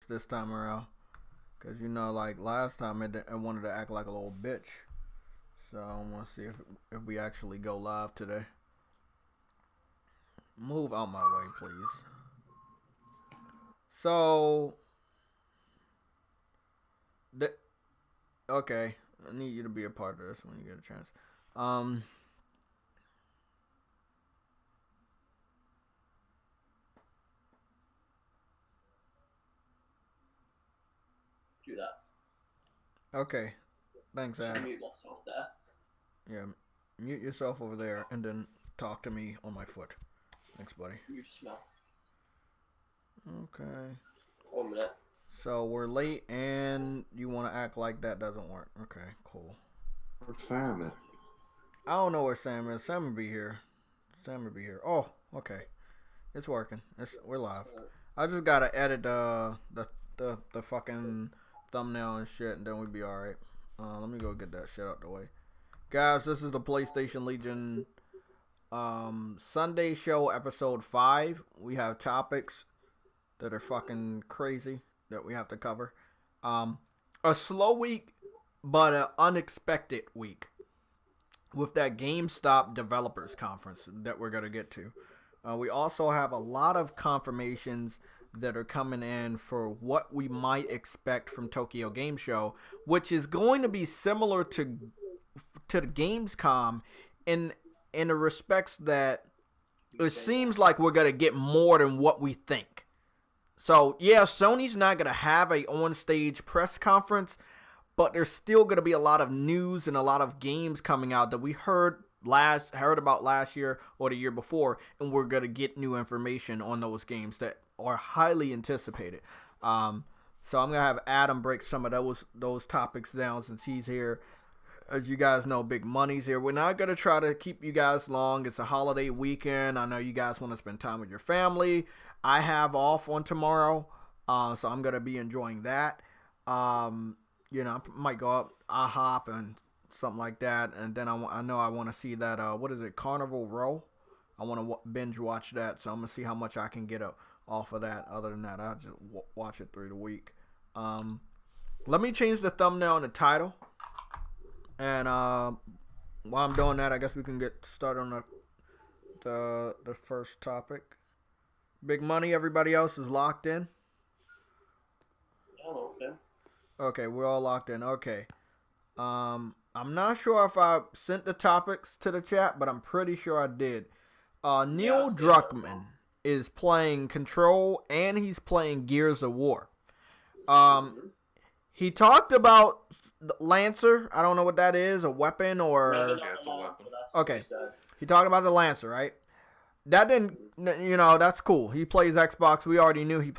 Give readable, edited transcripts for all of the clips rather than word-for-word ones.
this time around. Because, you know, like last time it wanted to act like a little bitch. So I want to see if we actually go live today. Move out my way, please. So, okay. I need you to be a part of this when you get a chance. Do that. Okay. Thanks, Ad. Mute myself there. Yeah, mute yourself over there and then talk to me on my foot. Thanks, buddy. You smell. Okay. 1 minute. So we're late and you want to act like that doesn't work. Okay, cool. Where's Sam at? I don't know where Sam is. Sam will be here. Sam will be here. Oh, okay. It's working. We're live. I just gotta edit the fucking thumbnail and shit, and then we'll be alright. Let me go get that shit out the way. Guys, this is the PlayStation Legion Sunday show episode 5. We have topics that are fucking crazy that we have to cover. A slow week, but an unexpected week with that GameStop developers conference that we're going to get to. We also have a lot of confirmations that are coming in for what we might expect from Tokyo Game Show, which is going to be similar to the Gamescom in the respects that it seems like we're going to get more than what we think. So, yeah, Sony's not going to have a on-stage press conference, but there's still going to be a lot of news and a lot of games coming out that we heard about last year or the year before, and we're going to get new information on those games that are highly anticipated. So I'm going to have Adam break some of those topics down since he's here. As you guys know, Big Money's here. We're not going to try to keep you guys long. It's a holiday weekend. I know you guys want to spend time with your family. I have off on tomorrow, so I'm going to be enjoying that. You know, I might go up IHOP and something like that. And then I know I want to see that, what is it, Carnival Row? I want to binge watch that, so I'm going to see how much I can get off of that. Other than that, I'll just watch it through the week. Let me change the thumbnail and the title. And while I'm doing that, I guess we can get started on the first topic. Big Money, everybody else is locked in? Yeah, locked in. Okay, we're all locked in. Okay. I'm not sure if I sent the topics to the chat, but I'm pretty sure I did. Neil Druckmann is playing Control and he's playing Gears of War. He talked about Lancer. I don't know what that is, a weapon or... Yeah, it's a weapon. Okay. He talked about the Lancer, right? That didn't, you know, that's cool. He plays Xbox. We already knew he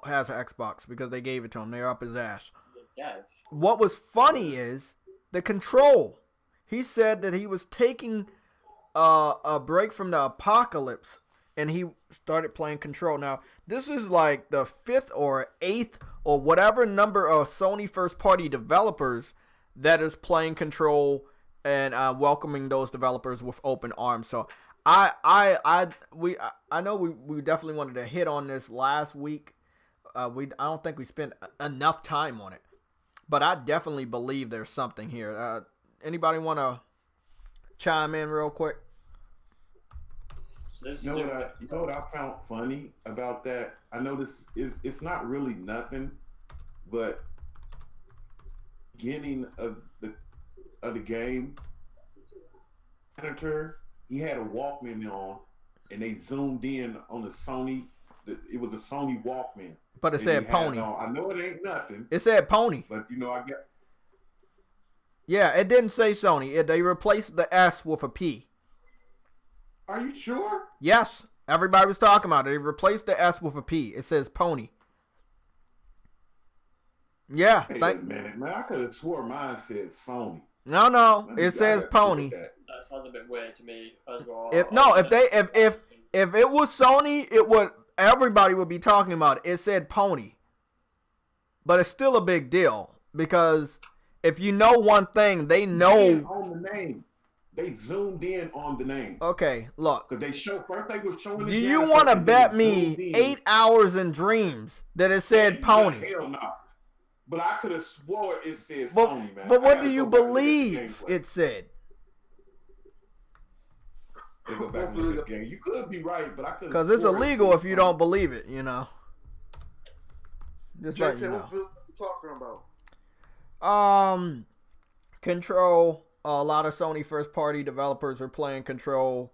has an Xbox because they gave it to him. They're up his ass. What was funny is the Control. He said that he was taking a break from the apocalypse and he started playing Control. Now, this is like the 5th or 8th or whatever number of Sony first-party developers that is playing Control and welcoming those developers with open arms. So I know we definitely wanted to hit on this last week. I don't think we spent enough time on it, but I definitely believe there's something here. Anybody want to chime in real quick? You know what I found funny about that? I know it's not really nothing, but beginning of the game, monitor, he had a Walkman on, and they zoomed in on the Sony. It was a Sony Walkman, but it said Pony. I know it ain't nothing. It said Pony, but you know I get. Yeah, it didn't say Sony. They replaced the S with a P. Are you sure? Yes. Everybody was talking about it. They replaced the S with a P. It says Pony. Yeah. Wait a minute, man. I could have swore mine said Sony. No. It says Pony. That sounds a bit weird to me as well. If it was Sony, everybody would be talking about it. It said Pony. But it's still a big deal because if you know one thing, they know On the name. they zoomed in on the name. Okay, look. Because first they were showing the Do you Jennifer, want to and then bet they me zoomed in. 8 hours in Dreams that it said Pony? Hell no. But I could have swore it said But, Sony, man. but what I do gotta you go back and look at the believe gameplay. it said? They go back and look at the game. You could be right, but I could. Because it's illegal if you don't believe it, you know. Just letting you know. What you talking about? Control. A lot of Sony first-party developers are playing Control.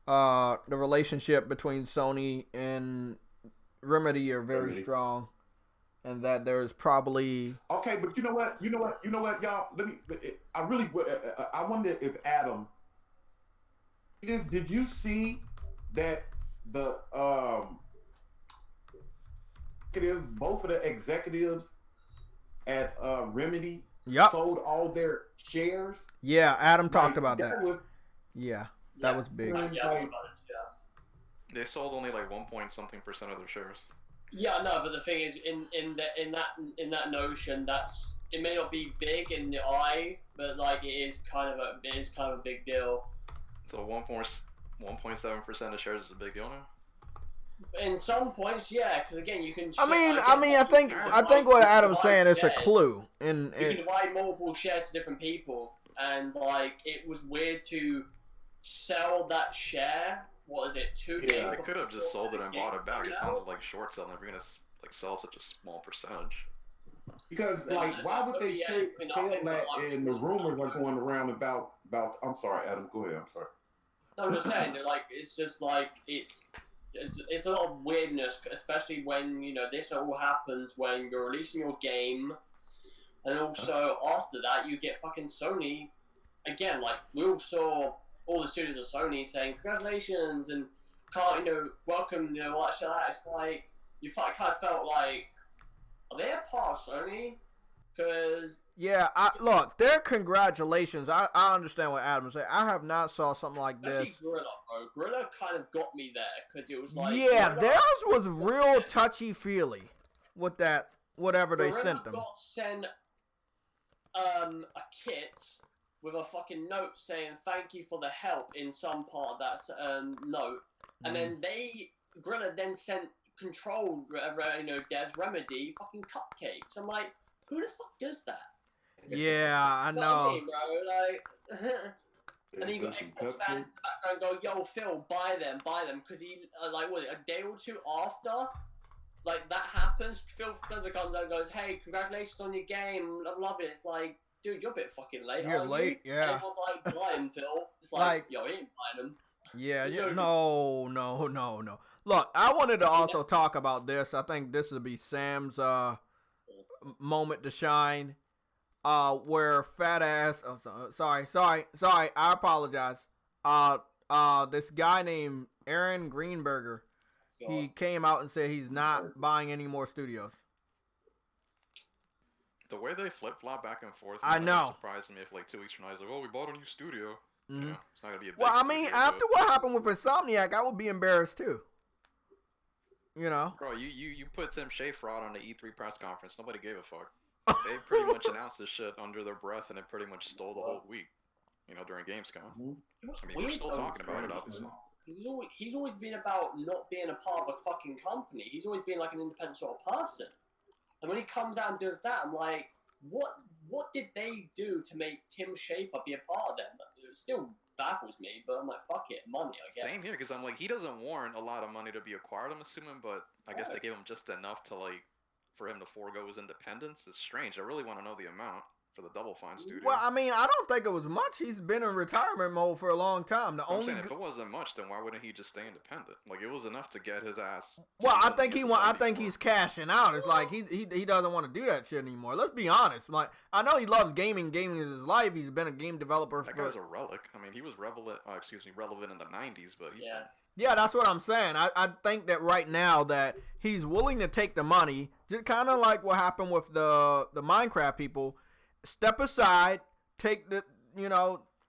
The relationship between Sony and Remedy are very strong, and that there's probably okay. But you know what, y'all. I wonder if Adam. Did you see that the both of the executives at Remedy sold all their shares? Yeah, Adam talked about that. That was big. They sold only like 1.something% of their shares. Yeah, no, but the thing is, in that notion, it may not be big in the eye, but like it is kind of a big deal. So 1.7% of shares is a big deal now. In some points, yeah, because again, you can. I think what Adam's saying is a clue. You can divide multiple shares to different people, and like it was weird to sell that share. What is it? 2 days. They could have just sold it and bought it back. It sounded like short selling. They're gonna like sell such a small percentage. Because like, why would they sell that? And the rumors are going around about. I'm sorry, Adam. Go ahead. I'm sorry. No, I'm just saying that like it's just like it's a lot of weirdness, especially when this all happens when you're releasing your game, and also after that you get fucking Sony again. Like we all saw all the studios of Sony saying congratulations and welcome, watch that. It's like you kind of felt like, are they a part of Sony? Because look, their congratulations. I understand what Adam said. I have not saw something like this. Gorilla, bro. Gorilla kind of got me there because it was like theirs was real touchy feely with that whatever they sent them. Got sent a kit with a fucking note saying thank you for the help in some part of that note, and then Gorilla then sent Control, Dev's Remedy fucking cupcakes. I'm like, who the fuck does that? Yeah, I know. What I mean, bro? Like, and then you got Xbox fans in the background go, "Yo, Phil, buy them," because he a day or two after, like that happens, Phil Spencer comes out and goes, "Hey, congratulations on your game, I love it." It's like, dude, you're a bit fucking late. You're late, you? yeah. And everyone's like, "Buy him, Phil." It's like, yo, he ain't buying them. Yeah, no. Look, I wanted to also talk about this. I think this would be Sam's moment to shine. Where fat ass. Oh, sorry. I apologize. This guy named Aaron Greenberger. He came out and said he's not buying any more studios. The way they flip flop back and forth, I know. Surprised me if like 2 weeks from now he's like, "Oh, we bought a new studio." Mm-hmm. It's not gonna be a big well, I mean, studio, after what happened with Insomniac, I would be embarrassed too. Bro, you put Tim Schafer out on the E3 press conference. Nobody gave a fuck. They pretty much announced this shit under their breath, and it pretty much stole the whole week. During Gamescom. I mean, we're still talking about it, obviously. He's always been about not being a part of a fucking company. He's always been like an independent sort of person. And when he comes out and does that, I'm like, what did they do to make Tim Schafer be a part of them? It still baffles me, but I'm like, fuck it, money, I guess. Same here, because I'm like, he doesn't warrant a lot of money to be acquired, I'm assuming, but I guess they gave him just enough to for him to forego his independence. It's strange. I really want to know the amount for the Double Fine studio. Well, I mean, I don't think it was much. He's been in retirement mode for a long time. I'm saying, if it wasn't much, then why wouldn't he just stay independent? Like, it was enough to get his ass. Well, I think he's cashing out. It's like he doesn't want to do that shit anymore. Let's be honest. Like, I know he loves gaming. Gaming is his life. He's been a game developer. That guy's a relic. I mean, he was relevant in the 90s, but he's Yeah, that's what I'm saying. I think that right now that he's willing to take the money, just kind of like what happened with the Minecraft people. Step aside, take the,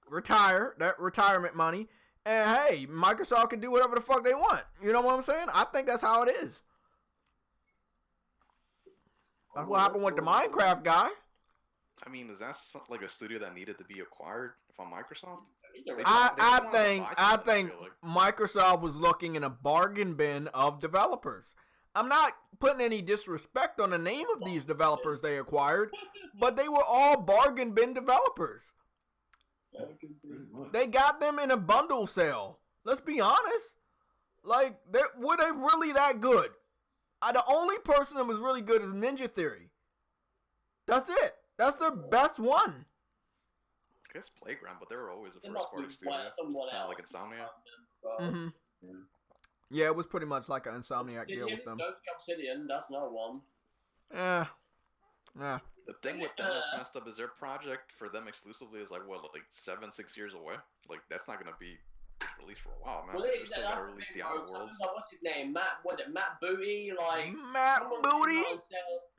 retire, that retirement money, and hey, Microsoft can do whatever the fuck they want. You know what I'm saying? I think that's how it is. That's what happened with the Minecraft guy. I mean, is that like a studio that needed to be acquired from Microsoft? I think Microsoft was looking in a bargain bin of developers. I'm not putting any disrespect on the name of these developers they acquired, but they were all bargain bin developers. They got them in a bundle sale. Let's be honest. Like, were they really that good? The only person that was really good is Ninja Theory. That's it. That's their best one. I guess Playground, but they were always a first-party studio. Kind of like Insomniac. Mm-hmm. Yeah, it was pretty much like an Insomniac deal with them. Don't forget Obsidian, that's another one. Yeah. The thing with them that's messed up is their project for them exclusively is like 6 years away. Like, that's not gonna be released for a while, man. Well, they're still gonna release the Outer Worlds. What's his name? Matt Booty? Matt Booty?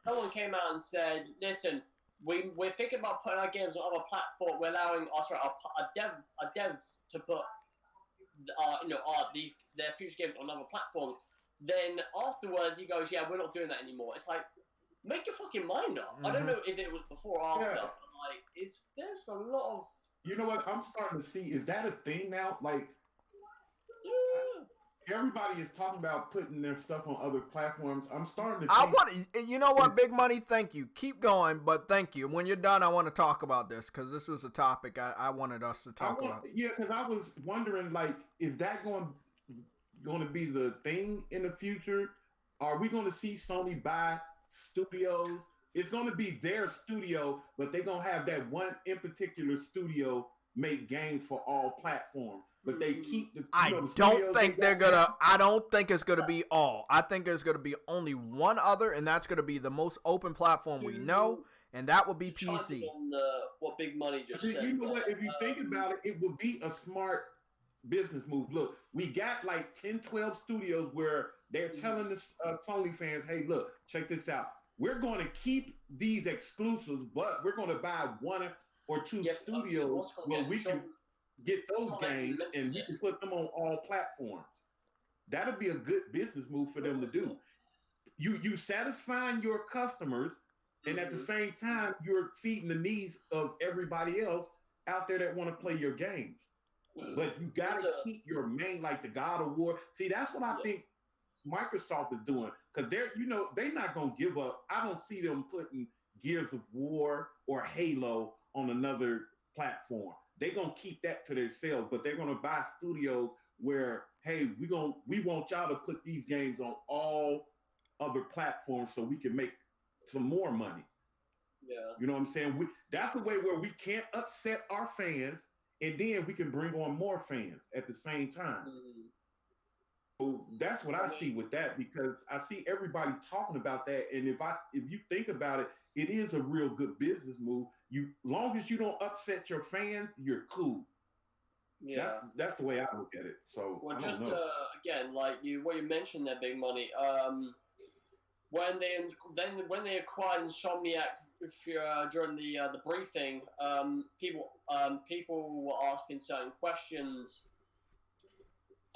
Someone came out and said, listen, we're thinking about putting our games on other platforms. We're allowing our devs to put their future games on other platforms. Then afterwards he goes, yeah, we're not doing that anymore. It's like, make your fucking mind up. I don't know if it was before or after, but there's a lot of... You know what I'm starting to see? Is that a thing now? Like, everybody is talking about putting their stuff on other platforms. I'm starting to you know what, Big Money? Thank you. Keep going, but thank you. When you're done, I want to talk about this because this was a topic I wanted us to talk about. Yeah, because I was wondering, like, is that going to be the thing in the future? Are we going to see Sony buy studios? It's going to be their studio, but they're going to have that one in particular studio make games for all platforms. But they keep the I don't think they're going to... I don't think it's going to be all. I think there's going to be only one other, and that's going to be the most open platform we know, and that would be PC. On what Big Money just said. You know what? If you think about it, it would be a smart business move. Look, we got like 10, 12 studios where they're telling the Sony fans, hey, look, check this out. We're going to keep these exclusives, but we're going to buy one or two studios where we can get those games and we can put them on all platforms. That'll be a good business move for them to do. You satisfying your customers, and at the same time, you're feeding the needs of everybody else out there that want to play your games. But you got to keep your main, like the God of War. See, that's what I think Microsoft is doing, because they're not going to give up. I don't see them putting Gears of War or Halo on another platform. They're going to keep that to themselves, but they're going to buy studios where, hey, we want y'all to put these games on all other platforms so we can make some more money. Yeah. You know what I'm saying? That's a way where we can't upset our fans, and then we can bring on more fans at the same time. Mm-hmm. So that's what I see with that, because I see everybody talking about that, and if you think about it, it is a real good business move. Long as you don't upset your fans, you're cool. Yeah, that's the way I look at it. So again, like what you mentioned there, Big Money. When they acquired Insomniac during the briefing, people were asking certain questions.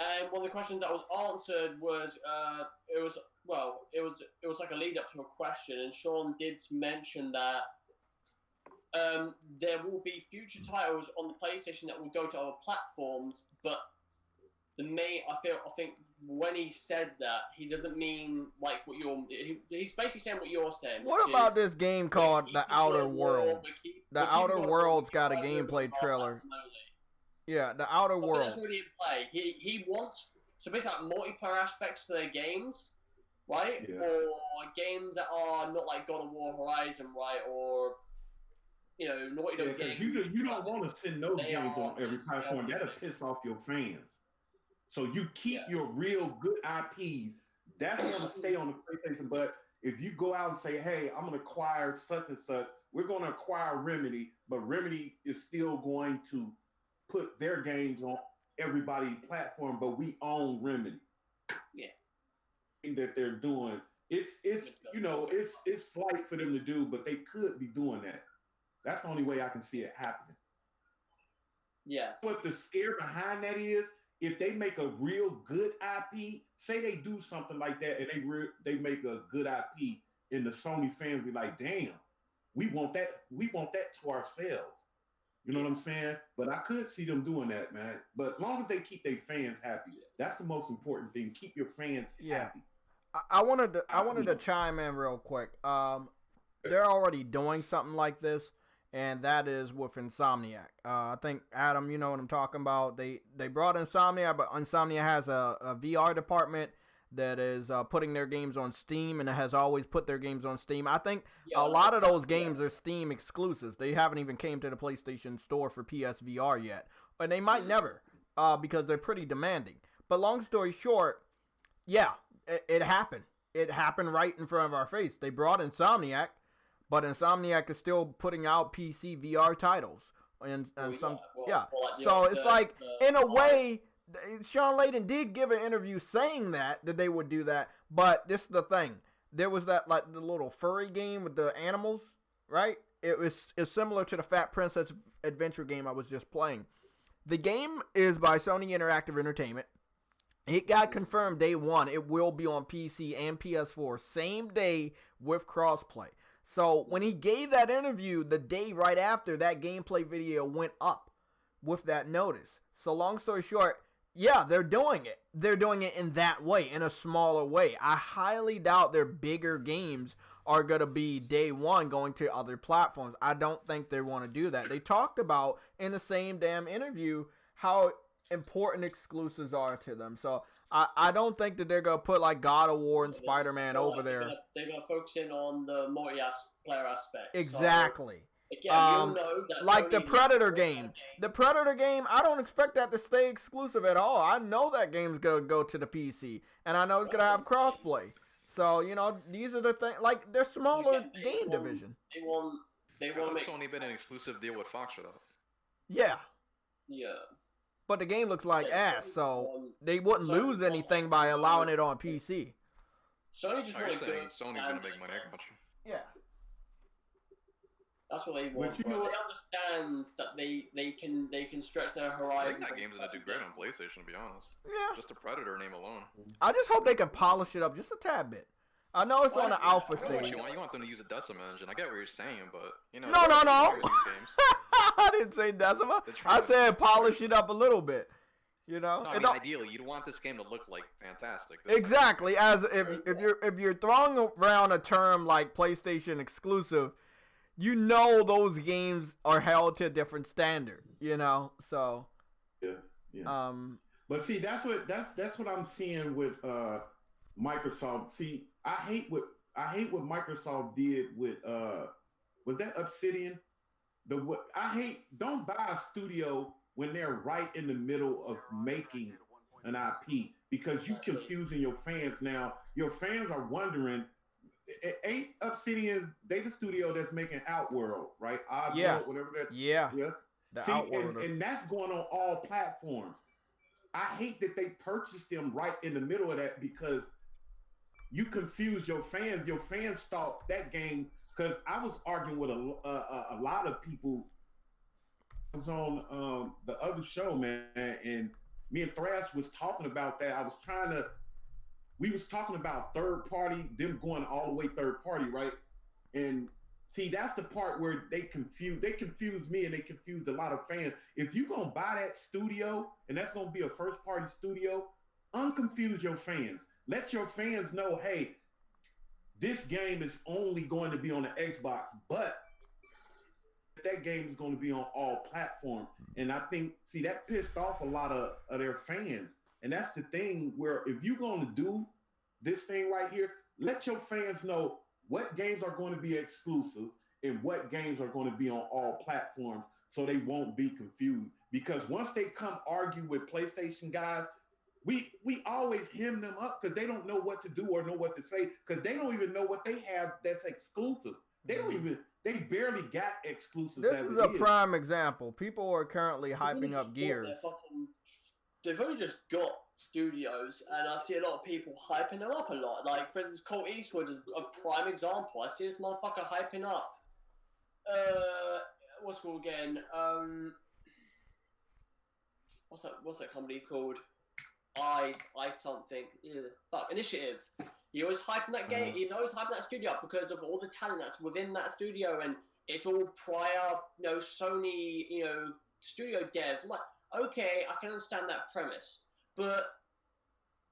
And one of the questions that was answered was it was like a lead up to a question, and Sean did mention that there will be future titles on the PlayStation that will go to other platforms, but I think when he said that, he doesn't mean like what he's basically saying what you're saying. What about this game called The Outer Worlds? The Outer Worlds got a gameplay trailer. Yeah, The Outer Worlds. That's already in play. He wants basically like multiplayer aspects to their games, right? Yeah. Or games that are not like God of War Horizon, right? Or Naughty Dog games. You don't want to send those games on every platform. That'll piss off your fans. So you keep your real good IPs. That's going to stay on the PlayStation. But if you go out and say, hey, I'm going to acquire such and such, we're going to acquire Remedy, but Remedy is still going to put their games on everybody's platform, but we own Remedy. Yeah. That they're doing. It's slight for them to do, but they could be doing that. That's the only way I can see it happening. Yeah. What the scare behind that is, if they make a real good IP, say they do something like that and they make a good IP, and the Sony fans be like, damn, we want that to ourselves. You know what I'm saying? But I could see them doing that, man. But as long as they keep their fans happy, that's the most important thing. Keep your fans happy. I wanted to chime in real quick. They're already doing something like this, and that is with Insomniac. I think Adam, you know what I'm talking about. They brought Insomniac, but Insomniac has a VR department that is putting their games on Steam, and it has always put their games on Steam. I think a lot of those games are Steam exclusives. They haven't even came to the PlayStation Store for PSVR yet, and they might never, because they're pretty demanding. But long story short, yeah, it happened. It happened right in front of our face. They brought Insomniac, but Insomniac is still putting out PC VR titles, and so it's like in a way. Sean Layden did give an interview saying that they would do that, but this is the thing. There was that like the little furry game with the animals, right? It's similar to the Fat Princess adventure game I was just playing. The game is by Sony Interactive Entertainment. It got confirmed day one. It will be on PC and PS4 same day with crossplay. So when he gave that interview, the day right after, that gameplay video went up with that notice. So long story short, yeah, they're doing it. They're doing it in that way, in a smaller way. I highly doubt their bigger games are going to be day one going to other platforms. I don't think they want to do that. They talked about in the same damn interview how important exclusives are to them. So I don't think that they're going to put like God of War and Spider-Man over there. They're going to focus in on the multi-player aspect. Exactly. So, again, like the Predator game. The Predator game, I don't expect that to stay exclusive at all. I know that game's going to go to the PC, and I know it's going to have crossplay. So, you know, these are the things, like, they're smaller game division. They want to make Sony been an exclusive deal with Fox for that. Yeah. Yeah. But the game looks like ass, so they wouldn't lose anything by allowing it on PC. Sony just want to go. Sony's going to make money, I got you. Yeah. That's what they want. They understand that they can stretch their horizons. I think that game's gonna do great on PlayStation, to be honest. Yeah. Just the Predator name alone. I just hope they can polish it up just a tad bit. I know it's on the alpha stage. You want them to use a Decima engine. I get what you're saying, but you know. No. I didn't say Decima. I said polish it up a little bit. You know. No, I mean, ideally, you'd want this game to look like fantastic. Exactly. As if you're throwing around a term like PlayStation exclusive. You know those games are held to a different standard, you know. So yeah. But see, that's what I'm seeing with Microsoft. See, I hate what Microsoft did with was that Obsidian? Don't buy a studio when they're right in the middle of making an IP because you're confusing your fans. Now your fans are wondering. Ain't Obsidian, they the studio that's making Outworld, right? Oddworld, whatever that. Yeah. See, and that's going on all platforms. I hate that they purchased them right in the middle of that because you confuse your fans. Your fans thought that game because I was arguing with a lot of people. I was on the other show, man, and me and Thrash was talking about that. We was talking about third party, them going all the way third party, right? And see, that's the part where they confuse me and they confuse a lot of fans. If you're going to buy that studio and that's going to be a first party studio, unconfuse your fans. Let your fans know, hey, this game is only going to be on the Xbox, but that game is going to be on all platforms. And I think, see, that pissed off a lot of their fans. And that's the thing where if you're going to do this thing right here, let your fans know what games are going to be exclusive and what games are going to be on all platforms so they won't be confused. Because once they come argue with PlayStation guys, we always hem them up because they don't know what to do or know what to say because they don't even know what they have that's exclusive. They barely got exclusives. This is a prime example. People are currently hyping up Gears. They've only just got studios, and I see a lot of people hyping them up a lot. Like, for instance, Colt Eastwood is a prime example. I see this motherfucker hyping up. What's it called again? What's that company called? Ice something. Initiative. He always hyping that game. He always hyping that studio up because of all the talent that's within that studio, and it's all prior, Sony, studio devs. I'm like, okay, I can understand that premise, but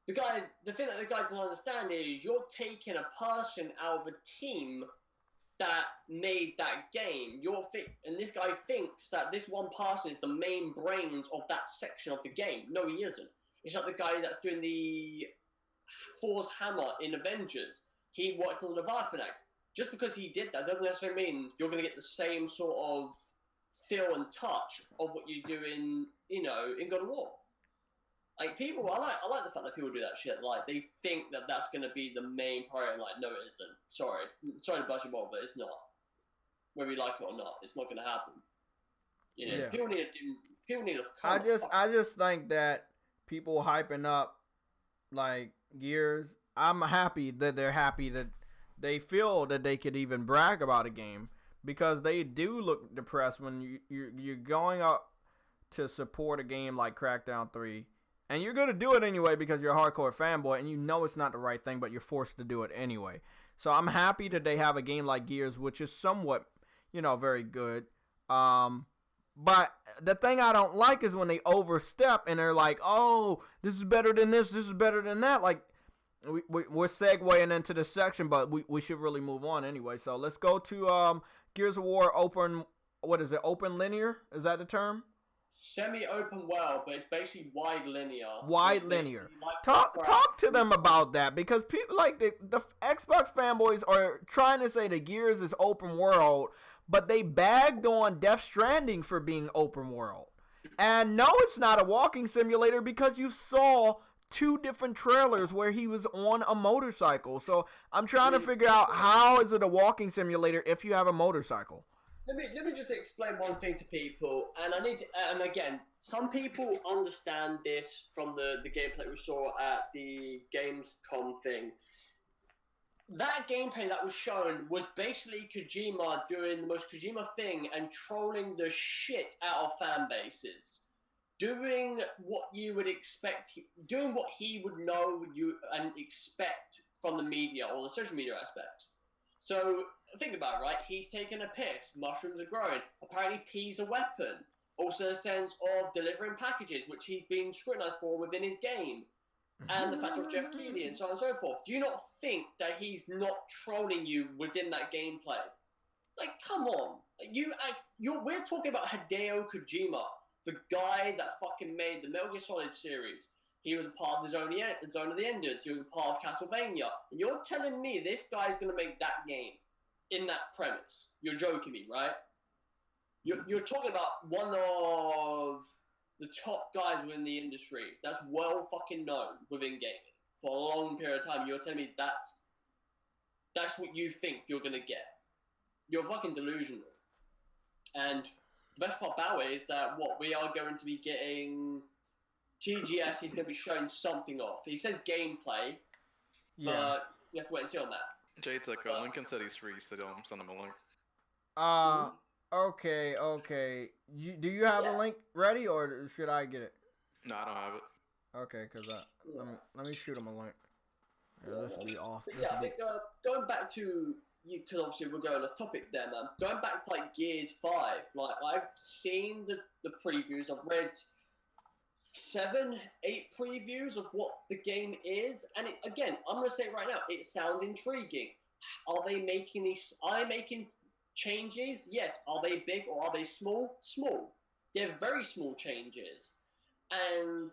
the thing that the guy doesn't understand is you're taking a person out of a team that made that game. And this guy thinks that this one person is the main brains of that section of the game. No, he isn't. It's like the guy that's doing the Thor's hammer in Avengers. He worked on the Leviathan Axe. Just because he did that doesn't necessarily mean you're going to get the same sort of feel and touch of what you do in God of War. Like, people, I like the fact that people do that shit. Like, they think that that's going to be the main priority. I'm like, no, it isn't. Sorry to bust your ball, but it's not. Whether you like it or not, it's not going to happen. People need to. I just think that people hyping up like Gears. I'm happy that they're happy that they feel that they could even brag about a game, because they do look depressed when you're going up to support a game like Crackdown 3. And you're going to do it anyway because you're a hardcore fanboy and you know it's not the right thing, but you're forced to do it anyway. So I'm happy that they have a game like Gears, which is somewhat, very good. But the thing I don't like is when they overstep and they're like, oh, this is better than this is better than that. Like, we're segueing into this section, but we should really move on anyway. So let's go to Gears of War open linear? Is that the term? Semi-open world, but it's basically wide linear. Wide linear. Talk to them about that, because people like the Xbox fanboys are trying to say the Gears is open world, but they bagged on Death Stranding for being open world. And no, it's not a walking simulator, because you saw 2 different trailers where he was on a motorcycle. So I'm trying to figure out, how is it a walking simulator if you have a motorcycle? Let me just explain one thing to people, and and again, some people understand this from the gameplay we saw at the Gamescom thing. That gameplay that was shown was basically Kojima doing the most Kojima thing and trolling the shit out of fan bases. Doing what you would expect, doing what he would know and expect from the media or the social media aspects. So think about it, right? He's taking a piss. Mushrooms are growing. Apparently, pea's a weapon. Also, in a sense of delivering packages, which he's been scrutinized for within his game. And the fact of Jeff Keighley and so on and so forth. Do you not think that he's not trolling you within that gameplay? Like, come on. We're talking about Hideo Kojima, the guy that fucking made the Metal Gear Solid series. He was a part of the Zone of the Enders. He was a part of Castlevania. And you're telling me this guy's going to make that game in that premise? You're joking me, right? You're talking about one of the top guys within the industry that's well fucking known within gaming for a long period of time. You're telling me that's what you think you're going to get. You're fucking delusional. And the best part about it is that we are going to be getting TGS. He's going to be showing something off. He says gameplay, but you have to wait and see on that. JayTech, Lincoln said he's free, so don't send him a link. Okay. Do you have a link ready, or should I get it? No, I don't have it. Okay, because let me shoot him a link. Yeah, this will be awesome. I think going back to you, because obviously we're going off topic there, man. Going back to like Gears 5, like I've seen the previews. I've read 7, 8 previews of what the game is, and again, I'm gonna say it right now, it sounds intriguing. Are they making changes? Yes. Are they big or are they small? Small. They're very small changes, and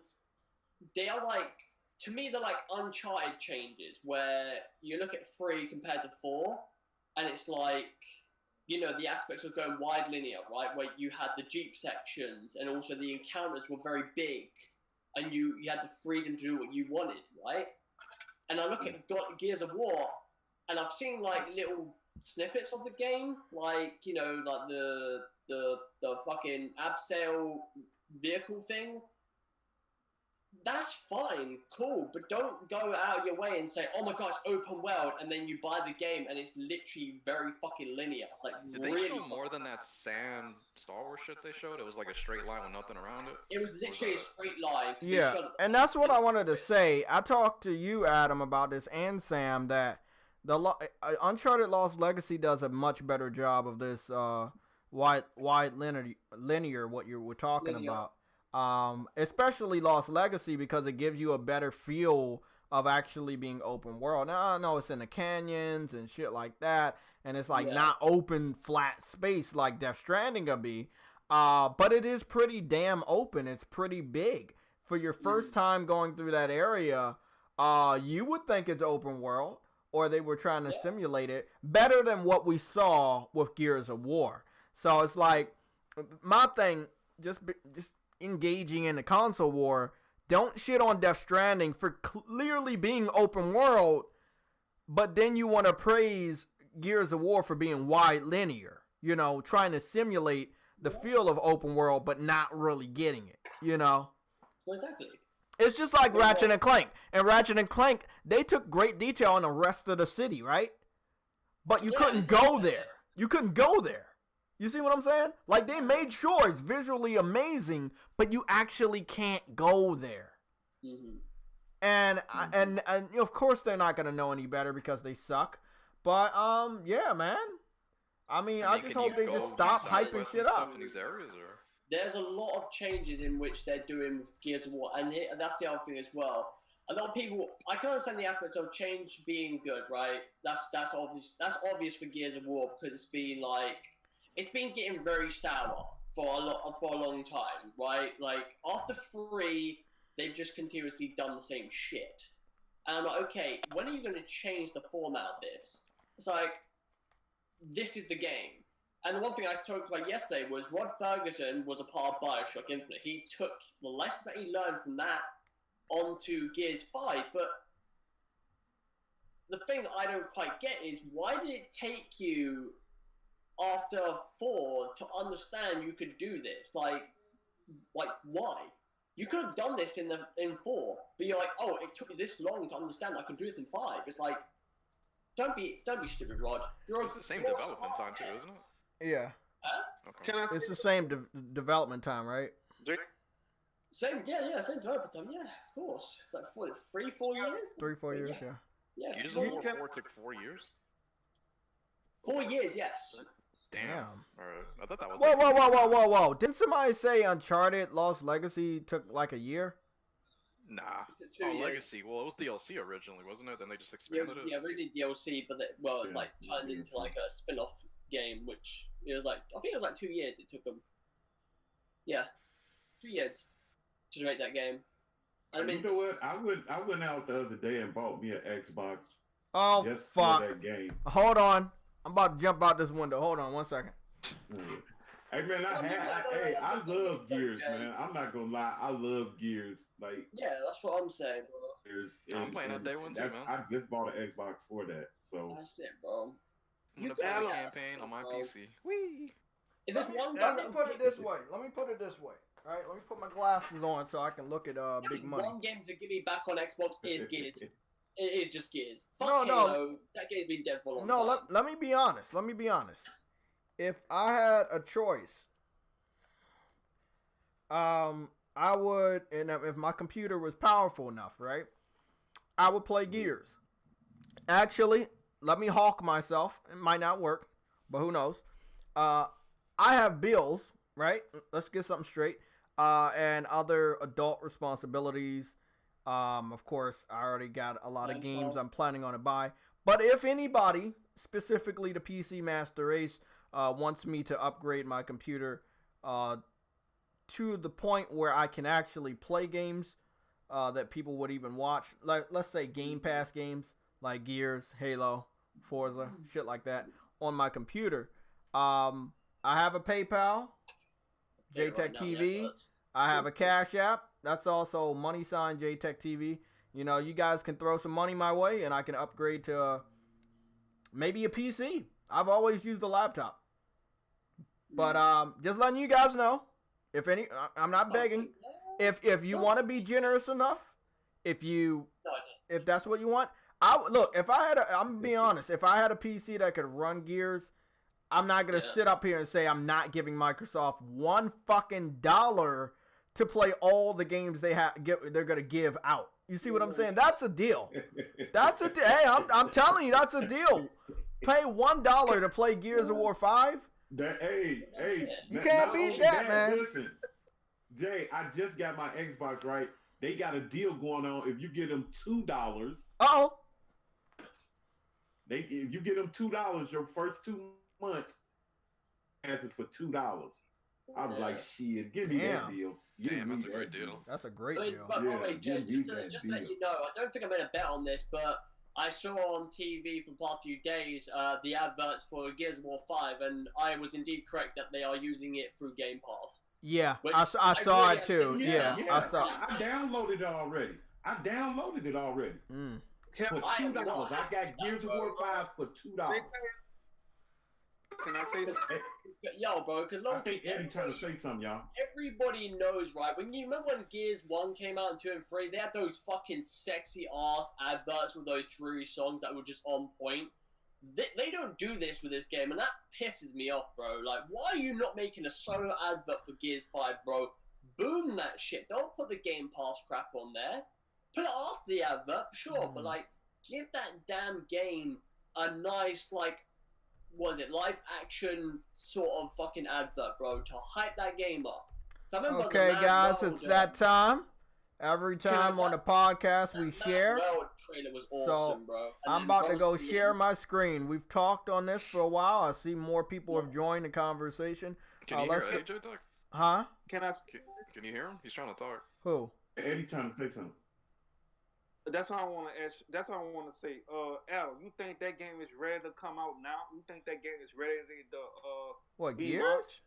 they are like, to me, they're like Uncharted changes, where you look at 3 compared to 4, and it's like, the aspects of going wide linear, right? Where you had the Jeep sections, and also the encounters were very big, and you had the freedom to do what you wanted, right? And I look at Gears of War, and I've seen like little snippets of the game, like, like the fucking abseil vehicle thing. that's fine, cool, but don't go out of your way and say, "Oh my god, it's open world," and then you buy the game and it's literally very fucking linear. Like, Did really they show more than that sand Star Wars shit they showed? It was like a straight line with nothing around it. It was literally a straight line. Yeah, and that's what I wanted to say. I talked to you, Adam, about this, and Sam, that Uncharted Lost Legacy does a much better job of this wide linear what you were talking about. Especially Lost Legacy, because it gives you a better feel of actually being open world. Now I know it's in the canyons and shit like that, and it's like not open flat space like Death Stranding will be, but it is pretty damn open. It's pretty big for your first time going through that area. You would think it's open world, or they were trying to simulate it better than what we saw with Gears of War. So it's like, my thing, just engaging in the console war, don't shit on Death Stranding for clearly being open world, but then you want to praise Gears of War for being wide linear, you know, trying to simulate the feel of open world but not really getting it, you know. Well, exactly. It's just like Ratchet and Clank. And Ratchet and Clank, they took great detail on the rest of the city, right? But you couldn't go there. You couldn't go there. You see what I'm saying? Like, they made sure it's visually amazing, but you actually can't go there. Mm-hmm. And of course they're not gonna know any better because they suck. But yeah, man. I mean, I just hope they just stop hyping shit up. In these areas, or? There's a lot of changes in which they're doing with Gears of War, and that's the other thing as well. A lot of people, I can understand the aspects of change being good, right? That's obvious. That's obvious for Gears of War, because it's been getting very sour for a long time, right? Like, after 3, they've just continuously done the same shit. And I'm like, okay, when are you going to change the format of this? It's like, this is the game. And the one thing I talked about yesterday was Rod Ferguson was a part of Bioshock Infinite. He took the lessons that he learned from that onto Gears 5, but the thing that I don't quite get is, why did it take you after 4 to understand you could do this? Like why? You could have done this in 4, but you're like, oh, it took me this long to understand I could do this in 5. It's like, don't be stupid, Rod. It's the same development time too, isn't it? Yeah. Okay. It's the same development time, right? Same development time. Yeah, of course. It's like 4 years. 3-4 years, yeah. Yeah. Gears of War 4 took 4 years. 4 years, yes. Damn. Alright. I thought that was. Whoa. Didn't somebody say Uncharted Lost Legacy took like a year? Nah. 2 years. Legacy. Well, it was DLC originally, wasn't it? Then they just expanded it. Yeah, originally DLC, but it's like turned into like a spin-off game, which it was like, I think it was like 2 years it took them. Yeah, 2 years to make that game. I mean, you know what? I went out the other day and bought me an Xbox. Oh, just fuck. for that game. Hold on. I'm about to jump out this window. Hold on 1 second. Hey, man, I love Gears, man. I'm not going to lie. I love Gears. Like, yeah, that's what I'm saying, bro. I'm playing that day one too, man. I just bought an Xbox for that, so. That's it, bro. I'm gonna play the campaign on my PC. Whee! Let me put it this way. All right, let me put my glasses on so I can look at big money. One game to give me back on Xbox is Gears. It is just Gears. Fuck Halo, that game's been dead for a long time. No, let me be honest. If I had a choice, I would, and if my computer was powerful enough, right, I would play Gears. Actually, let me hawk myself. It might not work, but who knows? I have bills, right? Let's get something straight. And other adult responsibilities. Of course, I already got a lot of games I'm planning on to buy. But if anybody, specifically the PC Master Race, wants me to upgrade my computer to the point where I can actually play games that people would even watch, like, let's say Game Pass games like Gears, Halo, Forza, shit like that, on my computer, I have a PayPal, JayTechTV. I have a Cash App. That's also money sign JayTechTV. You know, you guys can throw some money my way, and I can upgrade to maybe a PC. I've always used a laptop. But just letting you guys know, if any, I'm not begging. If you want to be generous enough, if that's what you want, if I had I'm gonna be honest, if I had a PC that could run Gears, I'm not gonna sit up here and say I'm not giving Microsoft $1 fucking to play all the games they're gonna give out. You see what I'm saying? That's a deal. Hey, I'm telling you, that's a deal. Pay $1 to play Gears of War 5. You can't beat that, man. Listen, Jay, I just got my Xbox, right? They got a deal going on. If you get them $2, if you get them $2, your first 2 months passes for $2. I was like, shit, give me that deal. Damn, that's a great deal. That's a great deal. But Jay, just to let you know, I don't think I'm going to bet on this, but I saw on TV for the past few days the adverts for Gears of War 5, and I was indeed correct that they are using it through Game Pass. Yeah, I saw it too. Yeah, I saw it. I downloaded it already. Mm. For $2. I got Gears of War 5 for $2. Can I say this? Yo, bro, because I think Eddie trying to say something, y'all. Everybody knows, right? When you remember when Gears 1 came out and 2 and 3, they had those fucking sexy ass adverts with those dreary songs that were just on point. They don't do this with this game, and that pisses me off, bro. Like, why are you not making a solo advert for Gears 5, bro? Boom that shit. Don't put the Game Pass crap on there. Put it after the advert, sure, but like, give that damn game a nice, like, live action sort of fucking advert, bro, to hype that game up. So okay, guys, it's that time. Every time on the podcast we share. Trailer was awesome, bro. I'm about to go share my screen. We've talked on this for a while. I see more people have joined the conversation. Can you hear Eddie talk? Huh? Can you hear him? He's trying to talk. Who? Eddie trying to say something. That's what I want to ask. That's what I want to say. Al, you think that game is ready to come out now? You think that game is ready to what, be Gears? launched?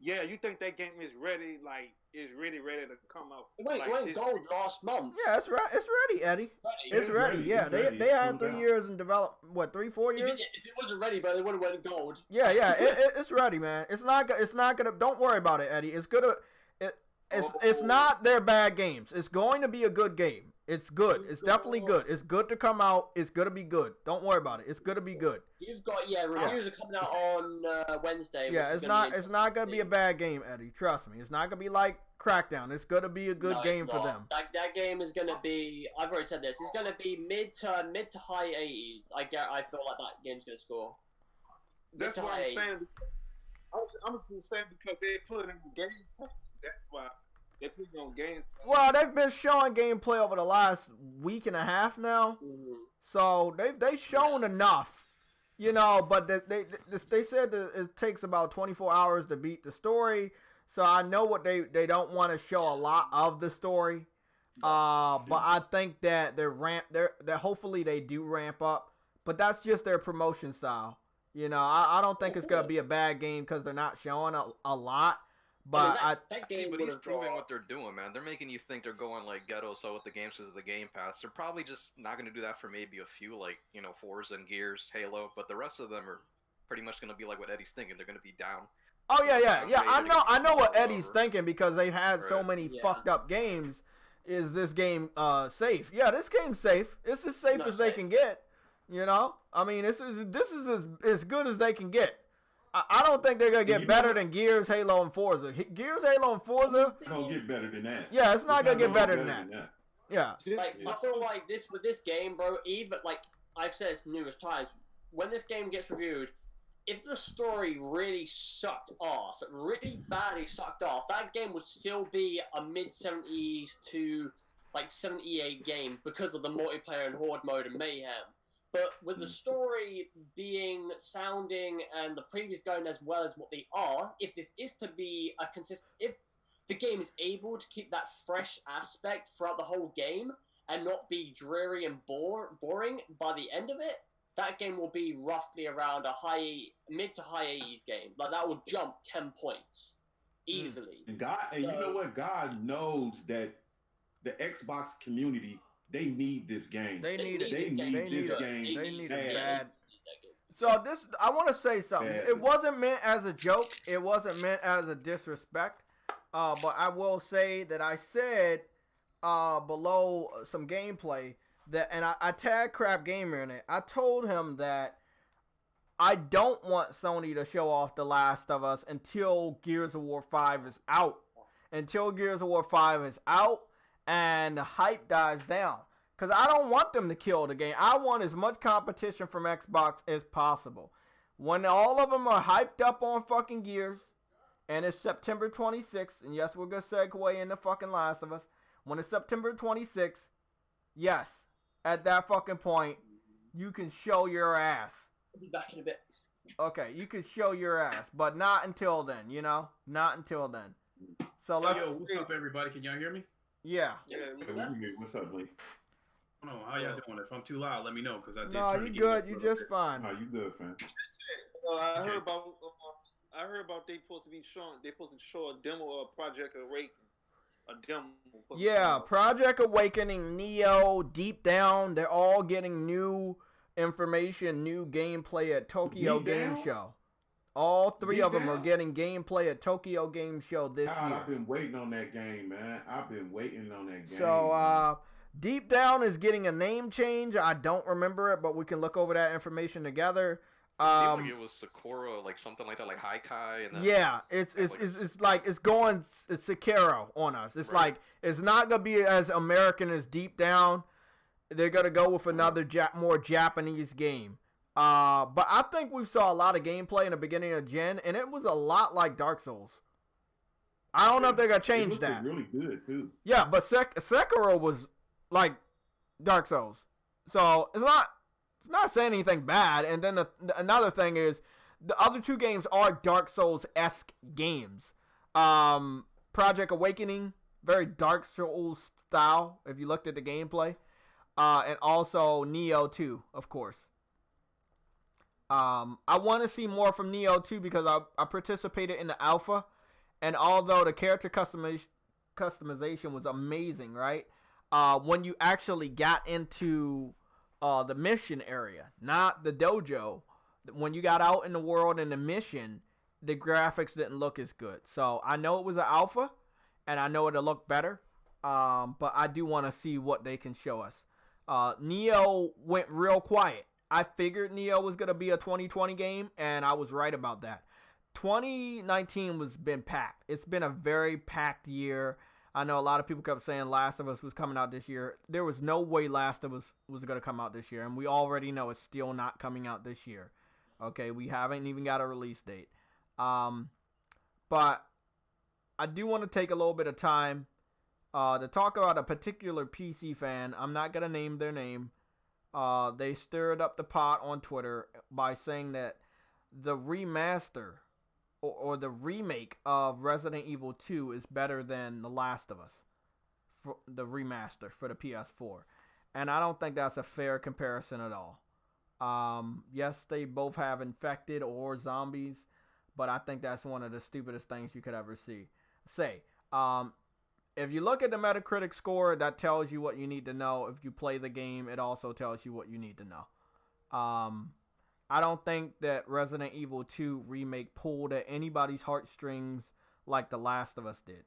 Yeah, you think that game is ready, like, is really ready to come out? It went gold last month. Yeah, it's ready, Eddie. It's ready. Yeah, they had 3 years in develop. What, 3-4 years? If it wasn't ready, but it would have went gold. Yeah, it's ready, man. It's not gonna. Don't worry about it, Eddie. It's gonna. It's not their bad games. It's going to be a good game. It's good. It's definitely good. It's good to come out. It's gonna be good. Don't worry about it. It's gonna be good. You've got reviews are coming out on Wednesday. Yeah, it's not gonna be a bad game, Eddie. Trust me. It's not gonna be like Crackdown. It's gonna be a good game for them. That game is gonna be. I've already said this. It's gonna be mid to high 80s. I feel like that game's gonna score. That's what I'm saying. I'm just saying because they put it in the games. That's why. They put it on games. Well, they've been showing gameplay over the last week and a half now, so they've shown enough, But they said that it takes about 24 hours to beat the story, so I know what they don't want to show a lot of the story, but I think that they're hopefully they do ramp up, but that's just their promotion style, I don't think it's gonna be a bad game because they're not showing a lot. But he's proving what they're doing, man. They're making you think they're going like ghetto, so with the games because of the Game Pass. They're probably just not going to do that for maybe a few, like, Forza and Gears, Halo. But the rest of them are pretty much going to be like what Eddie's thinking. They're going to be down. Oh, yeah. I know what Eddie's thinking because they've had so many fucked up games. Is this game safe? Yeah, this game's safe. It's as safe as they can get, I mean, this is as good as they can get. I don't think they're going to get better than Gears, Halo, and Forza. Gears, Halo, and Forza... don't get better than that. Yeah, it's not going to get better than that. Yeah. Like, I feel like with this game, bro, even, like, I've said this numerous times, when this game gets reviewed, if the story really sucked ass, really badly sucked off, that game would still be a mid-70s to, like, 78 game because of the multiplayer and horde mode and mayhem. But with the story sounding and the previews going as well as what they are, if this is to be if the game is able to keep that fresh aspect throughout the whole game and not be dreary and boring by the end of it, that game will be roughly around a mid to high 80s game. Like, that will jump 10 points easily. And you know what? God knows that the Xbox community, they need this game. They need it. They need this game. They need it bad. So I want to say something. It wasn't meant as a joke. It wasn't meant as a disrespect. But I will say that I said below some gameplay that, and I tagged Crap Gamer in it. I told him that I don't want Sony to show off The Last of Us until Gears of War 5 is out. Until Gears of War 5 is out and the hype dies down. Because I don't want them to kill the game. I want as much competition from Xbox as possible. When all of them are hyped up on fucking Gears, and it's September 26th, and yes, we're going to segue into fucking Last of Us. When it's September 26th, yes, at that fucking point, you can show your ass. I'll be back in a bit. Okay, you can show your ass, but not until then, you know? Not until then. So let's... Yo, what's up, everybody? Can y'all hear me? Yeah. What's up, Lee? I don't know. How y'all doing? If I'm too loud, let me know, because I did No, turn you the good. game You up just a bit. fine. Oh, you good, fam? I Okay. heard about they supposed to show a demo of Project Awakening. A demo. Yeah, Project Awakening, Neo, Deep Down, they're all getting new information, new gameplay at Tokyo Deep Game Down? Show. All three Deep of them are Down? getting gameplay at Tokyo Game Show this God, year. I've been waiting on that game, man. I've been waiting on that game. So, Deep Down is getting a name change. I don't remember it, but we can look over that information together. It seemed like it was Sakura, like something like that, like Haikai. And then, Yeah, it's like it's going Sekiro on us. It's like it's not gonna be as American as Deep Down. They're gonna go with another more Japanese game. But I think we saw a lot of gameplay in the beginning of Gen, and it was a lot like Dark Souls. I don't know if they're gonna change it that. Really good too. Yeah, but Sekiro was like Dark Souls, so it's not saying anything bad. And then another thing is the other two games are Dark Souls-esque games. Project Awakening, very Dark Souls style if you looked at the gameplay, and also Neo 2, of course. I want to see more from Neo 2 because I participated in the alpha, and although the character customization was amazing, right? When you actually got into the mission area, not the dojo, when you got out in the world in the mission, the graphics didn't look as good. So I know it was an alpha, and I know it'll look better, but I do want to see what they can show us. Neo went real quiet. I figured Neo was going to be a 2020 game, and I was right about that. 2019 was been packed. It's been a very packed year. I know a lot of people kept saying Last of Us was coming out this year. There was no way Last of Us was going to come out this year, and we already know it's still not coming out this year. Okay, we haven't even got a release date. But I do want to take a little bit of time to talk about a particular PC fan. I'm not going to name their name. They stirred up the pot on Twitter by saying that the remaster or the remake of Resident Evil 2 is better than The Last of Us, for the remaster for the PS4. And I don't think that's a fair comparison at all. Yes, they both have infected or zombies, but I think that's one of the stupidest things you could ever say. If you look at the Metacritic score, that tells you what you need to know. If you play the game, it also tells you what you need to know. I don't think that Resident Evil 2 remake pulled at anybody's heartstrings like The Last of Us did.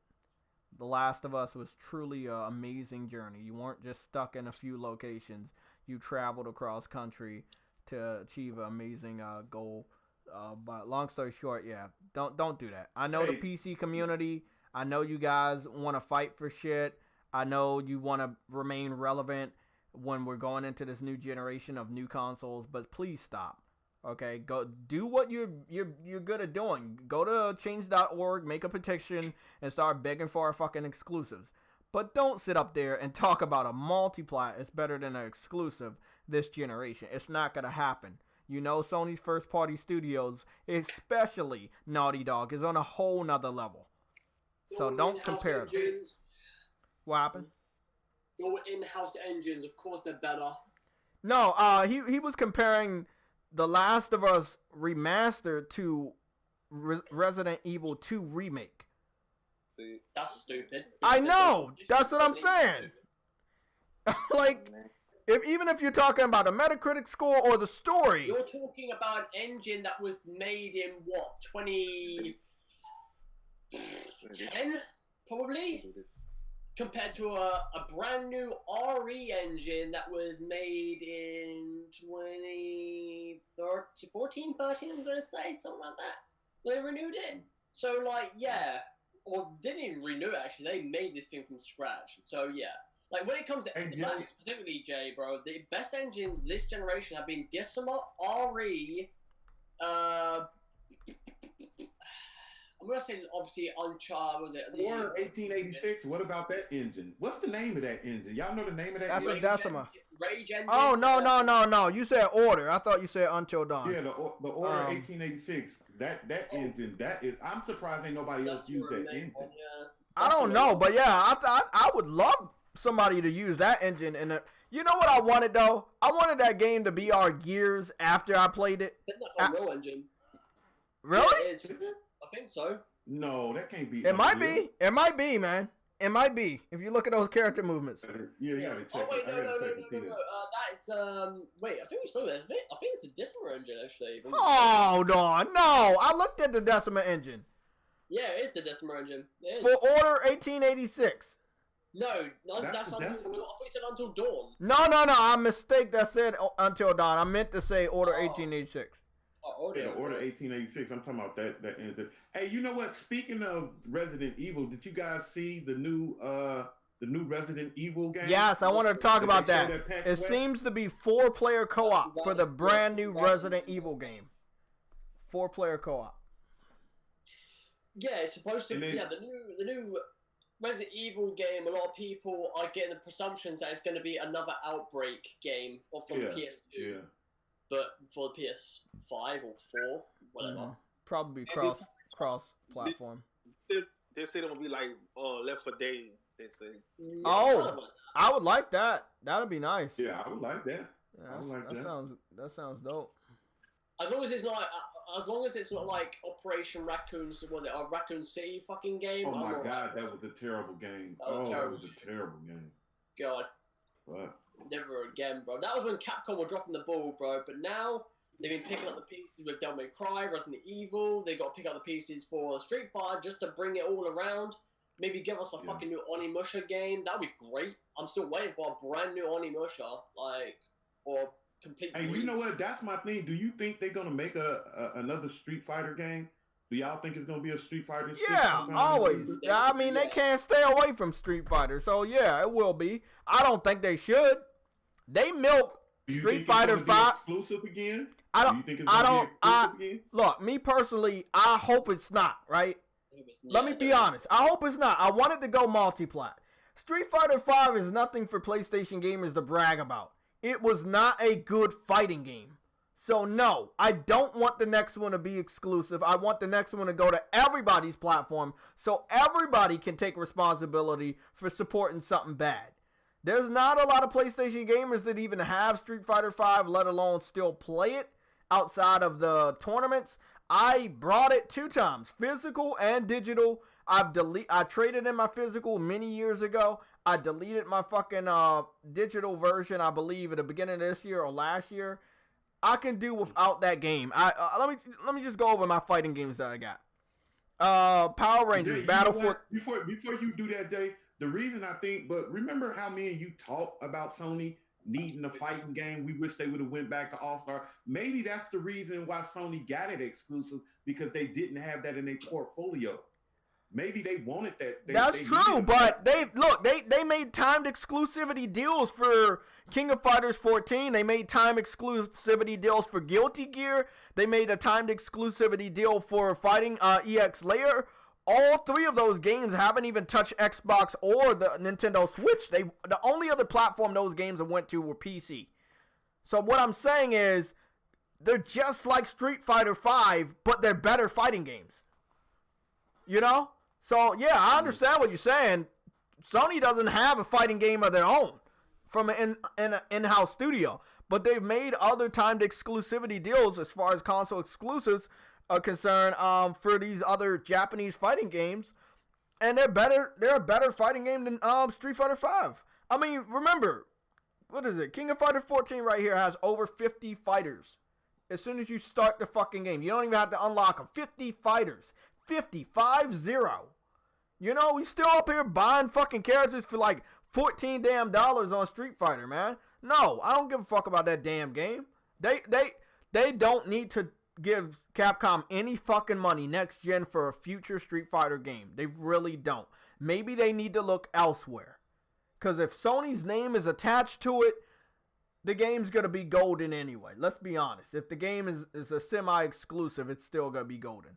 The Last of Us was truly an amazing journey. You weren't just stuck in a few locations. You traveled across country to achieve an amazing goal. But long story short, yeah, don't do that. I know the PC community. I know you guys want to fight for shit. I know you want to remain relevant when we're going into this new generation of new consoles, but please stop. Okay, go do what you're good at doing. Go to change.org, make a petition, and start begging for our fucking exclusives. But don't sit up there and talk about a multiplat is better than an exclusive this generation. It's not gonna happen. You know, Sony's first party studios, especially Naughty Dog, is on a whole nother level. So don't compare them. What happened? Your in-house engines, of course, they're better. No, he was comparing The Last of Us remastered to Resident Evil 2 remake. See, That's stupid. I know. That's what I'm saying. Like, even if you're talking about the Metacritic score or the story. You're talking about an engine that was made in what, 10, probably, compared to a brand new RE engine that was made in 2014, 13, I'm going to say, something like that. They renewed it. So, like, yeah. Or didn't even renew it, actually. They made this thing from scratch. So, yeah. Like, when it comes to that specifically, Jay, bro, the best engines this generation have been Decima, RE, I'm going to say, obviously, Uncharted, was it? Or 1886, what about that engine? What's the name of that engine? Y'all know the name of that engine? That's a Decima. Rage engine. Oh, no. You said Order. I thought you said Until Dawn. Yeah, the Order 1886. That engine, that is, I'm surprised ain't nobody else used that engine. Yeah. I don't know, but yeah, I would love somebody to use that engine. And you know what I wanted, though? I wanted that game to be our Gears after I played it. That's a real engine. Really? Yeah, it is. I think so. No, that can't be. It might be. It might be, man. It might be. If you look at those character movements. Yeah, you gotta check wait, no. That's wait, I think we spoke about it. I think it's the Decima engine, actually. Hold on, no. I looked at the Decima engine. Yeah, it is the Decima engine. For Order 1886. No, that's Until Dawn. I thought you said Until Dawn. No. I mistake that said Until Dawn. I meant to say Order 1886. Order 1886. I'm talking about that engine. Hey, you know what? Speaking of Resident Evil, did you guys see the new Resident Evil game? Yes, I wanted to talk about that. It seems to be 4-player co-op for the brand new Resident Evil game. 4-player co-op. Yeah, it's supposed to. Yeah, the new Resident Evil game. A lot of people are getting the presumptions that it's going to be another Outbreak game, or from the PS2. Yeah. But for the PS5 or 4, whatever. Probably cross platform. They say it'll be like Left 4 Dead. They say. Oh, I would like that. That'd be nice. Yeah, I would like that. Yeah, that sounds dope. As long as it's not like Operation Raccoon's, was it a Raccoon City fucking game? Oh my god, that was a terrible game. That was a terrible game. God. What? Never again, bro. That was when Capcom were dropping the ball, bro. But now they've been picking up the pieces with Devil May Cry, Resident Evil. They got to pick up the pieces for Street Fighter just to bring it all around. Maybe give us a fucking new Onimusha game. That'd be great. I'm still waiting for a brand new Onimusha, or complete. Hey, you know what? That's my thing. Do you think they're gonna make another Street Fighter game? Do y'all think it's gonna be a Street Fighter? Yeah, always. I mean, they can't stay away from Street Fighter, so yeah, it will be. I don't think they should. They milked Street Fighter 5 exclusive again. Look, me personally, I hope it's not, right? Let me be honest. I hope it's not. I want it to go multi-plat. Street Fighter 5 is nothing for PlayStation gamers to brag about. It was not a good fighting game. So no, I don't want the next one to be exclusive. I want the next one to go to everybody's platform so everybody can take responsibility for supporting something bad. There's not a lot of PlayStation gamers that even have Street Fighter 5, let alone still play it outside of the tournaments. I brought it 2 times, physical and digital. I traded in my physical many years ago. I deleted my fucking digital version, I believe, at the beginning of this year or last year. I can do without that game. Let me just go over my fighting games that I got. Power Rangers, Jay, Battlefield. Before you do that, Jay, the reason I think, but remember how me and you talked about Sony needing a fighting game? We wish they would have went back to All-Star. Maybe that's the reason why Sony got it exclusive, because they didn't have that in their portfolio. Maybe they wanted that. That's true, but they made timed exclusivity deals for King of Fighters 14. They made timed exclusivity deals for Guilty Gear. They made a timed exclusivity deal for Fighting EX Layer. All 3 of those games haven't even touched Xbox or the Nintendo Switch. The only other platform those games have went to were PC. So what I'm saying is, they're just like Street Fighter 5, but they're better fighting games. You know? So, yeah, I understand what you're saying. Sony doesn't have a fighting game of their own from an in-house studio. But they've made other timed exclusivity deals as far as console exclusives are concerned for these other Japanese fighting games. And they're a better fighting game than Street Fighter 5. I mean, remember, what is it? King of Fighters 14 right here has over 50 fighters. As soon as you start the fucking game, you don't even have to unlock them. 50 fighters. 50. You know, we still up here buying fucking characters for like $14 damn on Street Fighter, man. No, I don't give a fuck about that damn game. They don't need to give Capcom any fucking money next gen for a future Street Fighter game. They really don't. Maybe they need to look elsewhere. Because if Sony's name is attached to it, the game's going to be golden anyway. Let's be honest. If the game is a semi-exclusive, it's still going to be golden.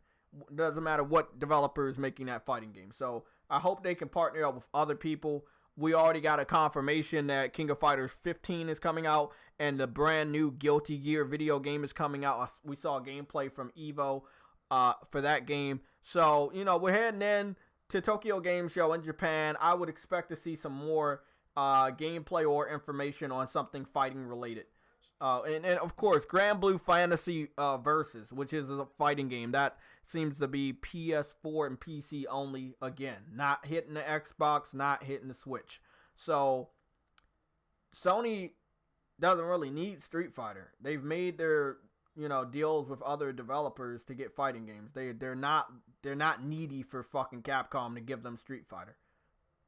Doesn't matter what developer is making that fighting game. So I hope they can partner up with other people. We already got a confirmation that King of Fighters 15 is coming out, and the brand new Guilty Gear video game is coming out. We saw gameplay from Evo for that game. So, you know, we're heading in to Tokyo Game Show in Japan. I would expect to see some more gameplay or information on something fighting related. And of course, Grand Blue Fantasy Versus, which is a fighting game that seems to be PS4 and PC only again, not hitting the Xbox, not hitting the Switch. So Sony doesn't really need Street Fighter. They've made their, you know, deals with other developers to get fighting games. They're not needy for fucking Capcom to give them Street Fighter.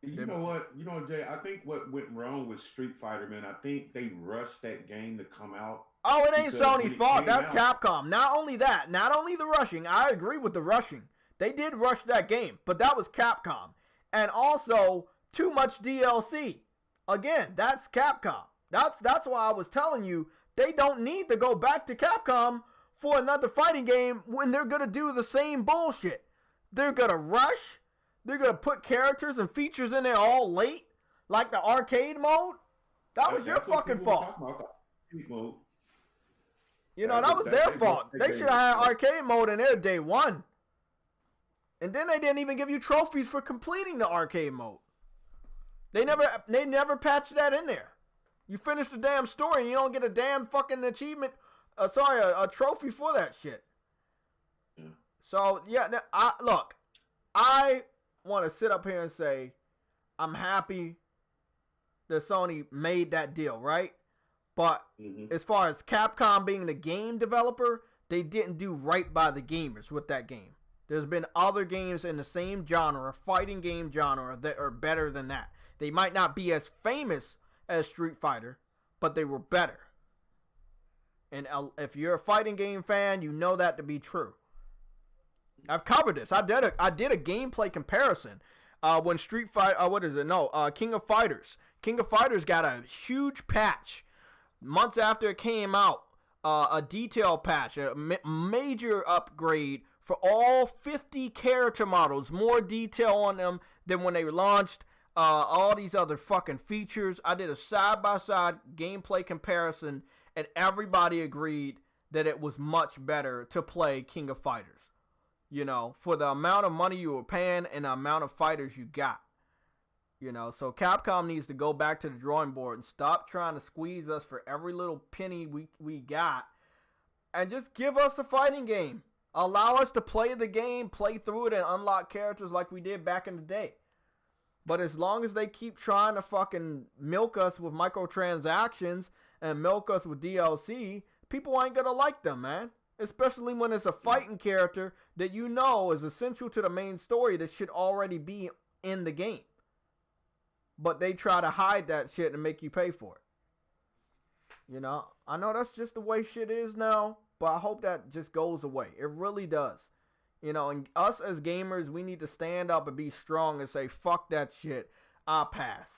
You know what, Jay, I think what went wrong with Street Fighter, man, I think they rushed that game to come out. Oh, it ain't Sony's fault. That's Capcom. Not only that, not only the rushing. I agree with the rushing. They did rush that game, but that was Capcom. And also, too much DLC. Again, that's Capcom. That's why I was telling you, they don't need to go back to Capcom for another fighting game when they're going to do the same bullshit. They're going to rush. They're going to put characters and features in there all late, like the arcade mode. That was your fucking fault. You know, that was their fault. They should have had arcade mode in there day one. And then they didn't even give you trophies for completing the arcade mode. They never patched that in there. You finish the damn story and you don't get a damn fucking achievement. A trophy for that shit. Yeah. So, yeah, I want to sit up here and say I'm happy that Sony made that deal, right? But as far as Capcom being the game developer, they didn't do right by the gamers with that game. There's been other games in the same genre, fighting game genre, that are better than that. They might not be as famous as Street Fighter, but they were better. And if you're a fighting game fan, you know that to be true. I've covered this. I did a gameplay comparison when Street Fighter. King of Fighters. King of Fighters got a huge patch months after it came out. A detail patch, a major upgrade for all 50 character models. More detail on them than when they launched. All these other fucking features. I did a side-by-side gameplay comparison, and everybody agreed that it was much better to play King of Fighters. You know, for the amount of money you were paying and the amount of fighters you got. You know, so Capcom needs to go back to the drawing board and stop trying to squeeze us for every little penny we got. And just give us a fighting game. Allow us to play the game, play through it, and unlock characters like we did back in the day. But as long as they keep trying to fucking milk us with microtransactions and milk us with DLC, people ain't gonna like them, man. Especially when it's a fighting character that you know is essential to the main story that should already be in the game. But they try to hide that shit and make you pay for it. You know, I know that's just the way shit is now, but I hope that just goes away. It really does. You know, and us as gamers, we need to stand up and be strong and say, fuck that shit. I'll pass.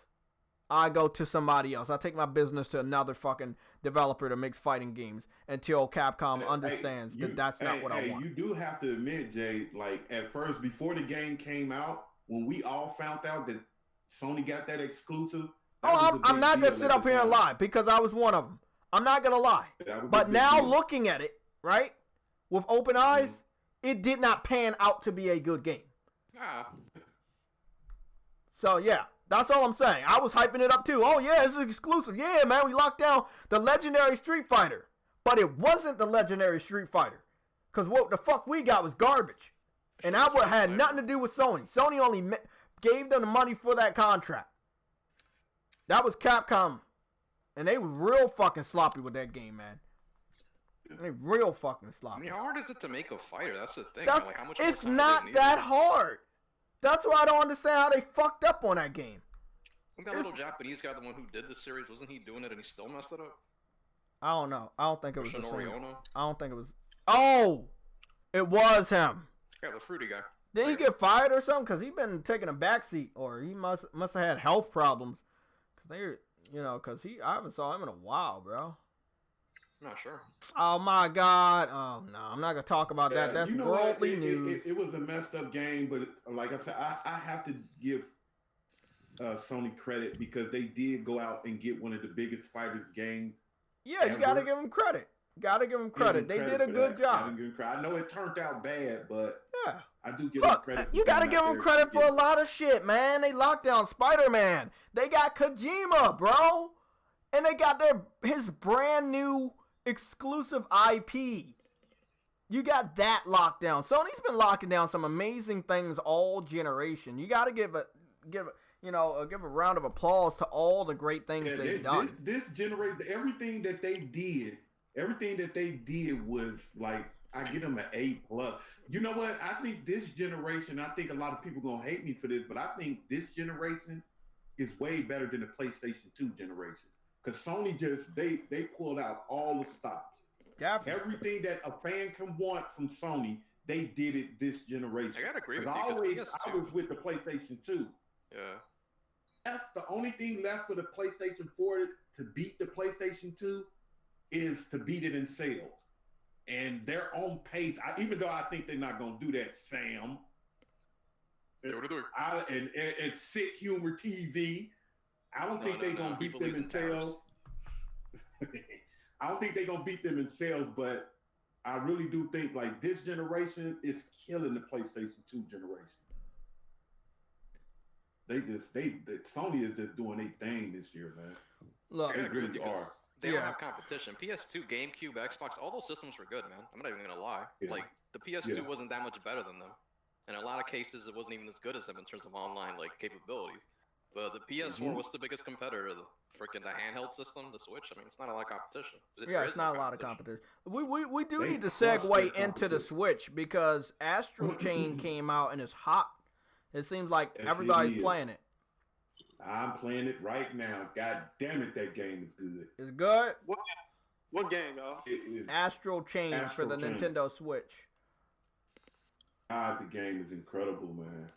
I go to somebody else. I take my business to another fucking developer that makes fighting games until Capcom understands that that's not what I want. You do have to admit, Jay, like at first, before the game came out, when we all found out that Sony got that exclusive. I'm not going to sit up here and lie because I was one of them. I'm not going to lie. But now looking at it, right, with open eyes, it did not pan out to be a good game. So, yeah. That's all I'm saying. I was hyping it up too. Oh yeah, it's exclusive. Yeah, man, we locked down the legendary Street Fighter. But it wasn't the legendary Street Fighter. Because what the fuck we got was garbage. And that had nothing to do with Sony. Sony only gave them the money for that contract. That was Capcom. And they were real fucking sloppy with that game, man. They real fucking I sloppy. mean, how hard is it to make a fighter? That's the thing. That's, Like, how much more it's time do they not need? that hard. That's why I don't understand how they fucked up on that game. I think that little Japanese guy, the one who did the series, wasn't he doing it and he still messed it up? I don't know. I don't think it was the same. Shinori I don't think it was. Oh, it was him. Yeah, the fruity guy. Did he get fired or something? Cause he been taking a backseat, or he must have had health problems. Cause cause I haven't saw him in a while, bro. Not sure. Oh my God! Oh no, I'm not gonna talk about that. That's worldly news. It was a messed up game, but like I said, I have to give Sony credit because they did go out and get one of the biggest fighters games. Yeah, you gotta give them credit. Gotta give them credit. They did a good job. I know it turned out bad, but yeah, I do give them credit. You gotta give them credit for a lot of shit, man. They locked down Spider-Man. They got Kojima, bro, and they got his brand new exclusive IP. You got that locked down. Sony's been locking down some amazing things all generation. You gotta give a round of applause to all the great things they've done. This generation, everything that they did was like, I give them an A+. You know what? I think this generation, I think a lot of people gonna hate me for this, but I think this generation is way better than the PlayStation 2 generation. Because Sony they pulled out all the stops. Definitely. Everything that a fan can want from Sony, they did it this generation. I gotta agree with you. I was with the PlayStation 2. Yeah. That's the only thing left for the PlayStation 4 to beat the PlayStation 2 is to beat it in sales. And their own pace, even though I think they're not going to do that, Sam. And Sick Humor TV. I don't think they're going to beat them in sales. I don't think they're going to beat them in sales, but I really do think like this generation is killing the PlayStation 2 generation. Sony is just doing their thing this year, man. Look, they really are. They Yeah. don't have competition. PS2, GameCube, Xbox, all those systems were good, man. I'm not even gonna lie. Yeah. Like the PS2 wasn't that much better than them. In a lot of cases, it wasn't even as good as them in terms of online like capabilities. But the PS4 was the biggest competitor. The handheld system, the Switch. I mean, it's not a lot of competition. It's not a lot of competition. We do need to segue into the Switch because Astral Chain came out and it's hot. It seems like everybody's playing it. I'm playing it right now. God damn it, that game is good. It's good? What game, y'all? Astral Chain for the Nintendo Switch. God, the game is incredible, man.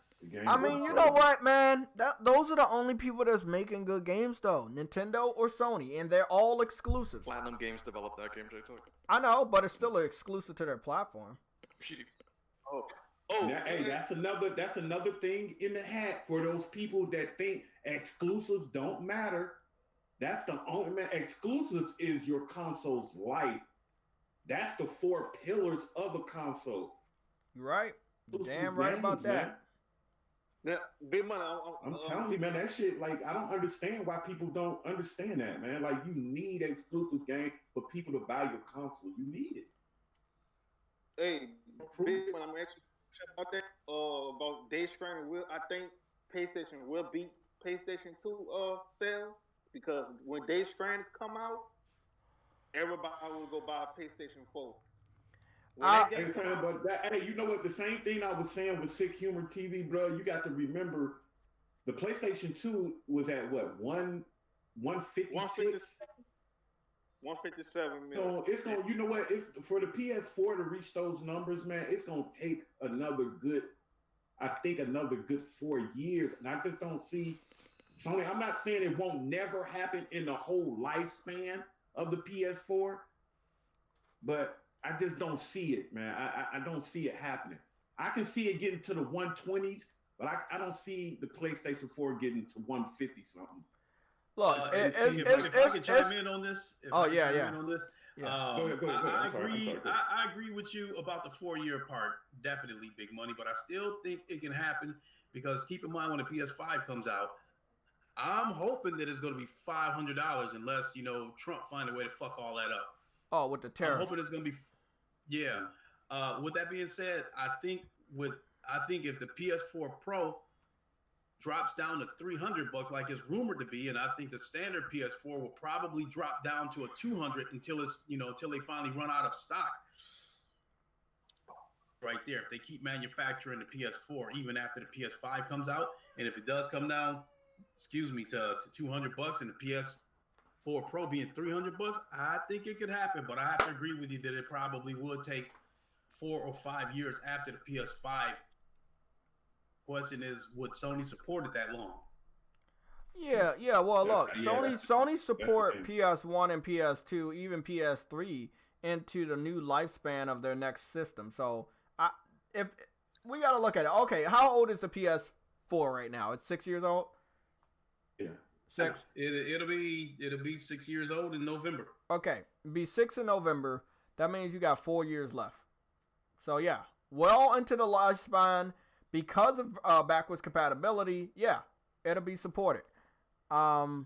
I mean, you know what, man? Those are the only people that's making good games, though. Nintendo or Sony, and they're all exclusives. Platinum Games developed that game, JayTech. I know, but it's still exclusive to their platform. Now, hey, that's another thing in the hat for those people that think exclusives don't matter. That's the only man. Exclusives is your console's life. That's the 4 pillars of a console. You're right. You're damn right about that. Now, Big Money, I'm telling you, man, that shit, like, I don't understand why people don't understand that, man. Like, you need exclusive game for people to buy your console. You need it. Hey, Big Money, I'm asking about that. About Day Stranding. I think PlayStation will beat PlayStation 2 sales because when Day Stranding come out, everybody will go buy a PlayStation 4. Hey, you know what? The same thing I was saying with Sick Humor TV, bro. You got to remember, the PlayStation 2 was at what 156. 157 million. So it's gonna, you know what? It's for the PS4 to reach those numbers, man. It's gonna take another good 4 years, and I just don't see Sony. I'm not saying it won't never happen in the whole lifespan of the PS4, but I just don't see it, man. I don't see it happening. I can see it getting to the 120s, but I don't see the PlayStation 4 getting to 150 something. Look, if I can chime in on this. Go ahead. I agree with you about the 4-year part. Definitely Big Money, but I still think it can happen because keep in mind when the PS5 comes out, I'm hoping that it's going to be $500 unless Trump find a way to fuck all that up. Oh, with the tariffs. I'm hoping it's going to be, yeah. With that being said, I think if the PS4 Pro drops down to $300 like it's rumored to be, and I think the standard PS4 will probably drop down to a $200 until they finally run out of stock. Right there, if they keep manufacturing the PS4 even after the PS5 comes out, and if it does come down, to $200 and the PS4 Pro being $300, I think it could happen. But I have to agree with you that it probably would take 4 or 5 years after the PS5. Question is, would Sony support it that long? Yeah. Well, look, Sony support PS1 and PS2, even PS3 into the new lifespan of their next system. So, if we got to look at it, okay, how old is the PS4 right now? It's 6 years old. Yeah, 6. It'll be 6 years old in November. Okay, be 6 in November. That means you got 4 years left. So yeah, well into the lifespan because of backwards compatibility. Yeah, it'll be supported. And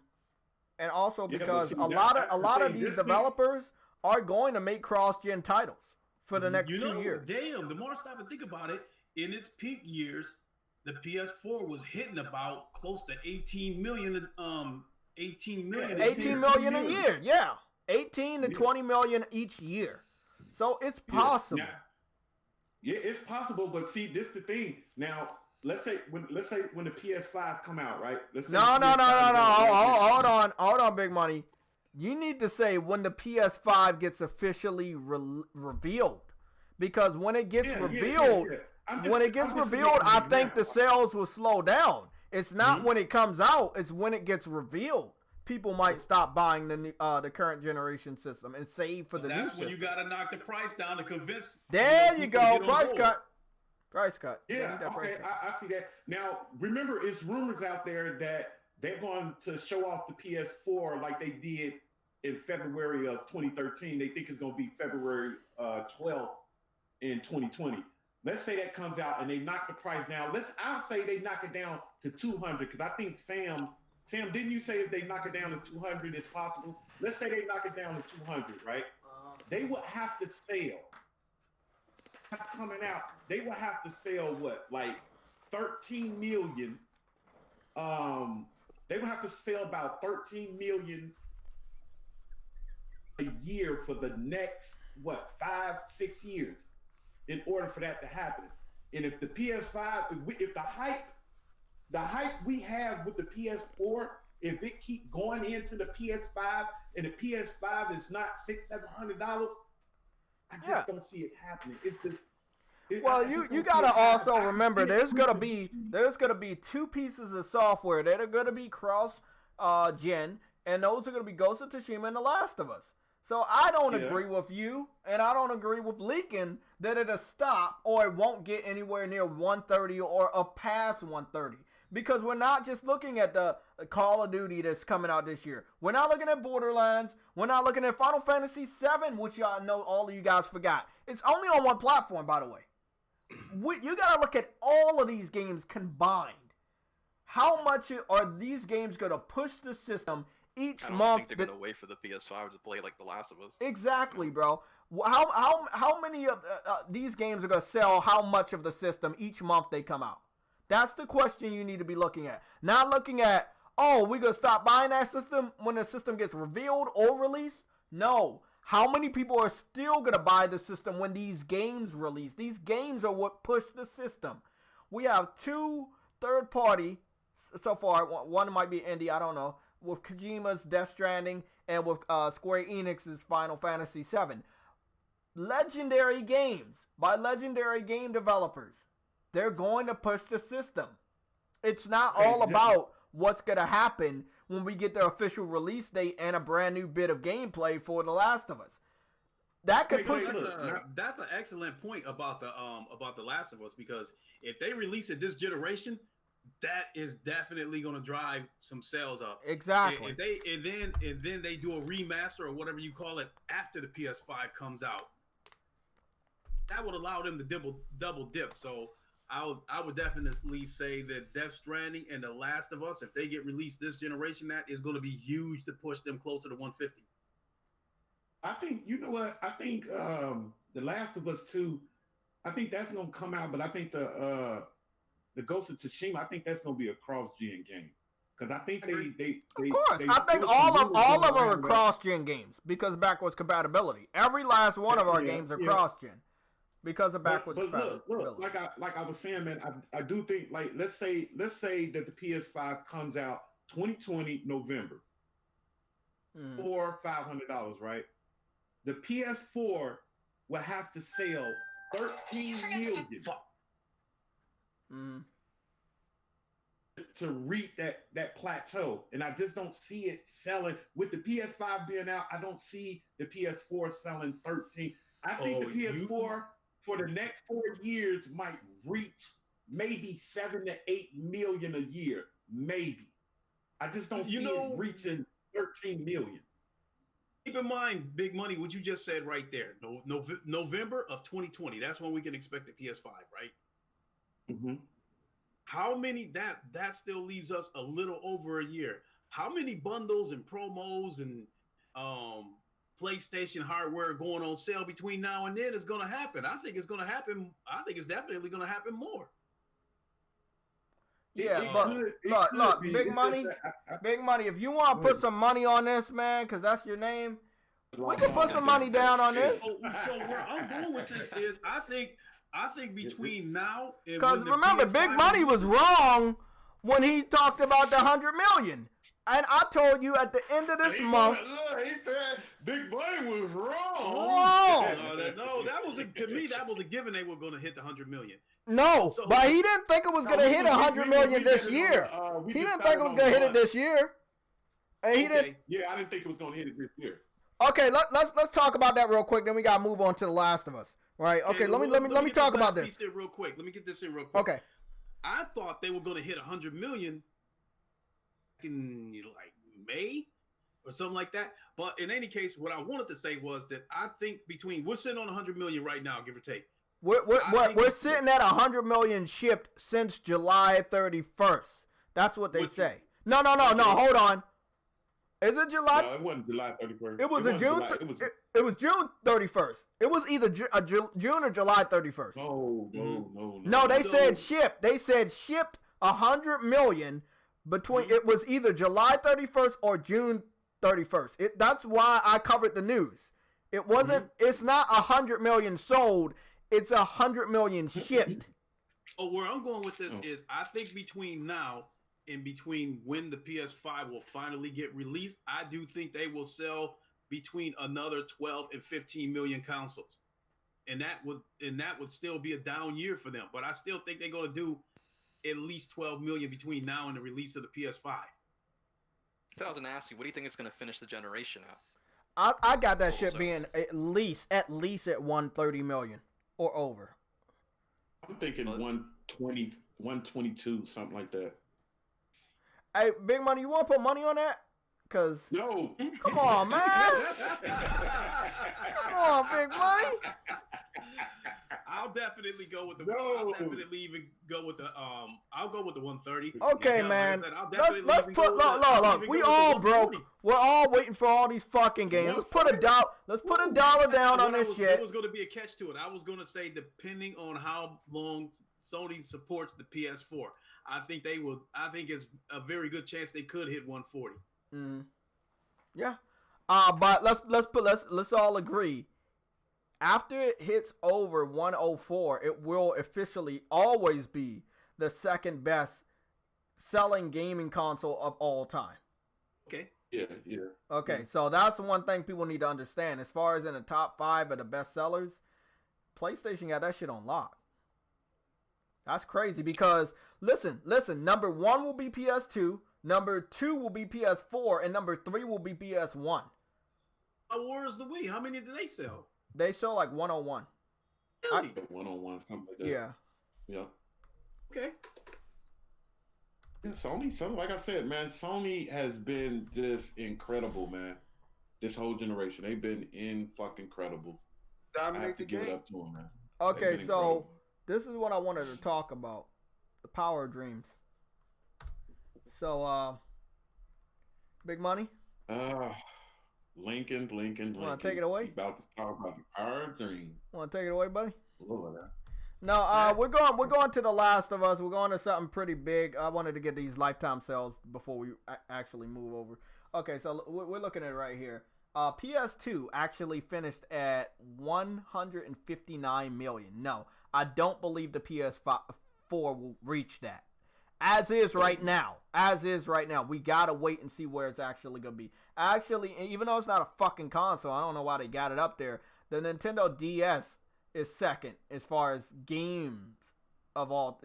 also because a lot of these developers are going to make cross-gen titles for the next 2 years. Damn, the more I stop and think about it, in its peak years, the PS4 was hitting about close to 18 million a year. Yeah. 18 to 20 million each year. So it's possible. Yeah, it's possible, but see, this is the thing. Now, let's say when the PS5 come out, right? No. Hold on, Big Money. You need to say when the PS5 gets officially revealed, because when it gets revealed, I think the sales will slow down. It's not when it comes out; it's when it gets revealed. People might stop buying the current generation system and save for the new system. That's when you gotta knock the price down to convince. There you go, price cut. Price cut. Yeah, okay, I see that. Now, remember, it's rumors out there that they're going to show off the PS4 like they did in February of 2013. They think it's going to be February 12th in 2020. Let's say that comes out and they knock the price down. I'll say they knock it down to 200 because I think Sam, didn't you say if they knock it down to 200 it's possible? Let's say they knock it down to 200, right? They would have to sell. Coming out, they will have to sell what, like 13 million. They will have to sell about 13 million a year for the next 5-6 years in order for that to happen. And if the PS5, if the hype we have with the PS4, if it keep going into the PS5 and the PS5 is not $600-700, I just don't see it happening. You gotta also remember there's gonna be 2 pieces of software that are gonna be cross gen, and those are gonna be Ghost of Tsushima and The Last of Us. So I don't agree with you, and I don't agree with leaking that it'll stop or it won't get anywhere near 130 or past 130. Because we're not just looking at the Call of Duty that's coming out this year. We're not looking at Borderlands. We're not looking at Final Fantasy VII, which y'all know all of you guys forgot. It's only on one platform, by the way. You got to look at all of these games combined. How much are these games going to push the system each month? I don't think they're going to wait for the PS5 to play like The Last of Us. Exactly, bro. How many of these games are going to sell how much of the system each month they come out? That's the question you need to be looking at. Not looking at, we're going to stop buying that system when the system gets revealed or released. No. How many people are still going to buy the system when these games release? These games are what push the system. We have 2 third-party so far. One might be indie, I don't know, with Kojima's Death Stranding and with Square Enix's Final Fantasy VII. Legendary games by legendary game developers. They're going to push the system. It's not all about what's going to happen when we get the official release date and a brand new bit of gameplay for The Last of Us. That could push. That's an excellent point about the Last of Us, because if they release it this generation, that is definitely going to drive some sales up. Exactly. And then they do a remaster or whatever you call it after the PS5 comes out. That would allow them to double dip. So I would definitely say that Death Stranding and The Last of Us, if they get released this generation, that is going to be huge to push them closer to 150. I think, you know what? I think The Last of Us 2, I think that's going to come out, but I think the the Ghost of Tsushima, I think that's gonna be a cross-gen game. Because I think they of course. I think all of them are cross-gen games because of backwards compatibility. Every last one of our games are cross-gen because of backwards compatibility. Look, like I was saying, man, I do think, like, let's say that the PS5 comes out 2020 November for $500, right? The PS4 will have to sell 13 million to reach that plateau, and I just don't see it selling. With the PS5 being out, I don't see the PS4 selling 13. I think the PS4 for the next 4 years might reach maybe 7 to 8 million a year, maybe. I just don't see it reaching 13 million. Keep in mind, Big Money, what you just said right there. November of 2020. That's when we can expect the PS5, right? Mm-hmm. How many, that still leaves us a little over a year. How many bundles and promos and PlayStation hardware going on sale between now and then is going to happen? I think it's going to happen. I think it's definitely going to happen more. Yeah, but look, Big Money, Big Money, if you want to put some money on this, man, because that's your name, we can put some money down on this. So where I'm going with this is, I think between now and because remember, Big Money was wrong when he talked about the 100 million. And I told you at the end of this month. Look, he said Big Money was wrong. No, that was to me. That was a given. They were going to hit the 100 million. No, but he didn't think it was going to hit 100 million this year. He didn't think it was going to hit it this year. And he didn't. Yeah, I didn't think it was going to hit it this year. Okay, let's talk about that real quick. Then we got to move on to The Last of Us. Right? Okay, let me talk about this. Real quick. Let me get this in real quick. Okay. I thought they were going to hit 100 million in like May or something like that. But in any case, what I wanted to say was that I think we're sitting on 100 million right now, give or take. We're sitting at 100 million shipped since July 31st. That's what they say. No. Hold on. Is it July? No, it wasn't July 31st. It was June. It was June 31st. It was either June or July 31st. No. They said shipped. They said shipped 100 million between. It was either July 31st or June 31st. That's why I covered the news. It wasn't. It's not 100 million sold. It's 100 million shipped. Where I'm going with this is, I think between now and between when the PS5 will finally get released, I do think they will sell between another 12 and 15 million consoles, and that would still be a down year for them. But I still think they're going to do at least 12 million between now and the release of the PS5. If I was going to ask you, what do you think it's going to finish the generation at? I got that shit being at least at 130 million or over. I'm thinking 120, 122, something like that. Hey, Big Money, you want to put money on that? Cause no, come on, man. Come on, Big Money. I'll definitely go with the. No. I'll definitely even go with the. I'll go with the 130. Okay, man. Like let's put. Look. We all broke. We're all waiting for all these fucking games. Let's put $1. Let's put $1 down on this shit. There was going to be a catch to it. I was going to say, depending on how long Sony supports the PS4, I think they will. I think it's a very good chance they could hit 140. Yeah. But let's all agree. After it hits over 104, it will officially always be the second best selling gaming console of all time. Okay. Yeah. Okay, so that's the one thing people need to understand. As far as in the top 5 of the best sellers, PlayStation got that shit on lock. That's crazy because, listen, number 1 will be PS2, number 2 will be PS4, and number 3 will be PS1. Where's the Wii? How many did they sell? They sell like 101. Really? 101, something like that. Yeah. Okay. Yeah, Sony, like I said, man, Sony has been just incredible, man. This whole generation, they've been fucking incredible. I have to give it up to them, man. Okay, so this is what I wanted to talk about: the power of dreams. So, Big Money. Lincoln. Want to take it away? About the power of dream. Want to take it away, buddy? Lord, No, we're going to The Last of Us. We're going to something pretty big. I wanted to get these lifetime sales before we actually move over. Okay, so we're looking at it right here. PS2 actually finished at 159 million. No, I don't believe the PS4 will reach that. As is right now. We gotta wait and see where it's actually gonna be. Actually, even though it's not a fucking console, I don't know why they got it up there. The Nintendo DS is second as far as games of all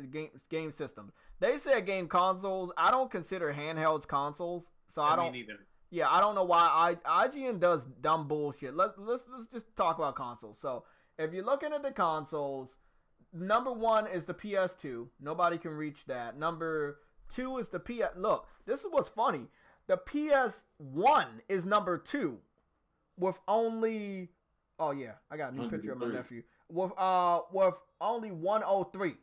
game systems. They said game consoles. I don't consider handhelds consoles, so I don't. Me neither. Yeah, I don't know why IGN does dumb bullshit. Let's just talk about consoles. So if you're looking at the consoles, number 1 is the PS2. Nobody can reach that. Number 2 is the PS. Look, this is what's funny. The PS1 is number 2 with only. Oh yeah, I got a new picture of my nephew with only 103.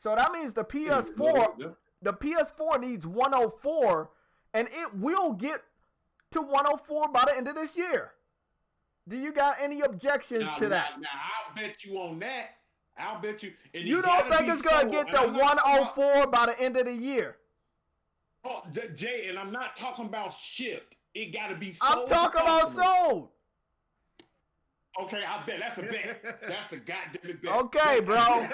So that means the PS4 needs 104, and it will get to 104 by the end of this year. Do you got any objections to that? Now I'll bet you on that. I'll bet you. And you don't think it's gonna get to 104 by the end of the year? Oh, Jay, and I'm not talking about shipped. It got to be sold. I'm talking about sold. Okay, I bet that's a bet. That's a goddamn bet. Okay, bro.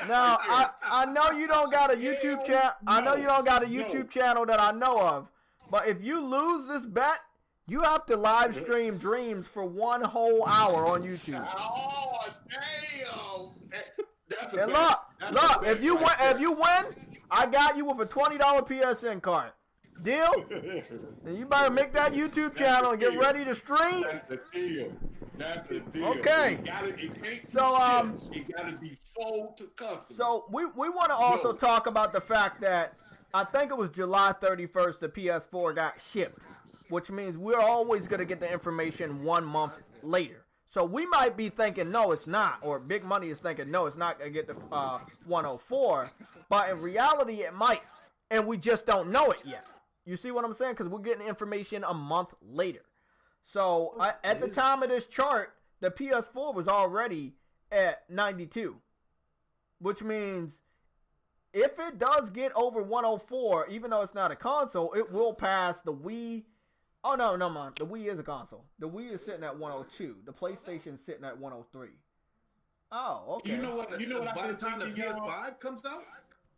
Now I know you don't got a YouTube channel. I know you don't got a YouTube channel that I know of. But if you lose this bet, you have to live stream Dreams for 1 whole hour on YouTube. Oh damn! That's and look, if you win, I got you with a $20 PSN card. Deal? And you better make that YouTube channel and get ready to stream. That's the deal. That's the deal. Okay. It gotta be it gotta be sold to customers. So we want to also talk about the fact that I think it was July 31st the PS4 got shipped, which means we're always going to get the information 1 month later. So we might be thinking, no, it's not. Or Big Money is thinking, no, it's not going to get to 104. But in reality, it might. And we just don't know it yet. You see what I'm saying? Because we're getting information a month later. So at the time of this chart, the PS4 was already at 92. Which means if it does get over 104, even though it's not a console, it will pass the Wii. Oh, no, man. The Wii is a console. The Wii is sitting at 102. The PlayStation's sitting at 103. Oh, okay. You know what? By the time the PS5 comes out,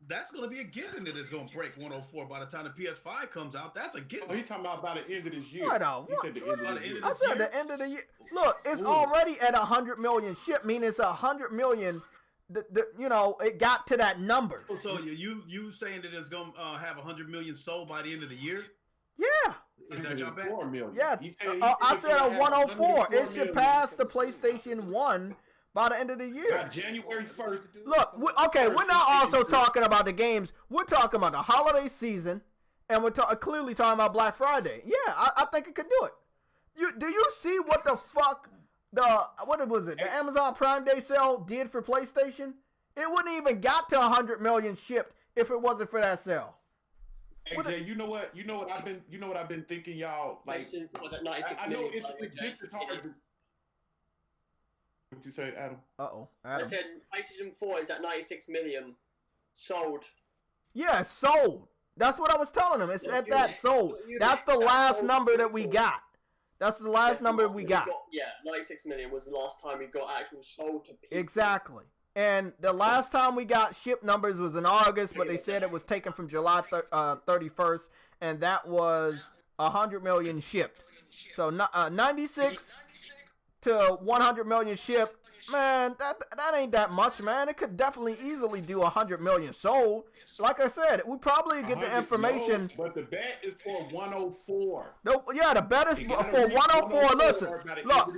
that's going to be a given that it's going to break 104. By the time the PS5 comes out, that's a given. Oh, he's talking about by the end of this year. I know. He said the end of the year. I said the end of the year. Look, it's already at 100 million shipped, meaning it's 100 million. It got to that number. So you saying that it's going to have 100 million sold by the end of the year? Yeah. Is that your bet? Yeah. I said a 104. It should pass the PlayStation 1 by the end of the year. By January 1st. Look, we're not also talking about the games. We're talking about the holiday season, and we're clearly talking about Black Friday. Yeah, I think it could do it. Do you see what the fuck the Amazon Prime Day sale did for PlayStation? It wouldn't even got to 100 million shipped if it wasn't for that sale. Hey, Jay, you know what I've been thinking, y'all. Like, was at 96 I know million, it's hard to. What'd you say, Adam? Adam. I said PlayStation 4 is at 96 million sold. Yeah, sold. That's what I was telling him. It's at that sold. That's the last number that we got. That's the last number we got. 96 million was the last time we got actual sold to people. Exactly. And the last time we got ship numbers was in August, but they said it was taken from July 31st, and that was 100 million shipped. So 96 to 100 million shipped. Man, that ain't that much, man. It could definitely easily do 100 million sold. Like I said, we probably get the information. No, but the bet is for 104. No, yeah, the bet is for 104. Listen, look,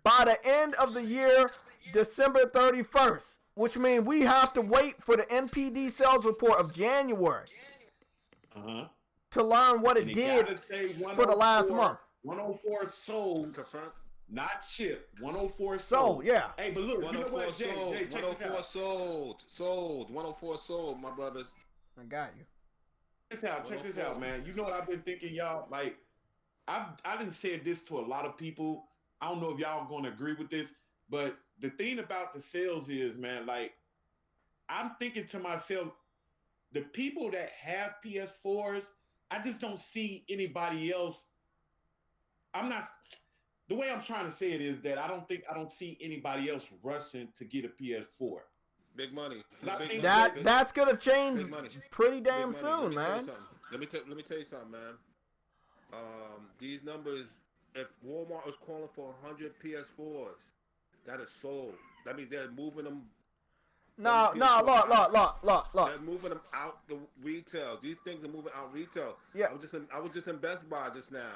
by the end of the year, December 31st, which means we have to wait for the NPD sales report of January to learn what it did for the last month. 104 sold. Not shipped. 104 sold. Sold, yeah. Hey, but look, 104 sold. 104 sold. Sold. 104 sold, my brothers. I got you. Check this out, man. You know what I've been thinking, y'all? Like, I done said this to a lot of people. I don't know if y'all gonna agree with this, but the thing about the sales is, man, like, I'm thinking to myself, the people that have PS4s, I just don't see anybody else. I'm not. The way I'm trying to say it is that I don't see anybody else rushing to get a PS4. Big money. That's gonna change pretty damn soon, man. Let me tell you something, man. These numbers, if Walmart was calling for 100 PS4s, that is sold. That means they're moving them. No, look. They're moving them out the retail. These things are moving out retail. Yeah. I was just in Best Buy just now.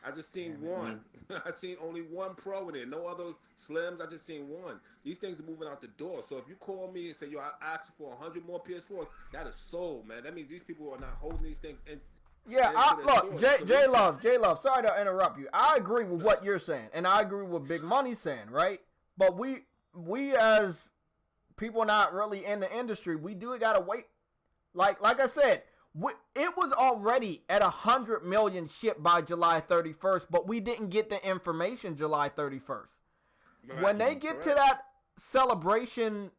I just seen one. I seen only one Pro in it. No other Slims. I just seen one. These things are moving out the door. So if you call me and say, yo, I asked for 100 more PS4s, that is sold, man. That means these people are not holding these things in. Yeah, look, J Love, sorry to interrupt you. I agree with what you're saying, and I agree with Big Money saying, right? But we as people not really in the industry, we do gotta wait. Like I said, it was already at 100 million shipped by July 31st, but we didn't get the information July 31st. Right. When they get to that celebration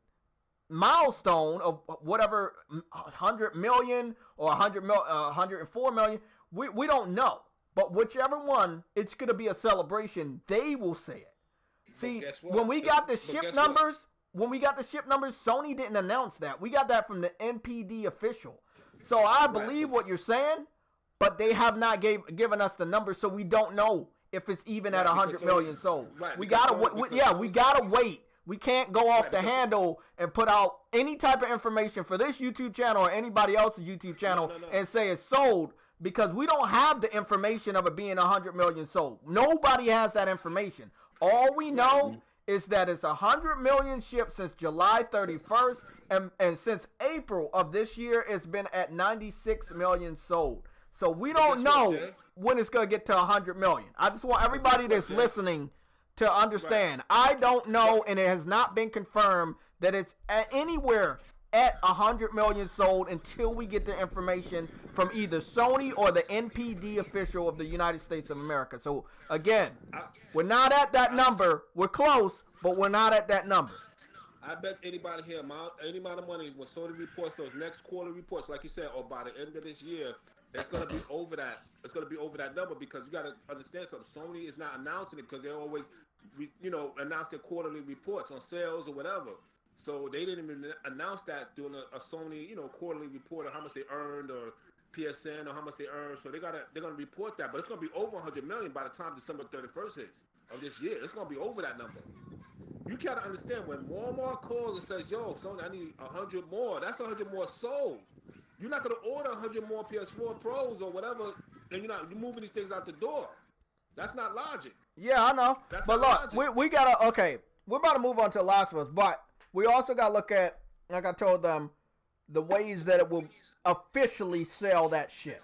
milestone of whatever 100 million or 104 million, we don't know. But whichever one, it's going to be a celebration. They will say it. See, when we got the ship numbers, Sony didn't announce that. We got that from the NPD official. So I believe what you're saying, but they have not given us the numbers, so we don't know if it's even at 100 million sold. Right, we gotta wait. We can't go off the handle and put out any type of information for this YouTube channel or anybody else's YouTube channel and say it's sold, because we don't have the information of it being 100 million sold. Nobody has that information. All we know is that it's 100 million shipped since July 31st, and since April of this year, it's been at 96 million sold. So we don't know when it's going to get to 100 million. I just want everybody that's listening to understand. I don't know, and it has not been confirmed that it's anywhere at 100 million sold until we get the information from either Sony or the NPD official of the United States of America. So again, we're not at that number. We're close, but we're not at that number. I bet anybody here, any amount of money, when Sony reports those next quarter reports, like you said, or by the end of this year, it's going to be over that. It's going to be over that number, because you got to understand something. Sony is not announcing it because they always, announce their quarterly reports on sales or whatever. So they didn't even announce that during a Sony, quarterly report of how much they earned, or PSN, or how much they earned. So they're going to report that, but it's going to be over 100 million by the time December 31st is of this year. It's going to be over that number. You gotta understand, when Walmart calls and says, yo, Sony, I need 100 more, that's 100 more sold. You're not gonna order 100 more PS4 Pros or whatever, and you're moving these things out the door. That's not logic. Yeah, I know. But look, we gotta, we're about to move on to Last of Us, but we also gotta look at, like I told them, the ways that it will officially sell that shit.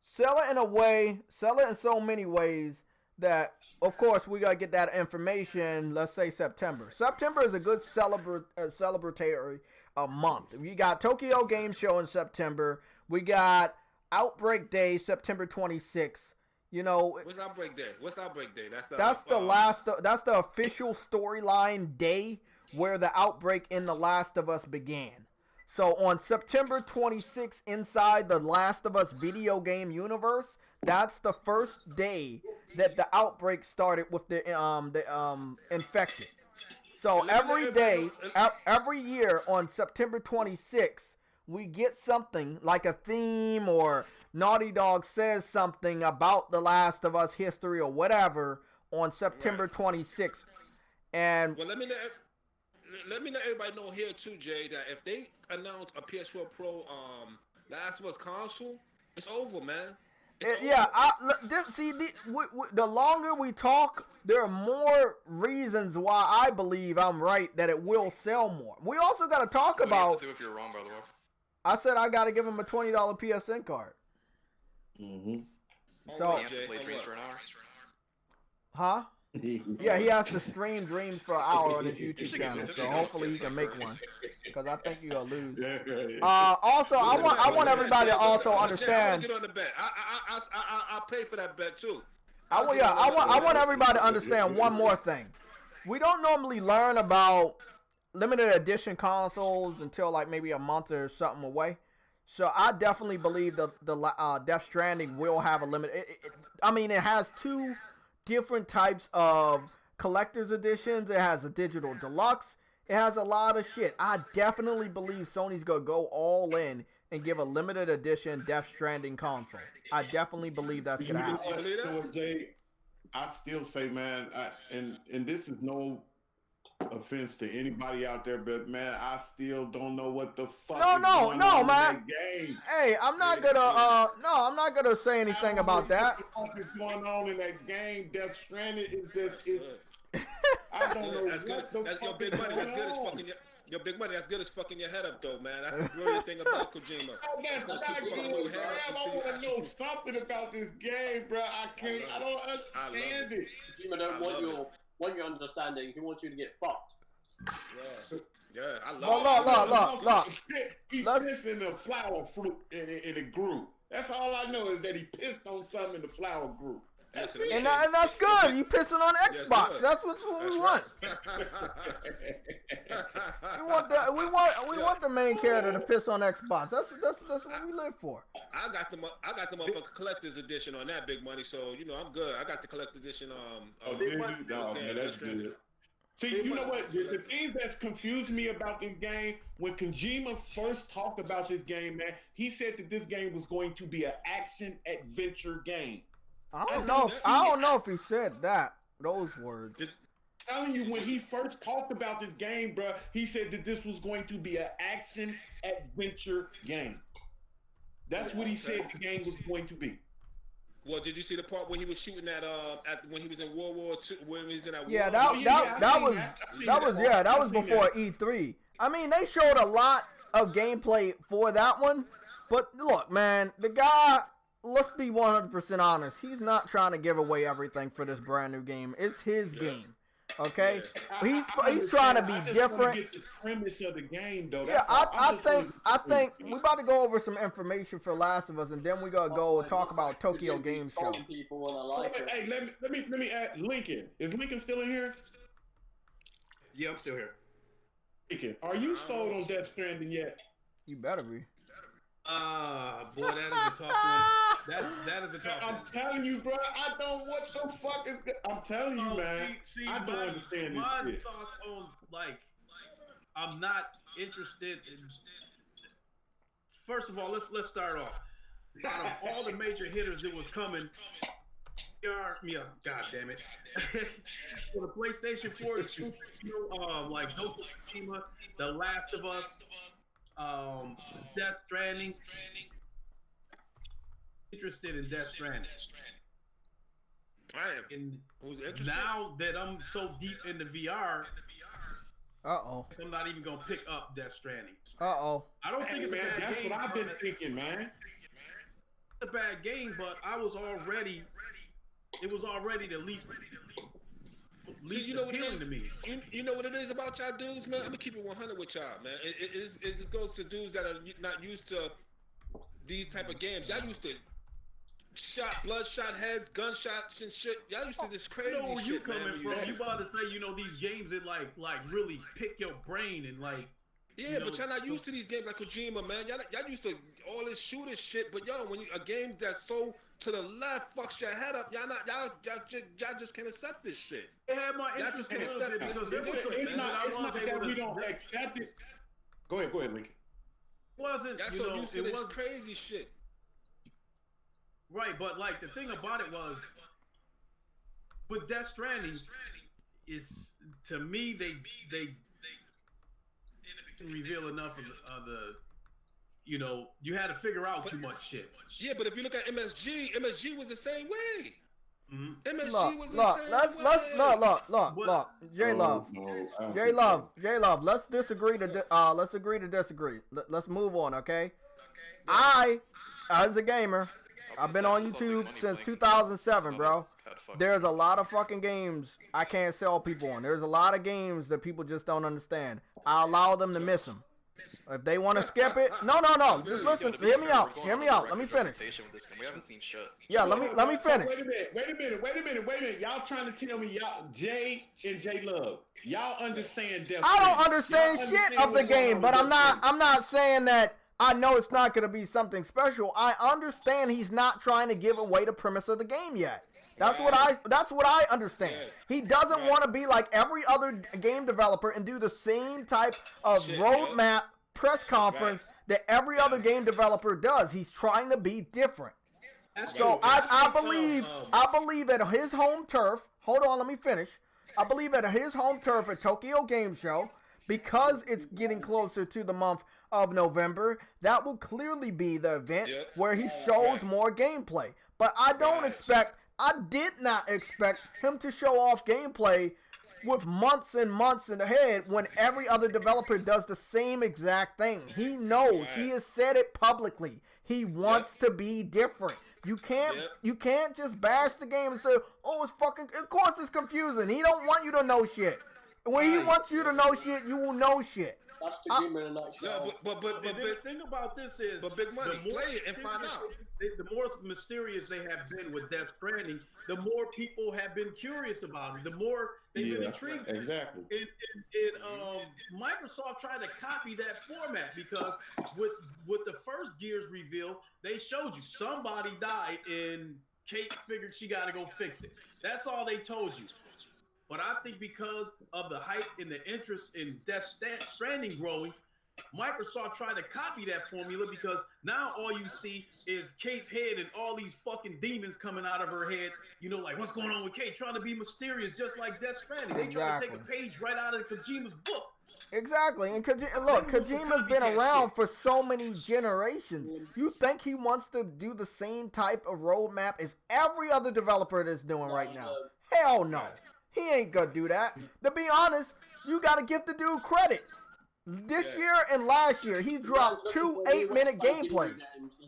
Sell it in so many ways that, of course, we gotta get that information. Let's say September. September is a good celebratory month. We got Tokyo Game Show in September. We got Outbreak Day, September 26th. What's Outbreak Day? That's the official storyline day where the outbreak in The Last of Us began. So on September 26th, inside the Last of Us video game universe, that's the first day that the outbreak started with the infected. So every day, every year on September 26th, we get something like a theme, or Naughty Dog says something about The Last of Us history or whatever on September 26th. And well, let me let everybody know here too, Jay, that if they announce a PS4 Pro Last of Us console, it's over, man. The longer we talk, there are more reasons why I believe I'm right that it will sell more. We also got to talk about. What do you have to do if you're wrong, by the way? I said I got to give him a $20 PSN card. Mm-hmm. So. He has to play Dreams for an hour. Huh? Yeah, he has to stream Dreams for an hour on his YouTube channel, so hopefully he can make one. Because I think you're gonna lose. Also, I want everybody to also understand. Get on the bet. I'll pay for that bet too. I want everybody to understand one more thing. We don't normally learn about limited edition consoles until like maybe a month or something away. So I definitely believe the Death Stranding will have a limit. I mean, it has two different types of collector's editions. It has a digital deluxe. It has a lot of shit. I definitely believe Sony's gonna go all in and give a limited edition Death Stranding console. I definitely believe that's gonna happen. So, Jay, I still say, man, and this is no offense to anybody out there, but man, I still don't know what the fuck is going on man. in that game. Hey, I'm not gonna say anything about that. What the fuck is going on in that game? Death Stranding is just I don't know. That's good. That's your big money. That's good as fucking your big money. That's good as fucking your head up, though, man. That's the brilliant thing about Kojima. That's not good, I want to know something about this game, bro. I don't understand it. Kojima don't want your understanding. He wants you to get fucked. Yeah, I love it. He pissed in the flower fruit and it grew. That's all I know is that he pissed on something and the flower grew. And that's good. You pissing on Xbox. That's what we want. we want the main character to piss on Xbox. That's what we live for. I got the motherfucking collector's edition on that big money, so you know I'm good. I got the collector's edition. That's good. See, you know what? The thing that's confused me about this game, when Kojima first talked about this game, man, he said that this game was going to be an action adventure game. I don't know if he said those words. Just telling you, when he first talked about this game, bro, he said that this was going to be an action adventure game. That's what he said the game was going to be. Well, did you see the part when he was shooting at when he was in World War II? When he was in that that was before E3. I mean, they showed a lot of gameplay for that one, but look, man, the guy. Let's be 100% honest. He's not trying to give away everything for this brand new game. It's his game, okay? Yeah. He's trying to be different. Get the premise of the game, though. Yeah, I think we about to go over some information for Last of Us, and then we gotta go talk about Tokyo Game Show. Hey, let me add Lincoln. Is Lincoln still in here? Yeah, I'm still here. Lincoln, are you sold on Death Stranding yet? You better be. Boy, that is a tough one. That is a tough one. I'm telling you, bro. I don't. What the fuck is that? I'm telling you, man. See, I don't understand this my shit. thoughts on I'm not interested in. First of all, let's start off. Out of all the major hitters that was coming, God damn it, for the PlayStation 4 exclusive, like Ghost of Tsushima, The Last of Us. Death Stranding. Interested in Death Stranding. I am. Who's interested? Now that I'm so deep into VR, I'm not even gonna pick up Death Stranding. I don't think it's a bad that's game. That's what I've been thinking, man. It's a bad game, but it was already the least. You know what it is? To me. You know what it is about y'all dudes, man? I'm gonna keep it 100 with y'all, man. It goes to dudes that are not used to these type of games. Y'all used to bloodshot heads, gunshots and shit. Y'all used to this crazy shit. I know where you coming man, from. You about to say, these games that like really pick your brain and like. Yeah, but y'all not used to these games like Kojima, man. Y'all used to all this shooter shit. But when a game that's so to the left fucks your head up, y'all just can't accept this shit. It had my interest a little bit because there was some things that I wasn't able to. We don't accept it. Go ahead, Lincoln. Wasn't y'all so used to this crazy shit? Right, but like the thing about it was, with Death Stranding, is to me they didn't reveal enough of the you had to figure out too much shit. Yeah, but if you look at MSG was the same way. Mm-hmm. MSG was the same way. Look, J Love. Let's disagree to disagree. Let's move on, okay? I, as a gamer, I've been on YouTube since 2007, bro. There's a lot of fucking games I can't sell people on. There's a lot of games that people just don't understand. I allow them to miss them. If they want to skip it, no. Just listen. Hear me out. Let me finish. We haven't seen shit. Yeah, let me finish. Wait a minute. Y'all trying to tell me Jay and J Love, y'all understand Death I don't Stranding. understand shit of the game, but I'm not saying that I know it's not going to be something special. I understand he's not trying to give away the premise of the game yet. That's what I understand. He doesn't want to be like every other game developer and do the same type of roadmap press conference that every other game developer does. He's trying to be different. So I believe at his home turf. Hold on, let me finish. I believe at his home turf at Tokyo Game Show, because it's getting closer to the month of November, that will clearly be the event where he shows more gameplay. But I did not expect him to show off gameplay with months and months ahead when every other developer does the same exact thing. He knows. He has said it publicly. He wants to be different. You can't just bash the game and say, oh, it's fucking, of course it's confusing. He don't want you to know shit. When he wants you to know shit, you will know shit. That's the game in a nutshell. Yeah, but the thing about this is, Big Money, play it and find out. The more mysterious they have been with Death Stranding, the more people have been curious about it. The more they've been intrigued. Exactly. Microsoft tried to copy that format because with the first Gears reveal, they showed you somebody died and Kate figured she got to go fix it. That's all they told you. But I think because of the hype and the interest in Death Stranding growing, Microsoft tried to copy that formula because now all you see is Kate's head and all these fucking demons coming out of her head. You know, like, what's going on with Kate? Trying to be mysterious just like Death Stranding. They try to take a page right out of Kojima's book. Exactly. And Kojima's been around for so many generations. You think he wants to do the same type of roadmap as every other developer that's doing right now? Hell no. He ain't gonna do that. To be honest, you gotta give the dude credit. This year and last year, he dropped 2 8-minute gameplays.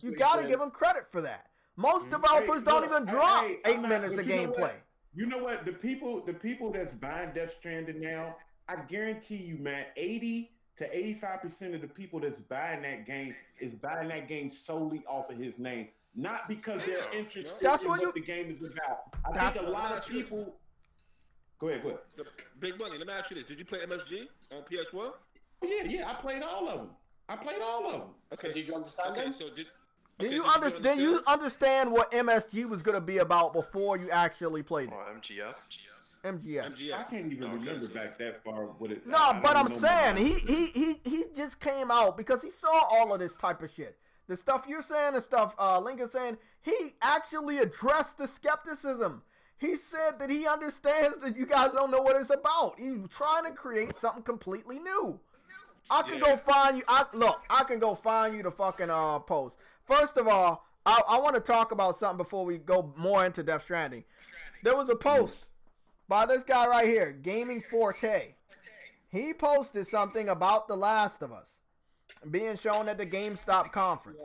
You gotta give him credit for that. Most developers don't even drop 8 minutes of gameplay. You know what? The people that's buying Death Stranding now, I guarantee you, man, 80 to 85% of the people that's buying that game is buying that game solely off of his name, not because they're interested in what the game is about. I think a lot of people. Go ahead. Big Money, let me ask you this. Did you play MSG on PS1? Yeah, I played all of them. Okay. Did you understand them? So did you understand what MSG was going to be about before you actually played it? MGS. I can't even remember back that far with it. No, but I'm saying he just came out because he saw all of this type of shit. The stuff you're saying, the stuff Lincoln's saying, he actually addressed the skepticism. He said that he understands that you guys don't know what it's about. He's trying to create something completely new. I can go find you. I can go find you the fucking post. First of all, I want to talk about something before we go more into Death Stranding. There was a post by this guy right here, Gaming Forte. He posted something about The Last of Us being shown at the GameStop conference.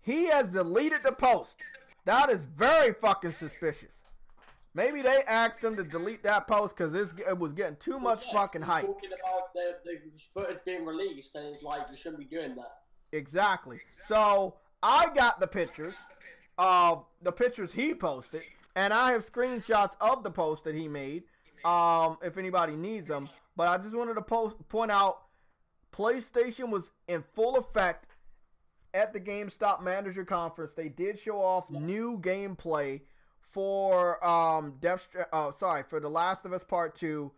He has deleted the post. That is very fucking suspicious. Maybe they asked him to delete that post because it was getting too much fucking hype. Talking about the footage being released, and it's like you shouldn't be doing that. Exactly. So I got the pictures he posted, and I have screenshots of the post that he made. If anybody needs them, but I just wanted to point out, PlayStation was in full effect at the GameStop Manager Conference. They did show off new gameplay for for The Last of Us Part 2.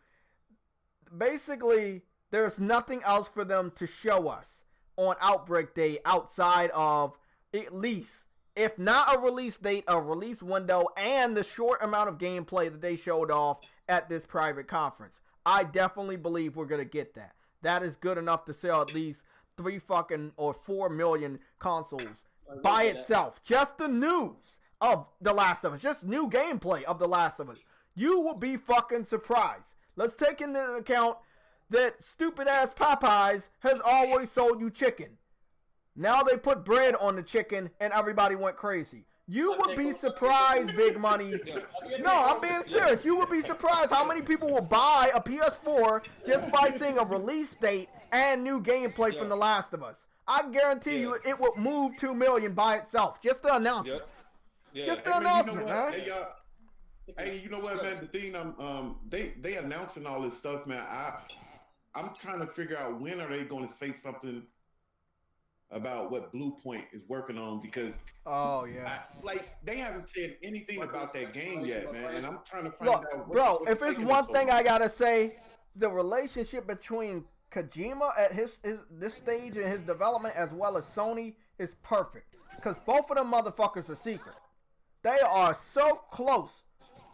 Basically, there's nothing else for them to show us on Outbreak Day outside of, at least, if not a release date, a release window, and the short amount of gameplay that they showed off at this private conference. I definitely believe we're going to get that. That is good enough to sell at least 4 million consoles by itself. Just the news of The Last of Us, just new gameplay of The Last of Us. You will be fucking surprised. Let's take into account that stupid ass Popeyes has always sold you chicken. Now they put bread on the chicken and everybody went crazy. You would be surprised, Big Money. No, I'm being serious. You would be surprised how many people will buy a PS4 just by seeing a release date and new gameplay from The Last of Us. I guarantee you it would move 2 million by itself. Just the announcement. Just the announcement, man. Hey, you know what, man? The thing, they announcing all this stuff, man. I'm trying to figure out when are they going to say something about what Blue Point is working on, because they haven't said anything about that game yet, man. And I'm trying to find out. Bro, if it's one thing I gotta say, the relationship between Kojima at this stage in his development as well as Sony is perfect, because both of them motherfuckers are secret. They are so close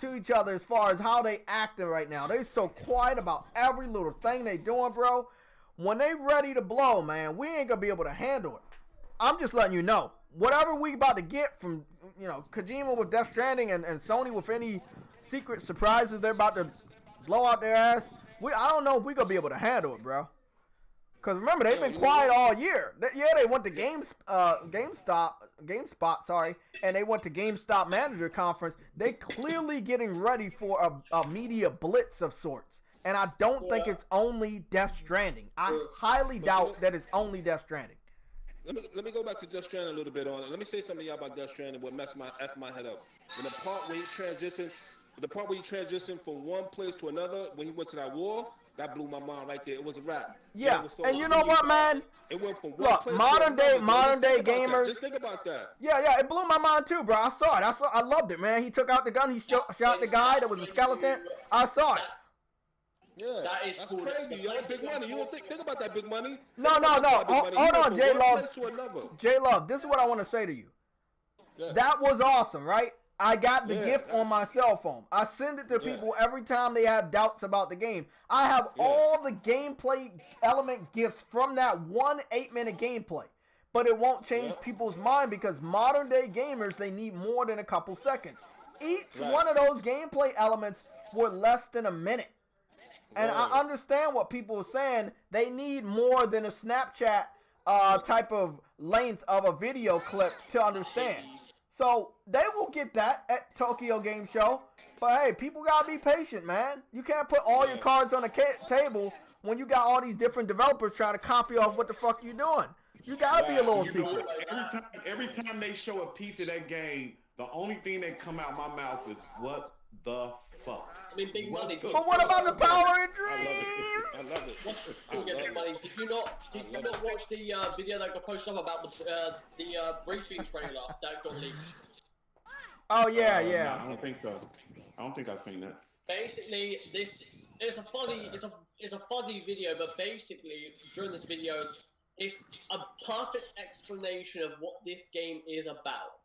to each other as far as how they acting right now. They so quiet about every little thing they doing, bro. When they ready to blow, man, we ain't gonna be able to handle it. I'm just letting you know. Whatever we about to get from, Kojima with Death Stranding and Sony with any secret surprises they're about to blow out their ass, I don't know if we gonna be able to handle it, bro. Because remember, they've been quiet all year. They went to GameSpot, and they went to GameStop Manager Conference. They clearly getting ready for a media blitz of sorts. And I don't think it's only Death Stranding. I highly doubt that it's only Death Stranding. Let me go back to Death Stranding a little bit on it. Let me say something to y'all about Death Stranding. What messed my head up. When the part where he transitioned from one place to another, when he went to that war, that blew my mind right there. It was a wrap. Yeah, and you know what, man? It went from one place modern to another. day gamers. Just think about that. Yeah, it blew my mind too, bro. I saw it. I loved it, man. He took out the gun. He shot the guy that was a skeleton. I saw it. Yeah, that's crazy, yo. Big money. You don't think about that big money. No. Hold on, J-Love. This is what I want to say to you. Yeah. That was awesome, right? I got the GIF on my cell phone. I send it to people every time they have doubts about the game. I have all the gameplay element GIFs from that 1 8-minute gameplay. But it won't change people's mind, because modern day gamers, they need more than a couple seconds. Each one of those gameplay elements were less than a minute. And I understand what people are saying. They need more than a Snapchat type of length of a video clip to understand. So they will get that at Tokyo Game Show. But hey, people gotta be patient, man. You can't put all your cards on the table when you got all these different developers trying to copy off what the fuck you doing. You gotta be a little secret. Every time they show a piece of that game, the only thing that come out my mouth is, what the fuck? I mean, big money. But what about the power and dreams? I love it. Big money. Did you not watch the video that got posted up about the briefing trailer that got leaked? Oh yeah. No, I don't think so. I don't think I've seen that. Basically, this is a fuzzy video, but basically during this video, it's a perfect explanation of what this game is about.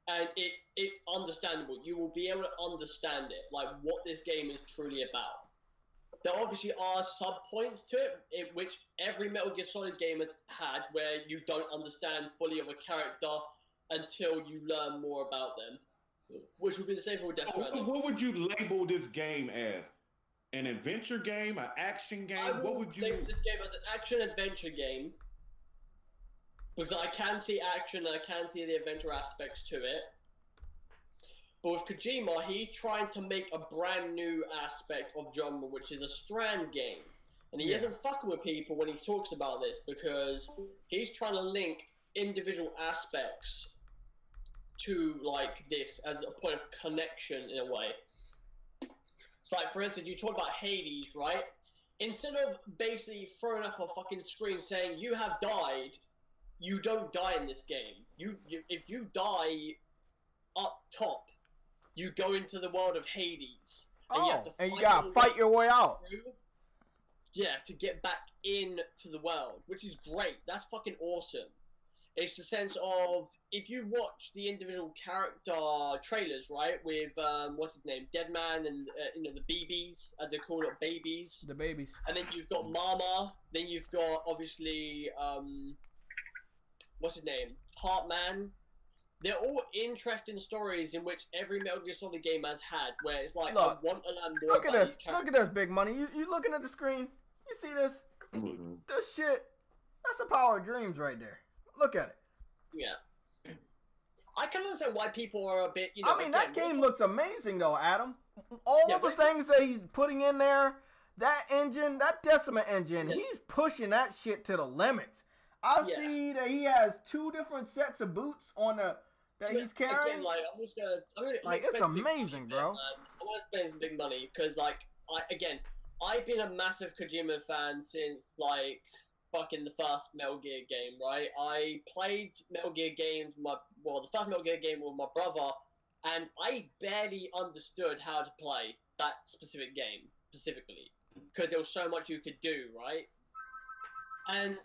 And it's understandable. You will be able to understand it, like what this game is truly about. There obviously are sub-points to it, which every Metal Gear Solid game has had, where you don't understand fully of a character until you learn more about them. Which would be the same for Death Stranding. What would you label this game as? An adventure game? An action game? What would you label this game as an action-adventure game. Because I can see action and I can see the adventure aspects to it. But with Kojima, he's trying to make a brand new aspect of genre, which is a Strand game. And he isn't fucking with people when he talks about this, because he's trying to link individual aspects to, like, this as a point of connection in a way. So, like, for instance, you talk about Hades, right? Instead of basically throwing up a fucking screen saying, you have died, you don't die in this game. If you die up top, you go into the world of Hades. And you gotta fight your way out. Yeah, to get back into the world, which is great. That's fucking awesome. It's the sense of, if you watch the individual character trailers, right, with, what's his name, Deadman and, the BBs, as they call it, babies. The babies. And then you've got Mama, then you've got, obviously, what's his name? Heartman. They're all interesting stories in which every Metal Gear Solid game has had, where it's like, I want to learn more about these characters. Look at this, Big Money. You looking at the screen? You see this? Mm-hmm. This shit, that's the power of dreams right there. Look at it. Yeah. I can understand why people are a bit, I mean, that game looks amazing, though, Adam. All of the things that he's putting in there, that engine, that Decima engine, he's pushing that shit to the limits. I see that he has 2 different sets of boots on the that he's carrying. Again, like I'm gonna like it's amazing, bro. I want to spend some big money because, like, I've been a massive Kojima fan since like fucking the first Metal Gear game, right? I played Metal Gear games the first Metal Gear game with my brother, and I barely understood how to play that specific game specifically because there was so much you could do, right? And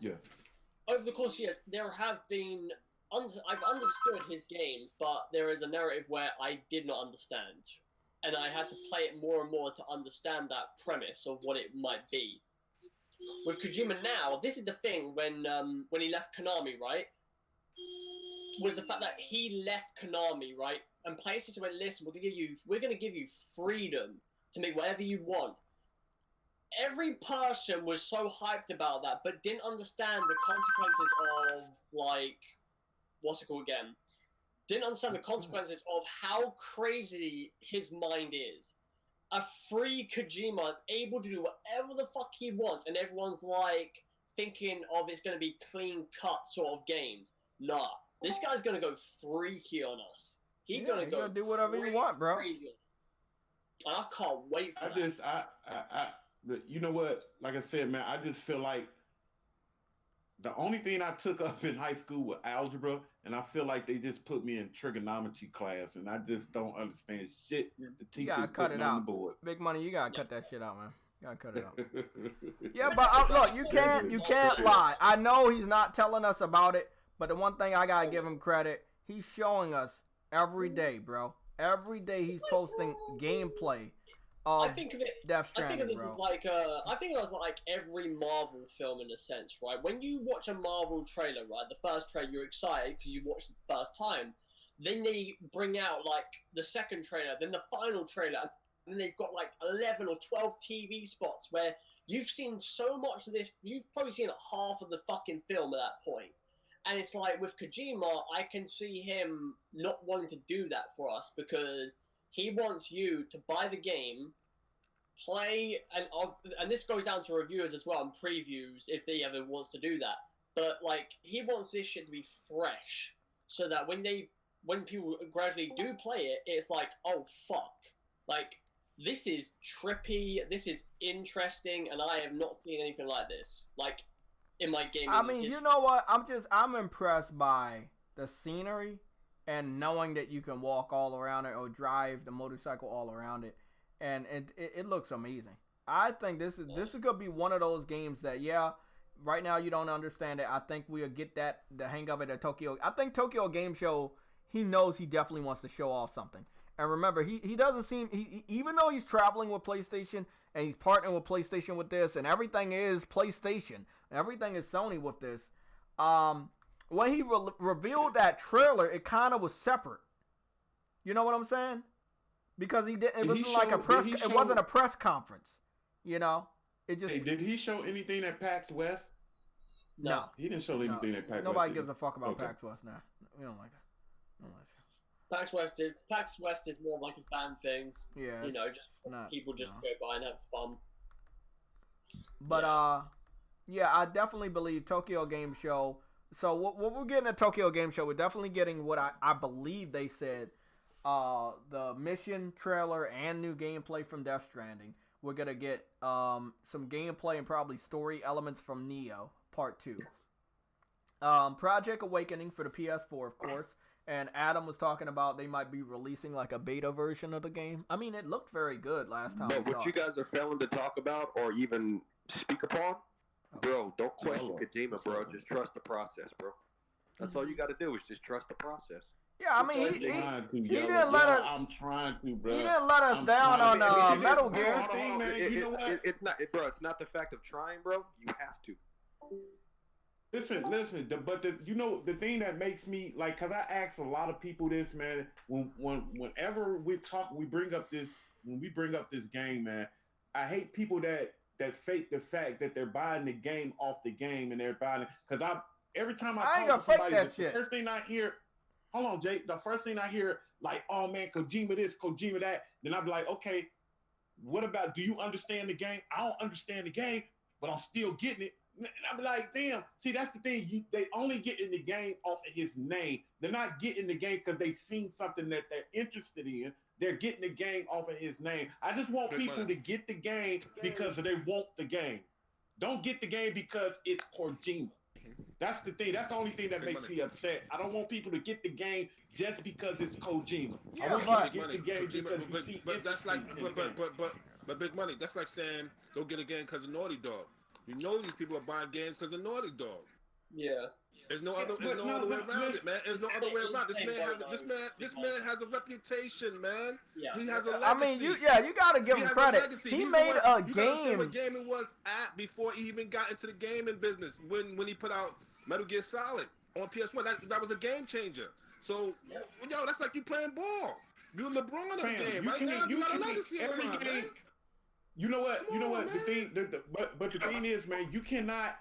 over the course of years, there have been I've understood his games, but there is a narrative where I did not understand, and I had to play it more and more to understand that premise of what it might be. With Kojima now, this is the thing when he left Konami, right? Was the fact that he left Konami, right? And PlayStation went, listen, we're gonna give you freedom to make whatever you want. Every person was so hyped about that, but didn't understand the consequences of, like, what's it called again? Didn't understand the consequences of how crazy his mind is. A free Kojima, able to do whatever the fuck he wants, and everyone's, like, thinking of it's going to be clean-cut sort of games. Nah, this guy's going to go freaky on us. He's going to go do whatever you want, bro. Crazy. I can't wait for that. You know what? Like I said, man, I just feel like the only thing I took up in high school was algebra, and I feel like they just put me in trigonometry class, and I just don't understand shit. The teacher's putting on the board. Big Money, you gotta cut that shit out, man. You gotta cut it out. Yeah, but look, you can't lie. I know he's not telling us about it, but the one thing I gotta give him credit, he's showing us every day, bro. Every day he's posting gameplay. I think of it. Death I Stranding, think of this as like I think it was like every Marvel film in a sense, right? When you watch a Marvel trailer, right, the first trailer you're excited because you watched it the first time. Then they bring out like the second trailer, then the final trailer, and then they've got like 11 or 12 TV spots where you've seen so much of this. You've probably seen half of the fucking film at that point. And it's like with Kojima, I can see him not wanting to do that for us because he wants you to buy the game, play, and this goes down to reviewers as well and previews if he ever wants to do that. But like he wants this shit to be fresh, so that when people gradually do play it, it's like, oh fuck, like this is trippy, this is interesting, and I have not seen anything like this. Like in my gaming. I mean, you know what? I'm impressed by the scenery. And knowing that you can walk all around it or drive the motorcycle all around it, and it looks amazing. I think this is gonna be one of those games that right now you don't understand it. I think we'll get the hang of it at Tokyo. I think Tokyo Game Show, he knows he definitely wants to show off something. And remember, he doesn't seem even though he's traveling with PlayStation and he's partnering with PlayStation with this, and everything is PlayStation, everything is Sony with this. When he revealed that trailer, it kind of was separate. You know what I'm saying? Because it wasn't a press conference. You know, it just. Hey, did he show anything at PAX West? No, he didn't show anything at PAX West. Nobody gives a fuck about PAX West now. We don't like that. PAX West is more like a fan thing. Yeah, you know, just people just go by and have fun. But I definitely believe Tokyo Game Show. So what we're getting at Tokyo Game Show, we're definitely getting what I believe they said, the mission trailer and new gameplay from Death Stranding. We're going to get some gameplay and probably story elements from Neo Part 2. Project Awakening for the PS4, of course. And Adam was talking about they might be releasing like a beta version of the game. I mean, it looked very good last time. But what you guys are failing to talk about or even speak upon, bro, don't question Kojima, bro. Just trust the process, bro. That's all you got to do is just trust the process. Yeah, I mean, he didn't let us. I'm trying to, bro. He didn't let us down on Metal Gear. You know what? It's not, bro. It's not the fact of trying, bro. You have to. Listen. But the thing that makes me like, cause I ask a lot of people this, man. Whenever we bring up this game, man. I hate people that fake the fact that they're buying the game off the game and they're buying it. Cause every time I talk to somebody, the first thing I hear, hold on, Jay. The first thing I hear, like, oh man, Kojima this, Kojima that. Then I'm like, okay, What about, do you understand the game? I don't understand the game, but I'm still getting it. And I'm like, damn. See, that's the thing. They only get in the game off of his name. They're not getting the game because they've seen something that they're interested in. They're getting the game off of his name. I just want people to get the game because they want the game. Don't get the game because it's Kojima. That's the thing. That's the only thing that makes me upset. I don't want people to get the game just because it's Kojima. I want people to get the game because but that's like, but Big Money. That's like saying go get a game because of Naughty Dog. You know these people are buying games because of Naughty Dog. Yeah. There's no other way around it, man. There's no other way around. This man has a reputation, man. Yeah. He has a legacy. I mean, you gotta give him credit. He made a game. You gotta say what game it was at before he even got into the gaming business. When he put out Metal Gear Solid on PS1, that was a game changer. So, yo, that's like you playing ball. You're LeBron in the game right now. You got a legacy around, man. You know what? The thing, but the thing is, man, you cannot.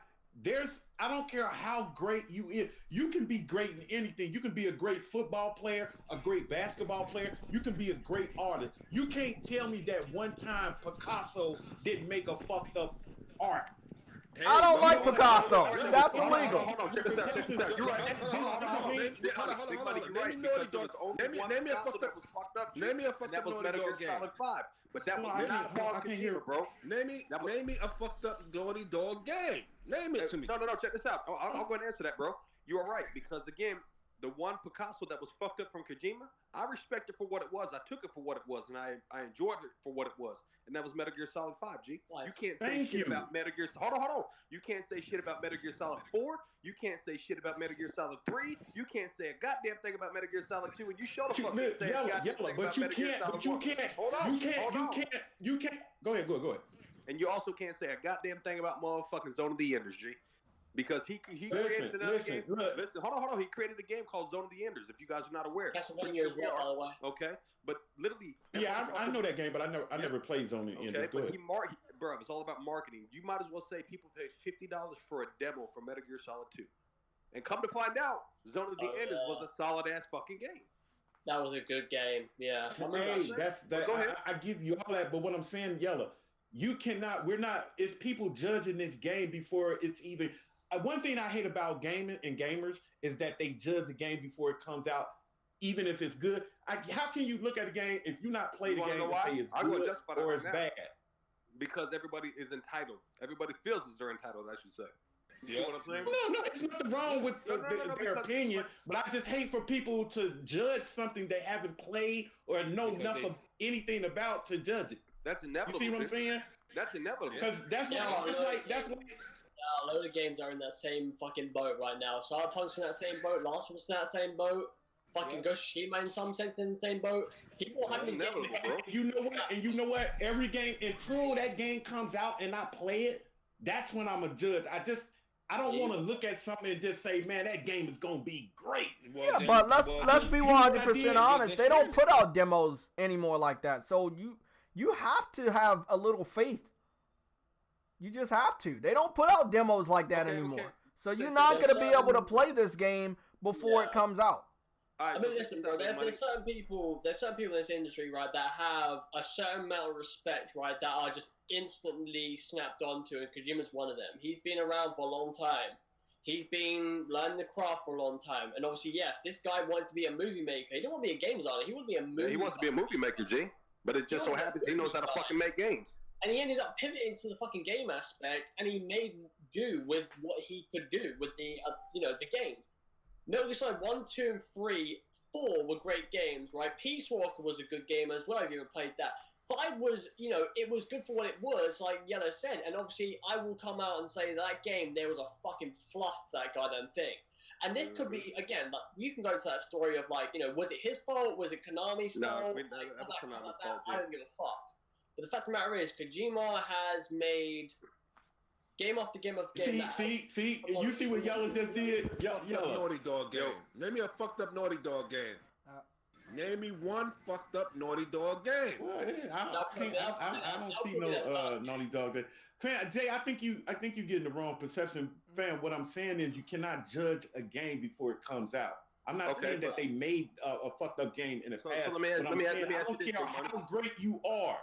I don't care how great you is. You can be great in anything. You can be a great football player, a great basketball player. You can be a great artist. You can't tell me that one time Picasso didn't make a fucked up art. Hey, I don't like Picasso. That's illegal. Hold on. Check this out. You're right. Hold on. Name me a fucked up Naughty Dog game. But that was not Paul Kojima, bro. Name me a fucked up Naughty Dog game. Name it to me. No. Check this out. I'll go and answer that, bro. You are right, because again, the one Picasso that was fucked up from Kojima, I respect it for what it was. I took it for what it was, and I enjoyed it for what it was. And that was Metal Gear Solid 5, G. You can't say shit about Metal Gear. Hold on. You can't say shit about Metal Gear Solid 4. You can't say shit about Metal Gear Solid 3. You can't say a goddamn thing about Metal Gear Solid 2. And you show the fuck say a goddamn thing about Metal Gear Solid 1. You can't. Go ahead. And you also can't say a goddamn thing about motherfucking Zone of the Enders, G. Because he created another game. Listen, hold on. He created a game called Zone of the Enders, if you guys are not aware. That's 1 year as well, by the way. Okay, but literally. Yeah, I know that game, but I never played Zone of the Enders. Okay, but bro, it's all about marketing. You might as well say people paid $50 for a demo for Metal Gear Solid 2. And come to find out, Zone of the Enders was a solid ass fucking game. That was a good game, yeah. Hey, go ahead. I give you all that, but what I'm saying, Yella, you cannot. It's people judging this game before it's even. One thing I hate about gaming and gamers is that they judge the game before it comes out, even if it's good. How can you look at a game if you not play the game and say it's good or it's bad? Because everybody is entitled. Everybody feels as they're entitled, I should say. You know what I'm saying? No, it's nothing wrong with their opinion, but I just hate for people to judge something they haven't played or know of anything about to judge it. That's inevitable. You see what I'm saying? That's inevitable. Because that's like. A load of games are in that same fucking boat right now. Cyberpunk's in that same boat. Last was in that same boat. Fucking Ghost of Tsushima in some sense in the same boat. People having these games. You know what? Every game, until that game comes out and I play it, that's when I'm a judge. I don't want to look at something and just say, man, that game is gonna be great. But let's be 100% honest. They don't put out demos anymore like that. So you have to have a little faith. You just have to. They don't put out demos like that anymore. Okay. So you're not going to be able to play this game before it comes out. I mean, listen, bro. There's certain people in this industry, right, that have a certain amount of respect, right, that are just instantly snapped onto, and Kojima's one of them. He's been around for a long time. He's been learning the craft for a long time. And obviously, yes, this guy wanted to be a movie maker. He didn't want to be a games artist. He wanted to be a movie. He wants to be a movie maker, G. But it just so happens he knows how to fucking make games. And he ended up pivoting to the fucking game aspect, and he made do with what he could do with the the games. Metal Gear Solid 1, 2, and 3, 4 were great games, right? Peace Walker was a good game as well, if you ever played that. 5 was, it was good for what it was, like Yellow said, and obviously I will come out and say that game, there was a fucking fluff to that goddamn thing. And this could be, again, like, you can go to that story of, like, was it his fault? Was it Konami's fault? I don't give a fuck. But the fact of the matter is, Kojima has made game after game after game. See, you see what Yellow just did? Yellow. Naughty Dog game. Name me a fucked up Naughty Dog game. Name me one fucked up Naughty Dog game. Well, I don't see no Naughty Dog game. Jay, I think you getting the wrong perception, fam. What I'm saying is you cannot judge a game before it comes out. I'm not saying that they made a fucked up game in the past. So let me ask you this, I don't care how great you are.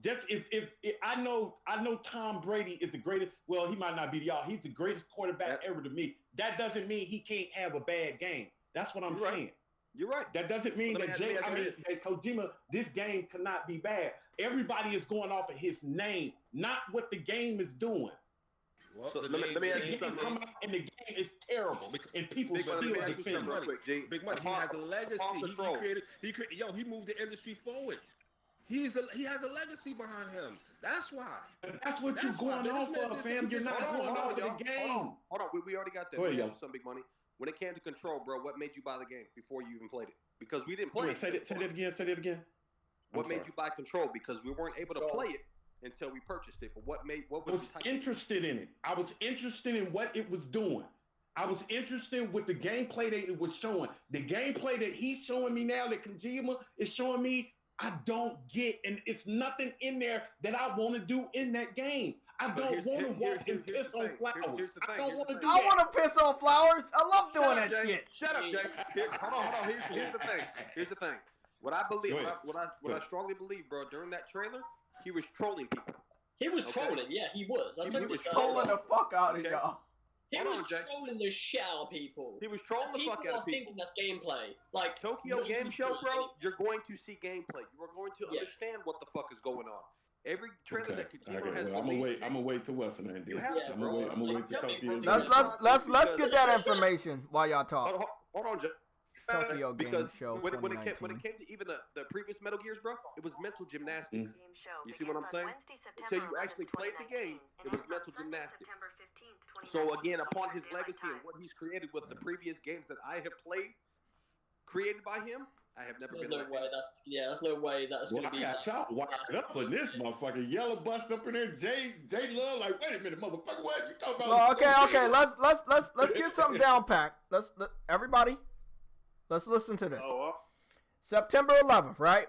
Just if I know Tom Brady is the greatest. Well, he might not be to y'all. He's the greatest quarterback ever to me. That doesn't mean he can't have a bad game. That's what I'm saying. You're right. That doesn't mean that that Kojima, this game cannot be bad. Everybody is going off of his name, not what the game is doing. Well, so let me ask you something. Come out and the game is terrible, and people still defend it. Big money. He has a legacy. He moved the industry forward. He has a legacy behind him. That's why. That's what you're going on for, fam. You're not going on for the game. Hold on. We already got that. Let me ask you some Big Money. When it came to Control, bro, what made you buy the game before you even played it? Because we didn't play it. Say that again. What made you buy Control? Because we weren't able to play it until we purchased it. But what was interested in it? I was interested in what it was doing. I was interested with the gameplay that it was showing. The gameplay that he's showing me now, that Kojima is showing me, I don't get, and it's nothing in there that I want to do in that game. I don't want to walk and piss on flowers. I don't want to do that. I want to piss on flowers. I love doing that shit. Shut up, Jay. Hold on. Here's the thing. What I believe, what I strongly believe, bro, during that trailer, he was trolling people. He was trolling, yeah, he was. He was trolling the fuck out of y'all. He was trolling the shit out of people. He was trolling the fuck out of people. Thinking that's gameplay. Like Tokyo Game Show, bro, you're going to see gameplay. You are going to understand what the fuck is going on. Every trailer that Kojima has released. I'm gonna wait till Western and do. I'm gonna wait till Tokyo. Let's get that information while y'all talk. Hold on, Jay. Tokyo Game Show. When it came to even the previous Metal Gears, bro, it was mental gymnastics. You see what I'm saying? Until you actually played the game, it was mental gymnastics. So again, upon his legacy and what he's created with the previous games that I have played, created by him, I have never been. There's no way that's gonna be. I got y'all wired up for this motherfucker. Yellow bust up in there. Jay Love like, wait a minute, motherfucker, what you talking about? Well, okay. Let's get something down packed. Everybody. Let's listen to this. September 11th, right?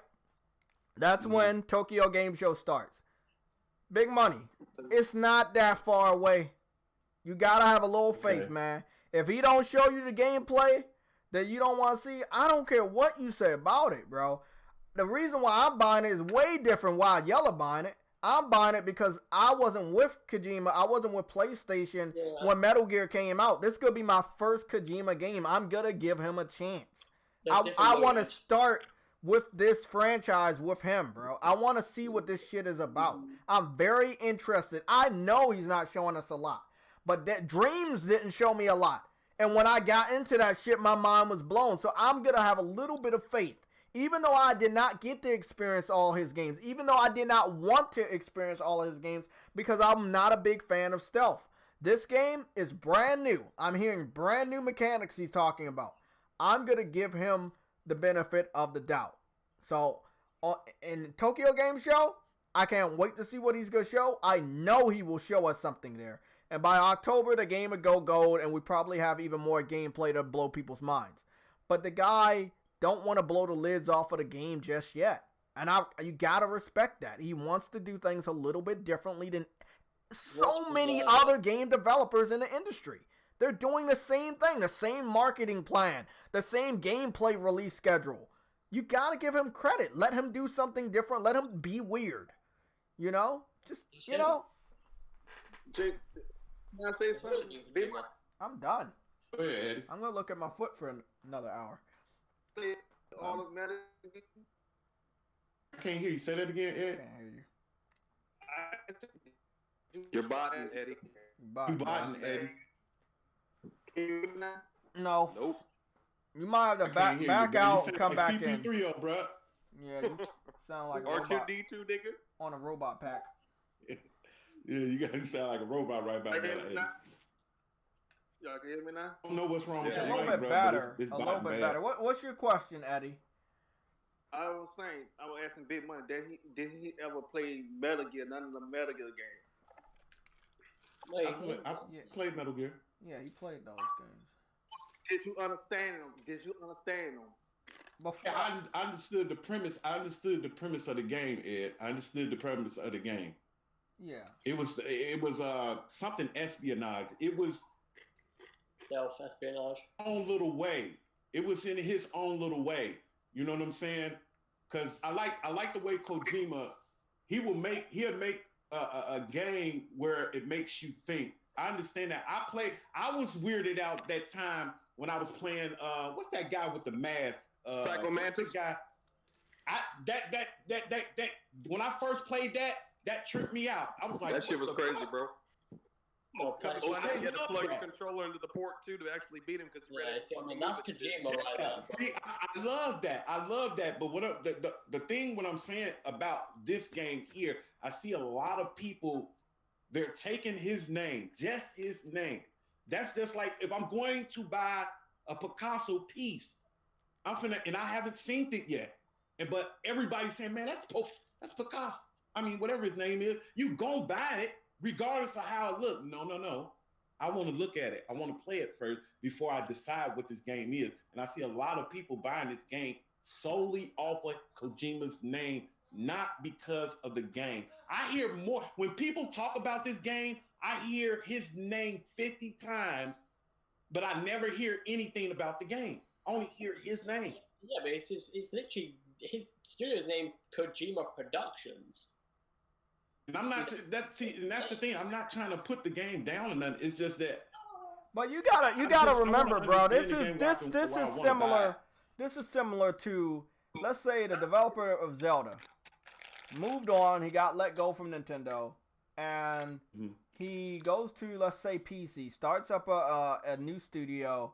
That's when Tokyo Game Show starts. Big money. It's not that far away. You gotta have a little faith, man. If he don't show you the gameplay that you don't want to see, I don't care what you say about it, bro. The reason why I'm buying it is way different why Yella buying it. I'm buying it because I wasn't with Kojima. I wasn't with PlayStation when Metal Gear came out. This could be my first Kojima game. I'm going to give him a chance. I want to start with this franchise with him, bro. I want to see what this shit is about. I'm very interested. I know he's not showing us a lot. But that Dreams didn't show me a lot. And when I got into that shit, my mind was blown. So I'm going to have a little bit of faith. Even though I did not get to experience all his games. Even though I did not want to experience all his games. Because I'm not a big fan of stealth. This game is brand new. I'm hearing brand new mechanics he's talking about. I'm going to give him the benefit of the doubt. So, in Tokyo Game Show, I can't wait to see what he's going to show. I know he will show us something there. And by October, the game will go gold, and we probably have even more gameplay to blow people's minds. But the guy don't want to blow the lids off of the game just yet. And you got to respect that. He wants to do things a little bit differently than so many other game developers in the industry. They're doing the same thing, the same marketing plan, the same gameplay release schedule. You got to give him credit. Let him do something different. Let him be weird. You know? Just, you know. Jake, can I say something? I'm done. Go ahead, Eddie. I'm going to look at my foot for another hour. All of Metal. I can't hear you. Say that again, Ed. I can't hear you. You're botting, Eddie. You botting, Eddie. No. Nope. You might have to back out and come back in. CP3, bro. Yeah, you sound like a robot. R2D2, nigga. On a robot pack. Yeah, you gotta sound like a robot right back there. Y'all can hear me now? I don't know what's wrong with a your little mic, bit bro, better. It's a little bit better. What's your question, Eddie? I was asking Big Money, did he ever play Metal Gear, none of the Metal Gear games? I played Metal Gear. Yeah, he played those games. Did you understand them? Before I understood the premise. I understood the premise of the game, Ed. I understood the premise of the game. Yeah. It was something espionage. It was stealth espionage. Own little way. It was in his own little way. You know what I'm saying? Because I like the way Kojima he'll make a game where it makes you think. I understand that. I was weirded out that time when I was playing what's that guy with the mask? Psychomantis guy. That when I first played that tripped me out. I was like, that shit was crazy, fuck? bro. Oh, You had to plug the that. controller into the port too to actually beat him because that's Kojima right there. See, I love that. I love that. But what the thing what I'm saying about this game here, I see a lot of people, they're taking his name, just his name. That's just like if I'm going to buy a Picasso piece, and I haven't seen it yet. But everybody's saying, man, that's Picasso. I mean, whatever his name is, you gon' buy it regardless of how it looks. No. I want to look at it. I want to play it first before I decide what this game is. And I see a lot of people buying this game solely off of Kojima's name, not because of the game. I hear more when people talk about this game. I hear his name 50 times, but I never hear anything about the game. I only hear his name. Yeah, but it's literally his studio's name, Kojima Productions. And I'm not. That's the thing. I'm not trying to put the game down or nothing. It's just that. But you gotta remember, bro. This is similar. This is similar to, let's say, the developer of Zelda moved on. He got let go from Nintendo, and he goes to, let's say, PC, starts up a new studio,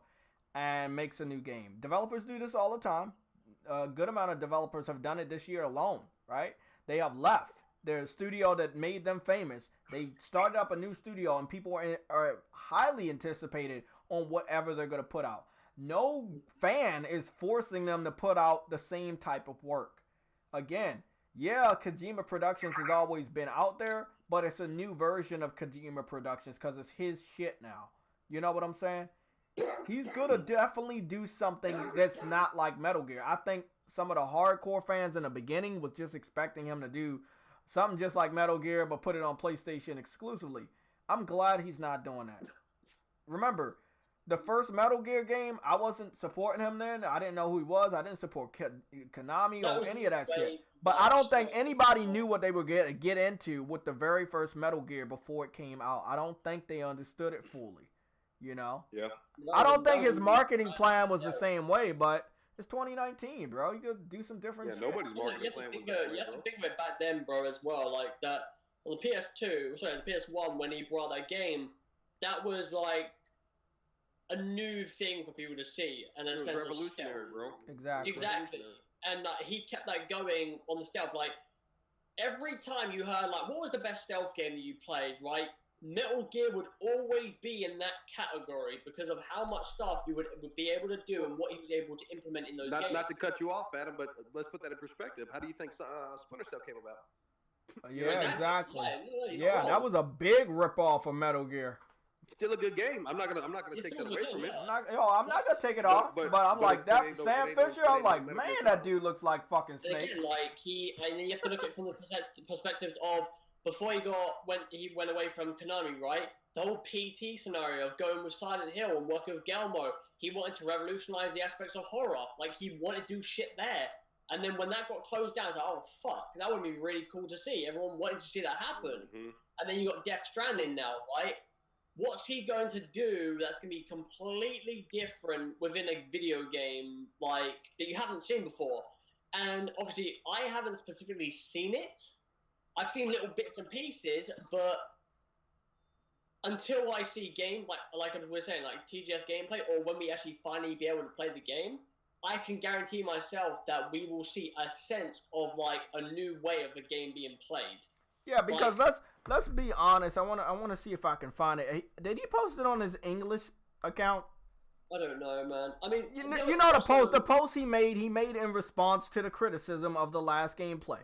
and makes a new game. Developers do this all the time. A good amount of developers have done it this year alone, right? They have left their studio that made them famous. They started up a new studio, and people are highly anticipated on whatever they're going to put out. No fan is forcing them to put out the same type of work. Again, yeah, Kojima Productions has always been out there, but it's a new version of Kojima Productions because it's his shit now. You know what I'm saying? He's going to definitely do something that's not like Metal Gear. I think some of the hardcore fans in the beginning was just expecting him to do something just like Metal Gear, but put it on PlayStation exclusively. I'm glad he's not doing that. Remember, the first Metal Gear game, I wasn't supporting him then. I didn't know who he was. I didn't support Konami or any of that shit. But I don't think anybody knew what they were going to get into with the very first Metal Gear before it came out. I don't think they understood it fully. You know? Yeah. I don't think his marketing plan was the same way, but it's 2019, bro. You could do some different shit. Nobody's marketing plan was that way, You have to think of it back then, bro, as well. Like that, on the the PS1, when he brought that game, that was like a new thing for people to see, and a sense of revolutionary, bro. Exactly. And he kept that going on the stealth. Like every time you heard, like, what was the best stealth game that you played, right? Metal Gear would always be in that category because of how much stuff you would be able to do and what he was able to implement in those games. Not to cut you off, Adam, but let's put that in perspective. How do you think Splinter Cell came about? Yeah, exactly. Yeah, that was a big ripoff of Metal Gear. Still a good game. I'm not gonna take that away from it. I'm not gonna take it off. But I'm like that Sam Fisher. I'm like, man, that dude looks like fucking Snake. Again, and then you have to look at it from the perspectives of before when he went away from Konami, right? The whole PT scenario of going with Silent Hill and working with Guillermo, he wanted to revolutionize the aspects of horror. Like he wanted to do shit there. And then when that got closed down, it's like, oh fuck, that would be really cool to see. Everyone wanted to see that happen. Mm-hmm. And then you got Death Stranding now, right? What's he going to do that's going to be completely different within a video game, like, that you haven't seen before? And obviously, I haven't specifically seen it. I've seen little bits and pieces, but until I see game, like we're saying, like TGS gameplay, or when we actually finally be able to play the game, I can guarantee myself that we will see a sense of, like, a new way of the game being played. Yeah, because let's be honest. I wanna see if I can find it. Did he post it on his English account? I don't know, man. I mean, you know the post he made in response to the criticism of the last gameplay,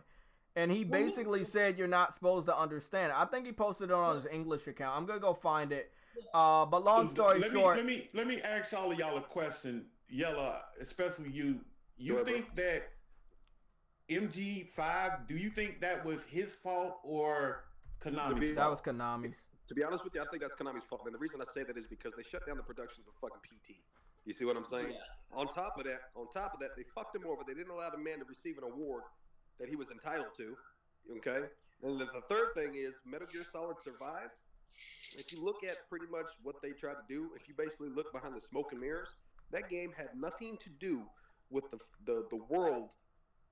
and he basically said you're not supposed to understand. I think he posted it on his English account. I'm gonna go find it. But long story short, let me ask all of y'all a question. Yella, especially you. You think that MG5? Do you think that was his fault or Konami's? That was Konami's. To be honest with you, I think that's Konami's fault. And the reason I say that is because they shut down the productions of fucking PT. You see what I'm saying? Yeah. On top of that, they fucked him over. They didn't allow the man to receive an award that he was entitled to. Okay? And the third thing is Metal Gear Solid Survive. If you look at pretty much what they tried to do, if you basically look behind the smoke and mirrors, that game had nothing to do with the world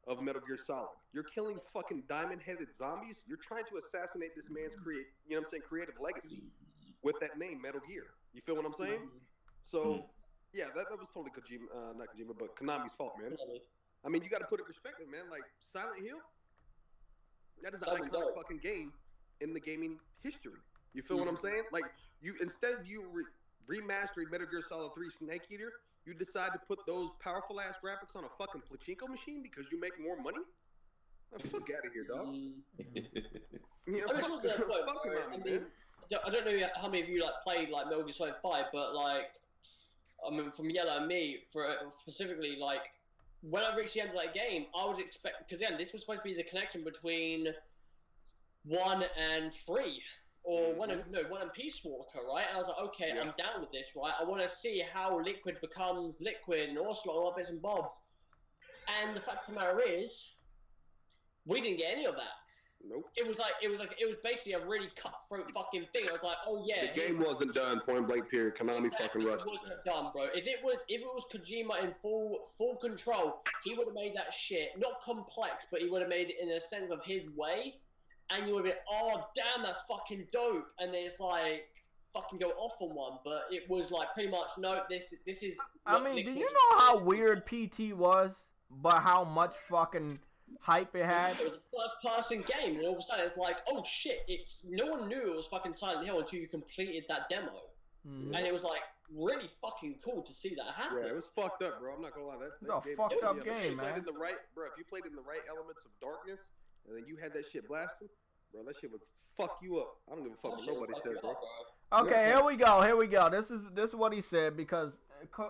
of Metal Gear Solid. You're killing fucking diamond-headed zombies. You're trying to assassinate this man's creative legacy with that name, Metal Gear. You feel what I'm saying? So, yeah, that was totally Kojima, not Kojima, but Konami's fault, man. I mean, you got to put it in perspective, man. Like Silent Hill, that is an iconic fucking game in the gaming history. You feel what I'm saying? Like instead of remastering Metal Gear Solid 3 Snake Eater, you decide to put those powerful ass graphics on a fucking pachinko machine because you make more money? Fuck out of here, dog. I don't know how many of you like played like Metal Gear Solid 5, but like, I mean, from Yellow and me, specifically, like, when I reached the end of that game, I was expecting, because again, this was supposed to be the connection between 1 and 3. Or 1 and Peace Walker, right? And I was like, okay, I'm down with this, right? I want to see how Liquid becomes Liquid and Ocelot and all bits and bobs. And the fact of the matter is, we didn't get any of that. Nope. It was basically a really cutthroat fucking thing. I was like, oh yeah. The game wasn't done. Point blank. Period. Konami fucking rushed. It wasn't done, bro. If it was Kojima in full control, he would have made that shit not complex, but he would have made it in a sense of his way. And you would be, oh damn, that's fucking dope, and then it's like fucking go off on one. But it was like pretty much no, this is. I mean, do you know how weird PT was, but how much fucking hype it had? It was a first-person game, and all of a sudden it's like, oh shit! No one knew it was fucking Silent Hill until you completed that demo, and it was like really fucking cool to see that happen. Yeah, it was fucked up, bro. I'm not gonna lie, that it's a fucked up game, man. If you played in the right elements of darkness, and then you had that shit blasting, bro, that shit would fuck you up. I don't give a fuck what nobody said, bro. Okay, here we go. This is what he said, because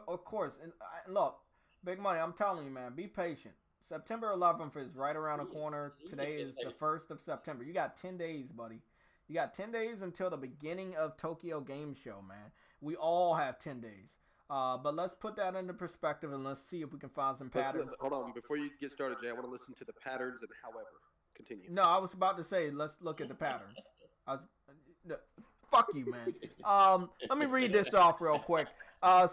of course, and look, Big Money, I'm telling you, man, be patient. September 11th is right around the corner. Today is the 1st of September. You got 10 days, buddy. You got 10 days until the beginning of Tokyo Game Show, man. We all have 10 days. But let's put that into perspective and let's see if we can find some patterns. Hold on, before you get started, Jay, I want to listen to the patterns and however. Continue. No, I was about to say, let's look at the patterns. Fuck you, man. Let me read this off real quick.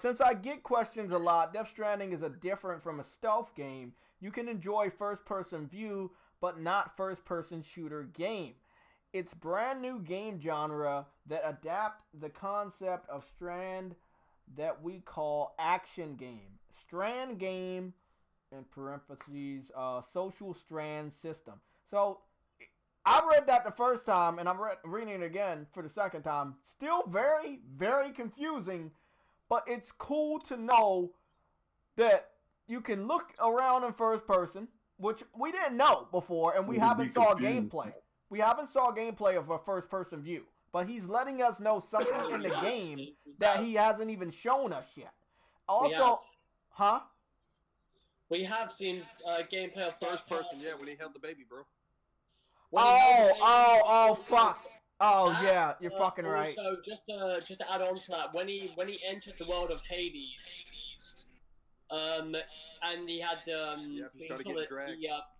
Since I get questions a lot, Death Stranding is different from a stealth game. You can enjoy first-person view, but not first-person shooter game. It's brand new game genre that adapt the concept of Strand that we call action game. Strand game, in parentheses, social strand system. So, I read that the first time, and I'm reading it again for the second time. Still very, very confusing, but it's cool to know that you can look around in first person, which we didn't know before, and we haven't saw gameplay. We haven't saw gameplay of a first person view, but he's letting us know something in the game that he hasn't even shown us yet. Also, we have seen gameplay of first person, yeah, when he held the baby, bro. Fuck. Yeah, you're fucking right. So just to add on to that, when he entered the world of Hades, and he had the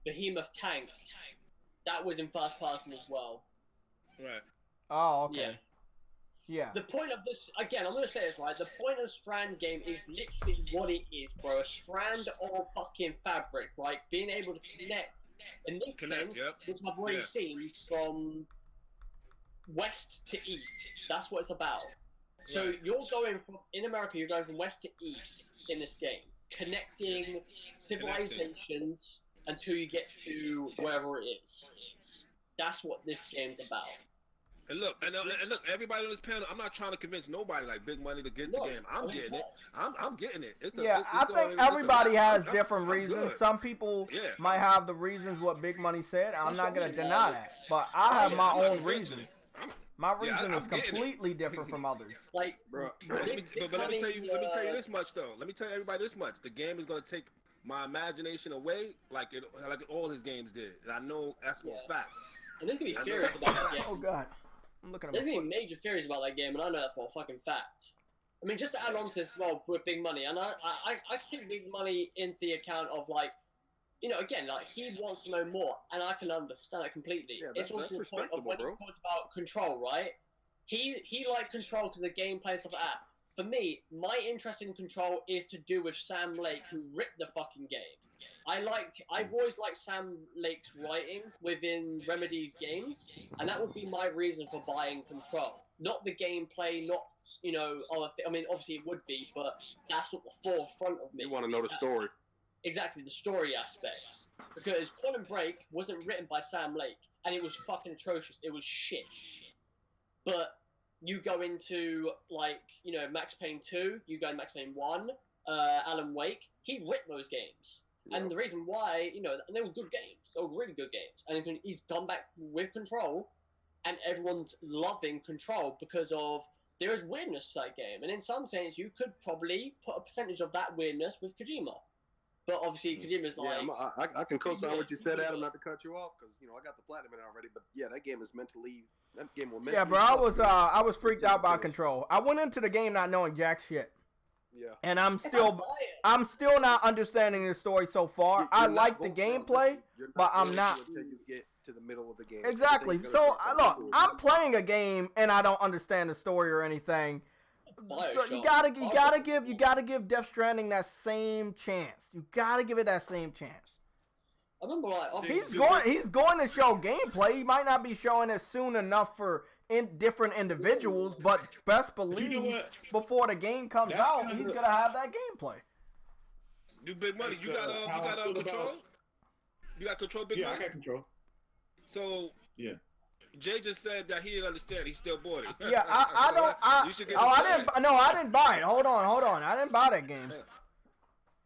behemoth tank, that was in first person as well. Right. Oh, okay. Yeah. The point of this, again, I'm gonna say this right. The point of Strand game is literally what it is, bro. A strand of fucking fabric, right? Being able to connect. In this sense, which I've already seen from west to east. That's what it's about. So you're going from, in America, you're going from west to east in this game, connecting civilizations until you get to wherever it is. That's what this game's about. And look, everybody on this panel, I'm not trying to convince nobody like Big Money to get the game. I'm getting it. I'm getting it. I think everybody has different reasons. Some people might have the reasons what Big Money said. I'm not going to deny that. But I have my own reasons. My reason is completely different from others. Like, bro, but let me tell you this much though. Let me tell everybody this much. The game is going to take my imagination away like all his games did. And I know that's for a fact. And there's going to be theories about that game. Oh, God. I'm looking at There's going to be major theories about that game, and I know that for a fucking fact. I mean, just to add on to this as well with Big Money, and I can take Big Money into the account of, like, again, like he wants to know more, and I can understand it completely. Yeah, it's also the point of when bro. you talked about Control, right? He liked Control to the gameplay and stuff like that. For me, my interest in Control is to do with Sam Lake, who ripped the fucking game. I've always liked Sam Lake's writing within Remedy's games, and that would be my reason for buying Control. Not the gameplay, not other I mean, obviously it would be, but that's what the forefront of me. You want to know the story? Exactly, the story aspects. Because Quantum Break wasn't written by Sam Lake, and it was fucking atrocious. It was shit. But you go into, Max Payne 2, you go to Max Payne 1, Alan Wake, he wrote those games. Yep. And the reason why, they were good games. They were really good games. And he's gone back with Control, and everyone's loving Control because of there is weirdness to that game. And in some sense, you could probably put a percentage of that weirdness with Kojima. But obviously, Kojima's like... Yeah, I can co-sign what you said, Adam, not to cut you off, because, I got the platinum in it already. But, yeah, that game is mentally... That game will mentally... Yeah, bro, I was freaked out by Control. I went into the game not knowing jack shit. Yeah. And I'm still not understanding the story so far. I like the gameplay, but I'm not... Until you get to the middle of the game. Exactly. So, look, I'm playing a game, and I don't understand the story or anything. So you gotta give Death Stranding that same chance. You gotta give it that same chance. I remember he's going to show gameplay. He might not be showing it soon enough for different individuals, but best believe before the game comes out, he's gonna have that gameplay. Do Big Money? You got Control? You got Control, Big Money? Yeah, I got Control. So yeah. Jay just said that he didn't understand. He still bought it. Yeah, I didn't buy it. Hold on. I didn't buy that game.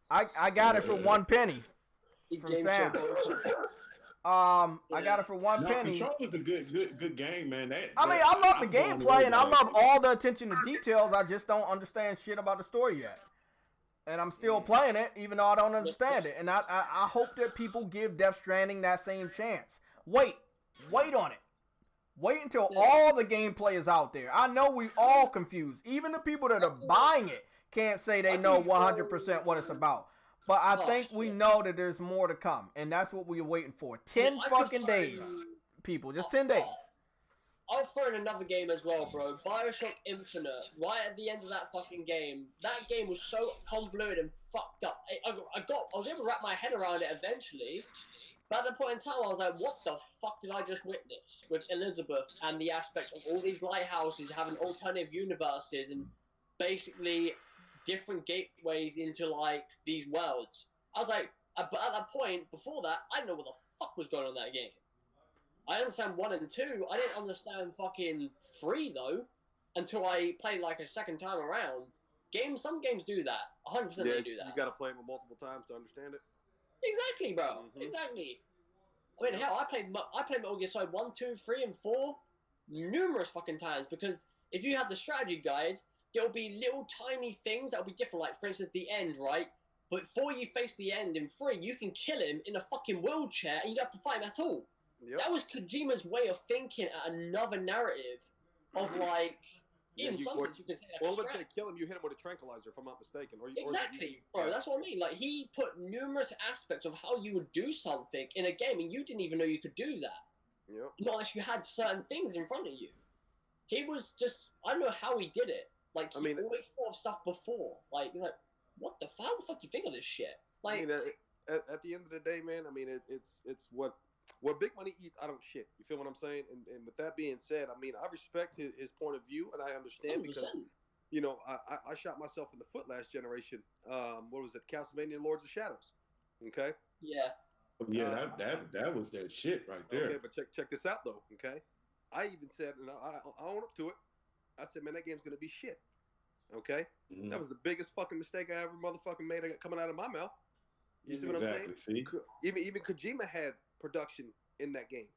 I got it for 1 penny from Sam. I got it for 1 penny. Control is a good game, man. I love the gameplay and I love all the attention to details. I just don't understand shit about the story yet. And I'm still playing it, even though I don't understand it. And I hope that people give Death Stranding that same chance. Wait on it. Wait until all the gameplay is out there. I know we all confused. Even the people that are buying it can't say they know 100% what it's about. But I think we know that there's more to come. And that's what we're waiting for. 10 fucking days, people. Just 10 days. I'll throw in another game as well, bro. BioShock Infinite. Right at the end of that fucking game. That game was so convoluted and fucked up. I was able to wrap my head around it eventually. But at the point in time, I was like, what the fuck did I just witness? With Elizabeth and the aspects of all these lighthouses having alternative universes and basically different gateways into, these worlds. I was like, but at that point, before that, I didn't know what the fuck was going on in that game. I understand 1 and 2. I didn't understand fucking 3, though, until I played, a second time around. Some games do that. 100% they do that. You gotta play it multiple times to understand it. Exactly, bro. Mm-hmm. Exactly. I mean, hell, I played Metal Gear Solid 1, 2, 3, and 4 numerous fucking times because if you have the strategy guide, there'll be little tiny things that'll be different. Like, for instance, the end, right? But before you face the end in 3, you can kill him in a fucking wheelchair and you don't have to fight him at all. Yep. That was Kojima's way of thinking at another narrative of, in some sense, you can say let's say kill him, you hit him with a tranquilizer, if I'm not mistaken. Exactly, bro. That's what I mean. He put numerous aspects of how you would do something in a game, and you didn't even know you could do that. Yep. Not unless you had certain things in front of you. He was just, I don't know how he did it. He always thought of stuff before. He's like, what the fuck? How the fuck do you think of this shit? At the end of the day, man, it's what Big Money eats, I don't shit. You feel what I'm saying? And with that being said, I respect his point of view, and I understand 100%. because, I shot myself in the foot last generation. What was it? Castlevania Lords of Shadows. Okay? Yeah. Yeah, that was that shit right there. Okay, but check this out, though, okay? I even said, and I own up to it, I said, man, that game's going to be shit. Okay? Mm-hmm. That was the biggest fucking mistake I ever motherfucking made coming out of my mouth. You see what I'm saying? See? Even Kojima had production in that game.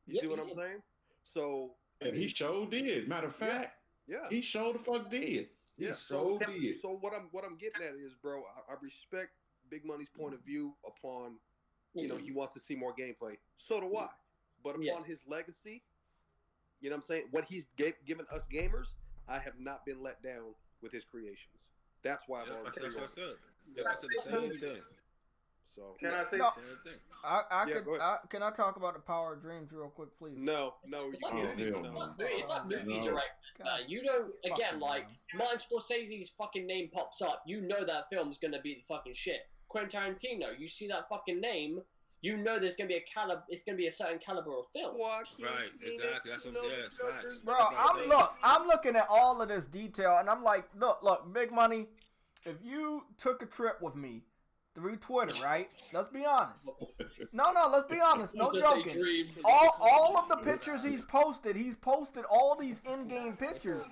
You see what I'm saying? So, and he sure did. Matter of fact, he sure the fuck did. So what I'm getting at is, bro, I respect Big Money's point of view upon, he wants to see more gameplay. So do I. But upon his legacy, you know what I'm saying? What he's given us gamers, I have not been let down with his creations. That's why I've always said I said the same thing. So can I say something? Can I talk about the Power of Dreams real quick, please? No. It's not movie directors. You don't, again, like, Martin Scorsese's fucking name pops up. You know that film's gonna be the fucking shit. Quentin Tarantino, you see that fucking name, you know there's gonna be it's gonna be a certain caliber of film. Right, exactly. That's what it's facts. Bro, I'm looking at all of this detail, and I'm like, look, Big Money, if you took a trip with me through Twitter, right? Let's be honest. No, let's be honest. No joking. All of the pictures he's posted all these in-game pictures.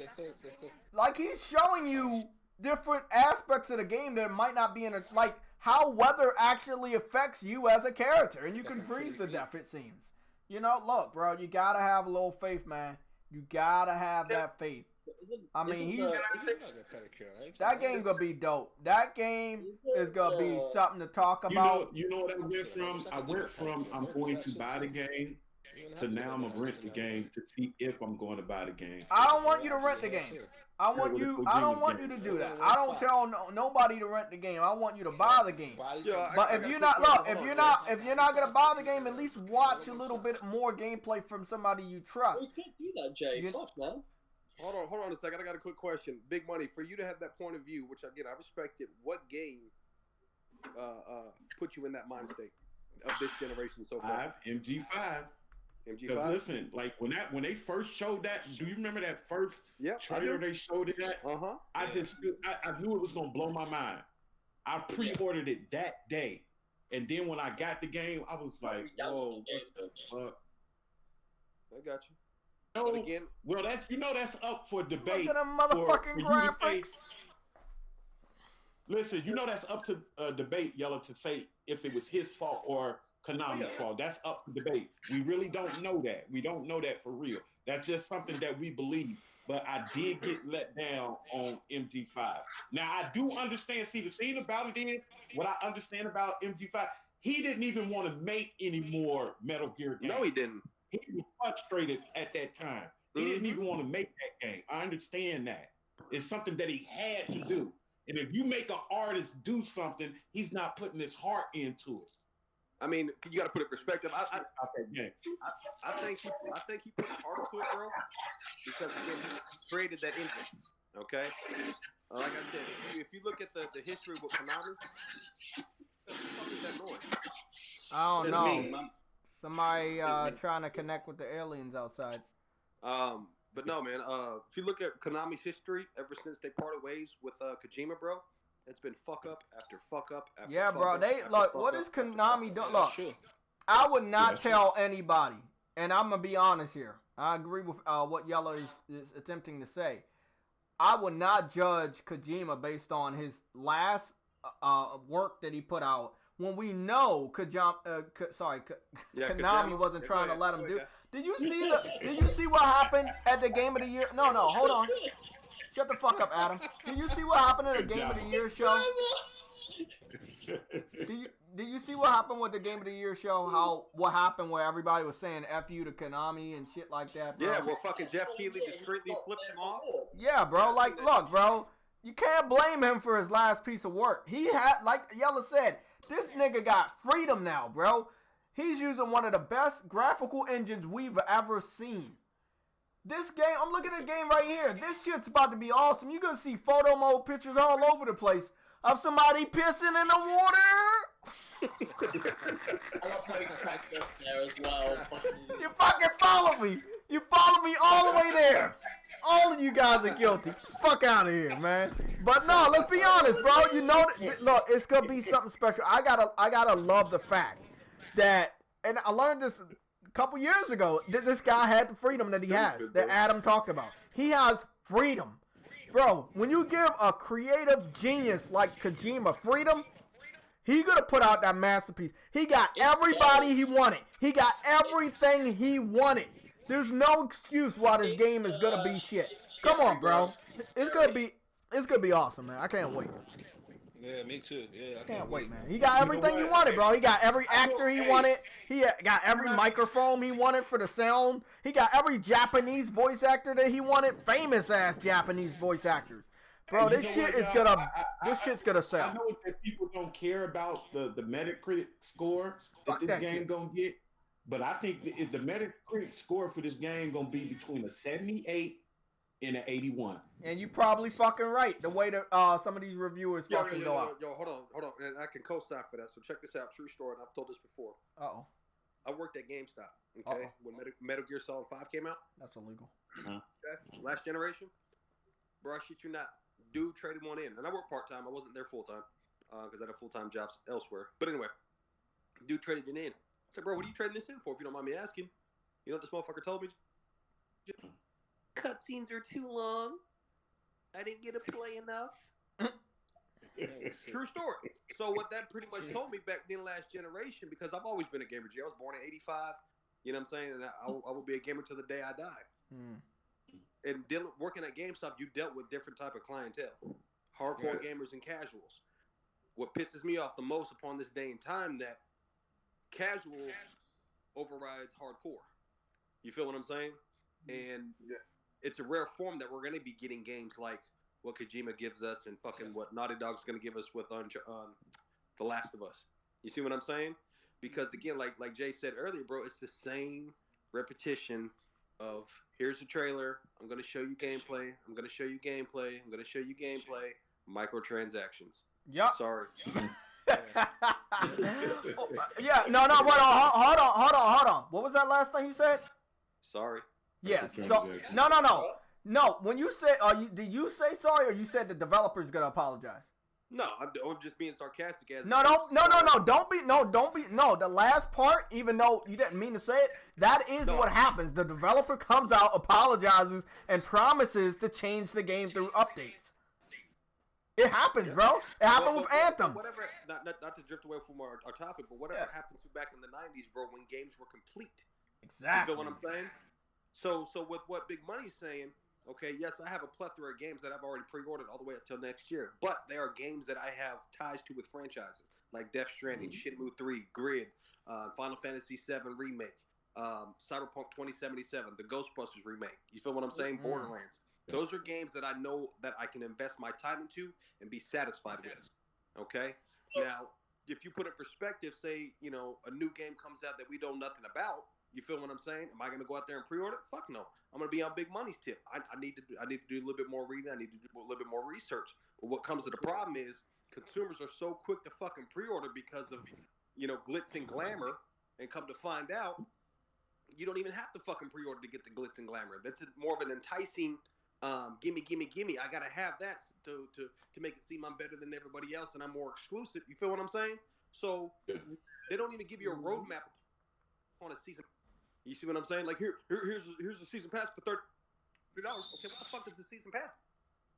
Like, he's showing you different aspects of the game that might not be like how weather actually affects you as a character, and you can freeze to death, it seems. You know, look, bro, you gotta have a little faith, man. You gotta have that faith. I mean, that game gonna be dope. That game is gonna be something to talk about. You know what I went from? I went from I'm going to buy the game to now I'm gonna rent the game to see if I'm going to buy the game. I don't want you to rent the game. I don't want you to do that. I don't tell nobody to rent the game. I want you to buy the game. But if you're not gonna buy the game, at least watch a little bit more gameplay from somebody you trust. You can't do that, Jay. Fuck, man. Hold on a second. I got a quick question. Big Money, for you to have that point of view, which again I respect it. What game put you in that mind state of this generation so far? MG5. MG5. Listen, like when they first showed that, do you remember that first trailer they showed it at? I knew it was gonna blow my mind. I pre-ordered it that day, and then when I got the game, I was like, "Whoa, what the fuck?" I got you. No, again, well, that's up for debate. Look at them motherfucking graphics. Listen, that's up to debate, Yellow, to say if it was his fault or Konami's fault. That's up for debate. We really don't know that. We don't know that for real. That's just something that we believe. But I did get let down on MG5. Now, I do understand. See, the thing about it is, what I understand about MG5, he didn't even want to make any more Metal Gear games. No, he didn't. He was frustrated at that time. He didn't even want to make that game. I understand that. It's something that he had to do. And if you make an artist do something, he's not putting his heart into it. I mean, you got to put it in perspective. I think he put his heart into it, bro, because again, he created that engine. Okay, like I said, if you look at the history with Konami, what the fuck is that noise? I don't know. Somebody trying to connect with the aliens outside. But no, man. If you look at Konami's history, ever since they parted ways with Kojima, bro, it's been fuck up after fuck up after. Yeah, fuck bro. Up They after look. fuck What up is Konami doing? Look, I would not tell anybody, and I'm gonna be honest here. I agree with what Yellow is attempting to say. I would not judge Kojima based on his last work that he put out. When we know Konami wasn't trying to let him do. Did you see what happened at the Game of the Year? No, hold on. Shut the fuck up, Adam. Did you see what happened at the Game of the Year show? Did you see what happened with the Game of the Year show? What happened where everybody was saying F you to Konami and shit like that, bro? Yeah, well, fucking Jeff Keighley just straightly flipped him off. Yeah, bro. Like, look, bro. You can't blame him for his last piece of work. He had, like Yella said, this nigga got freedom now, bro. He's using one of the best graphical engines we've ever seen. This game, I'm looking at the game right here. This shit's about to be awesome. You're going to see photo mode pictures all over the place of somebody pissing in the water. I love how you cracked up there as well. You fucking follow me. You follow me all the way there. All of you guys are guilty. Fuck out of here, man. But no, let's be honest, bro. You know, look, it's gonna be something special. I gotta love the fact that, and I learned this a couple years ago, that this guy had the freedom that he has, that Adam talked about. He has freedom, bro. When you give a creative genius like Kojima freedom, he gonna put out that masterpiece. He got everybody he wanted. He got everything he wanted. There's no excuse why this game is gonna be shit. Come on, bro. It's gonna be awesome, man. I can't wait. Yeah, me too. Yeah, I can't wait, man. He got everything he wanted, bro. He got every actor he wanted. He got every microphone he wanted for the sound. He got every Japanese voice actor that he wanted. Famous ass Japanese voice actors. Bro, this shit is gonna. This shit's gonna sell. I know that people don't care about the Metacritic score that this game gonna get, but I think the Metacritic score for this game gonna be between a 78 and an 81. And you probably fucking right. The way that some of these reviewers fucking go out. Yo, hold on, and I can co-sign for that. So check this out, true story, and I've told this before. Uh-oh. I worked at GameStop. Okay, when Metal Gear Solid 5 came out. That's illegal. Okay. Last generation, bro. I shit you not. Dude traded one in, and I worked part time. I wasn't there full time because I had full time jobs elsewhere. But anyway, dude traded it in. I said, bro, what are you trading this in for? If you don't mind me asking, you know what this motherfucker told me? Cutscenes are too long. I didn't get to play enough. True story. So what that pretty much told me back then, last generation, because I've always been a gamer. I was born in '85. You know what I'm saying? And I will be a gamer till the day I die. And working at GameStop, you dealt with different type of clientele, hardcore gamers and casuals. What pisses me off the most upon this day and time that casual overrides hardcore. You feel what I'm saying? And it's a rare form that we're going to be getting games like what Kojima gives us and fucking what Naughty Dog's going to give us with The Last of Us. You see what I'm saying? Because again, like Jay said earlier, bro, it's the same repetition of here's the trailer. I'm going to show you gameplay. I'm going to show you gameplay. I'm going to show you gameplay. Microtransactions. Yep. Sorry. Yeah. No. Hold on. What was that last thing you said? Sorry. Yeah. So no. When you said, did you say sorry or you said the developer's gonna apologize? No, I'm just being sarcastic. No. Don't be. No, the last part, even though you didn't mean to say it, that is what happens. The developer comes out, apologizes, and promises to change the game through updates. It happens, bro. It happened with Anthem. Whatever. Not to drift away from our topic, but whatever happened to back in the '90s, bro, when games were complete. Exactly. You feel what I'm saying? So with what Big Money's saying, okay, yes, I have a plethora of games that I've already pre-ordered all the way up till next year. But there are games that I have ties to with franchises, like Death Stranding, Shenmue 3, Grid, Final Fantasy 7 Remake, Cyberpunk 2077, the Ghostbusters Remake. You feel what I'm saying? Borderlands. Those are games that I know that I can invest my time into and be satisfied with. Okay? Now, if you put in perspective, say, a new game comes out that we know nothing about, you feel what I'm saying? Am I going to go out there and pre-order? Fuck no. I'm going to be on Big Money's tip. I need to do a little bit more reading. I need to do a little bit more research. But what comes to the problem is consumers are so quick to fucking pre-order because of, glitz and glamour. And come to find out, you don't even have to fucking pre-order to get the glitz and glamour. That's more of an enticing, gimme. I got to have that to make it seem I'm better than everybody else and I'm more exclusive. You feel what I'm saying? So they don't even give you a roadmap on a season. You see what I'm saying? Like here's the season pass for $30. Okay, what the fuck is the season pass?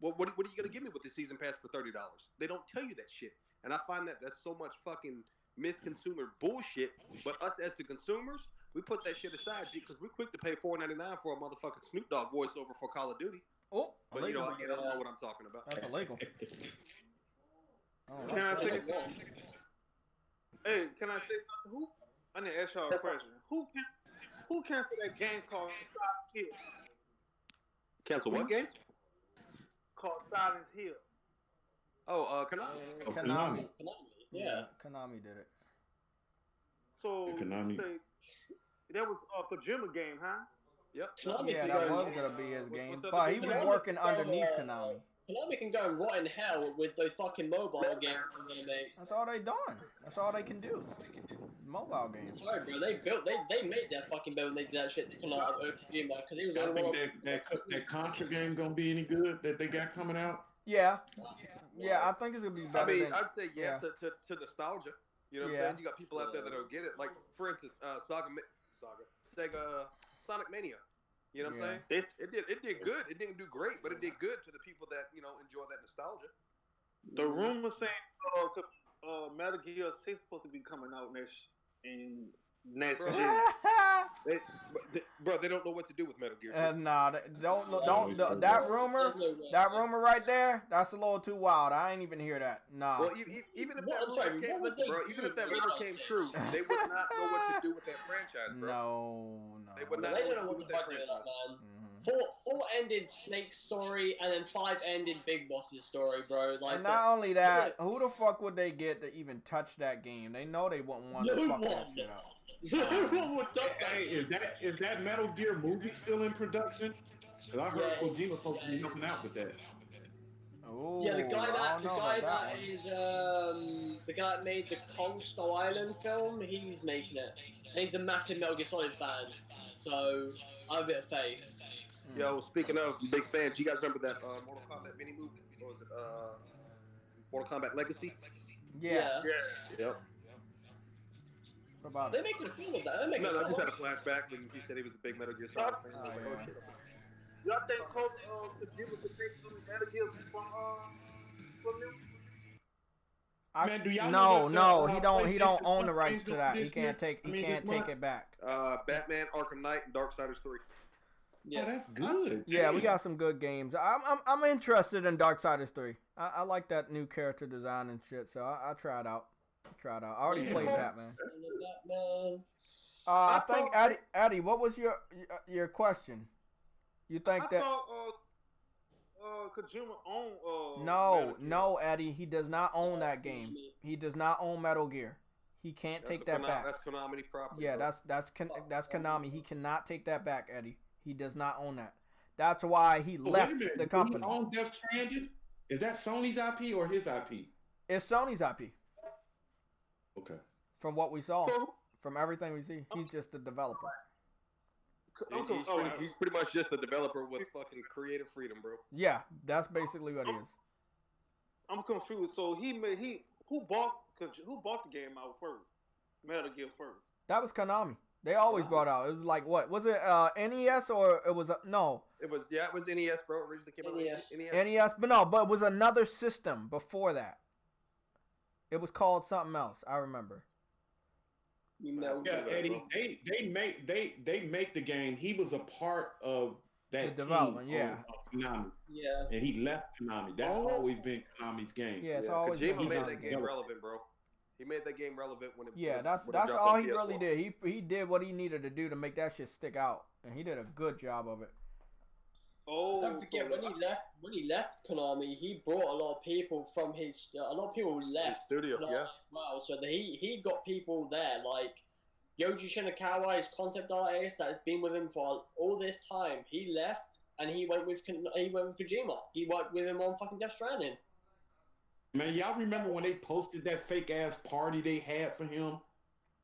What are you gonna give me with the season pass for $30? They don't tell you that shit, and I find that that's so much fucking misconsumer bullshit. But us as the consumers, we put that shit aside because we're quick to pay $4.99 for a motherfucking Snoop Dogg voiceover for Call of Duty. Oh, but again, I don't know what I'm talking about. That's illegal. Can I say? Hey, can I say something? I need to ask y'all a question. Who canceled that game called Silent Hill? Cancel what game? Called Silent Hill. Oh, Konami. Konami. Yeah. Konami did it. So Konami. That was a Kojima game, huh? Yep. Yeah, that was gonna be his game, but he was working underneath Konami. Konami can go right in hell with those fucking mobile games they make. That's all they done. That's all they can do. Mobile games. Sorry, bro. They made that fucking build and they did that shit to Kojima because he was the I only one. think that Contra game gonna be any good that they got coming out. Yeah, I think it's gonna be better. I'd say to nostalgia. You know what I'm saying? You got people out there that don't get it. Like for instance, Sega Sonic Mania. You know what I'm saying? It did good. It didn't do great, but it did good to the people that enjoy that nostalgia. The rumor saying Metal Gear 6 supposed to be coming out next year. Bro, they don't know what to do with Metal Gear. Don't that rumor right there. That's a little too wild. I ain't even hear that. Nah. Well, even if that rumor came true, they would not know what to do with that franchise, bro. No. They would not know what to do with that franchise. 4 ended Snake's story, and then 5 ended Big Boss's story, bro. Like, and not only that, who the fuck would they get to even touch that game? They know they wouldn't want to fuck that shit up. No one would touch that. Hey, is that Metal Gear movie still in production? Because I heard Kojima's supposed to be helping out with that. Oh, yeah, the guy that one. the guy that made the Kong Skull Island film, he's making it. And he's a massive Metal Gear Solid fan, so I have a bit of faith. Yo, speaking of big fans, you guys remember that Mortal Kombat mini movie? What was it? Mortal Kombat Legacy? Yeah. Yep. What about They're making a film of that. No, I just had a flashback when he said he was a big Metal Gear Solid fan. I was like, oh shit. Y'all think Kojima could take some Metal Gear from them? Man, do y'all no, he don't own the rights to that. He can't take it back. Batman, Arkham Knight, and Darksiders 3. Yeah, that's good. Yeah, we got some good games. I'm interested in Darksiders 3. I like that new character design and shit, so I'll try it out. I already played Batman. I think Addy, what was your question? You think that? Kojima own. No, Eddie. He does not own that game. He does not own Metal Gear. He can't take that back. That's Konami property. Yeah, that's Konami. He cannot take that back, Eddie. He does not own that. That's why he left the company. He own Death Stranding? Is that Sony's IP or his IP? It's Sony's IP. Okay. From what we saw, from everything we see, he's just a developer. He's pretty much just a developer with fucking creative freedom, bro. Yeah, that's basically what he is. I'm confused. So who bought the game out first? Metal Gear first. That was Konami. They always brought out. It was like what was it? NES or it was no? It was NES, bro. Originally came out NES, but it was another system before that. It was called something else. I remember. Yeah, Eddie. They make the game. He was a part of that development. Team Konami. Yeah. And he left Konami. That's always been Konami's game. Yeah, it's always been Kojima made that game relevant, bro. He made that game relevant when it. Yeah, that's all he really did. He did what he needed to do to make that shit stick out, and he did a good job of it. Don't forget when he left Konami, he brought a lot of people from his. A lot of people left studio, Konami as well. So he got people there like Yoji Shinakawa, his concept artist that has been with him for all this time. He left and he went with Kojima. He worked with him on fucking Death Stranding. Man, y'all remember when they posted that fake ass party they had for him?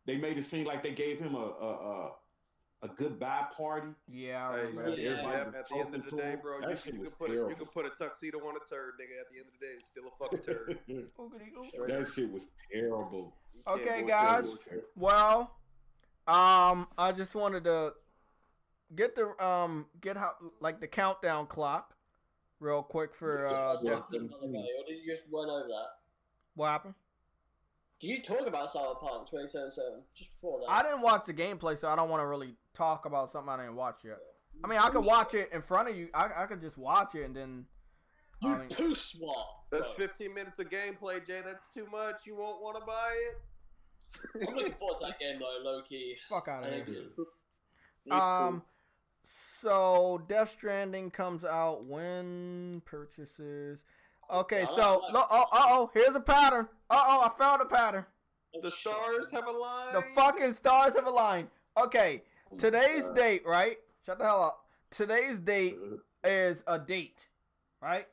They made it seem like they gave him a goodbye party. Yeah, I remember. At the end of the day, bro, you can put a tuxedo on a turd, nigga. At the end of the day, it's still a fucking turd. That shit was terrible. Okay, guys. Well, I just wanted to get the the countdown clock real quick for or did you just run over that? What happened? Did you talk about Cyberpunk 2077 just before that? I didn't watch the gameplay, so I don't want to really talk about something I didn't watch yet. I mean, I could watch it in front of you. I could just watch it and then. You're too smart. That's 15 minutes of gameplay, Jay. That's too much. You won't want to buy it. I'm looking forward to that game though, low key. Fuck out of here. So Death Stranding comes out when purchases. Okay, so here's a pattern. I found a pattern. The stars have aligned. The fucking stars have aligned. Okay, today's date, right? Shut the hell up. Today's date is a date, right?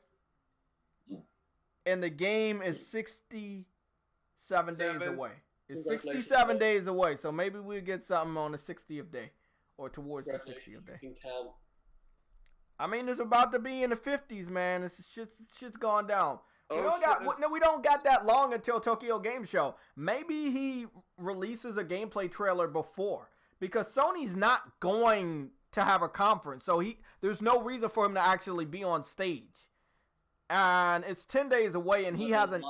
And the game is 67 days away. It's 67 days away, so maybe we'll get something on the 60th day. Or towards the 60th day. I mean, it's about to be in the 50s, man. This shit's gone down. We don't got that long until Tokyo Game Show. Maybe he releases a gameplay trailer before, because Sony's not going to have a conference, so there's no reason for him to actually be on stage. And it's 10 days away, and he hasn't.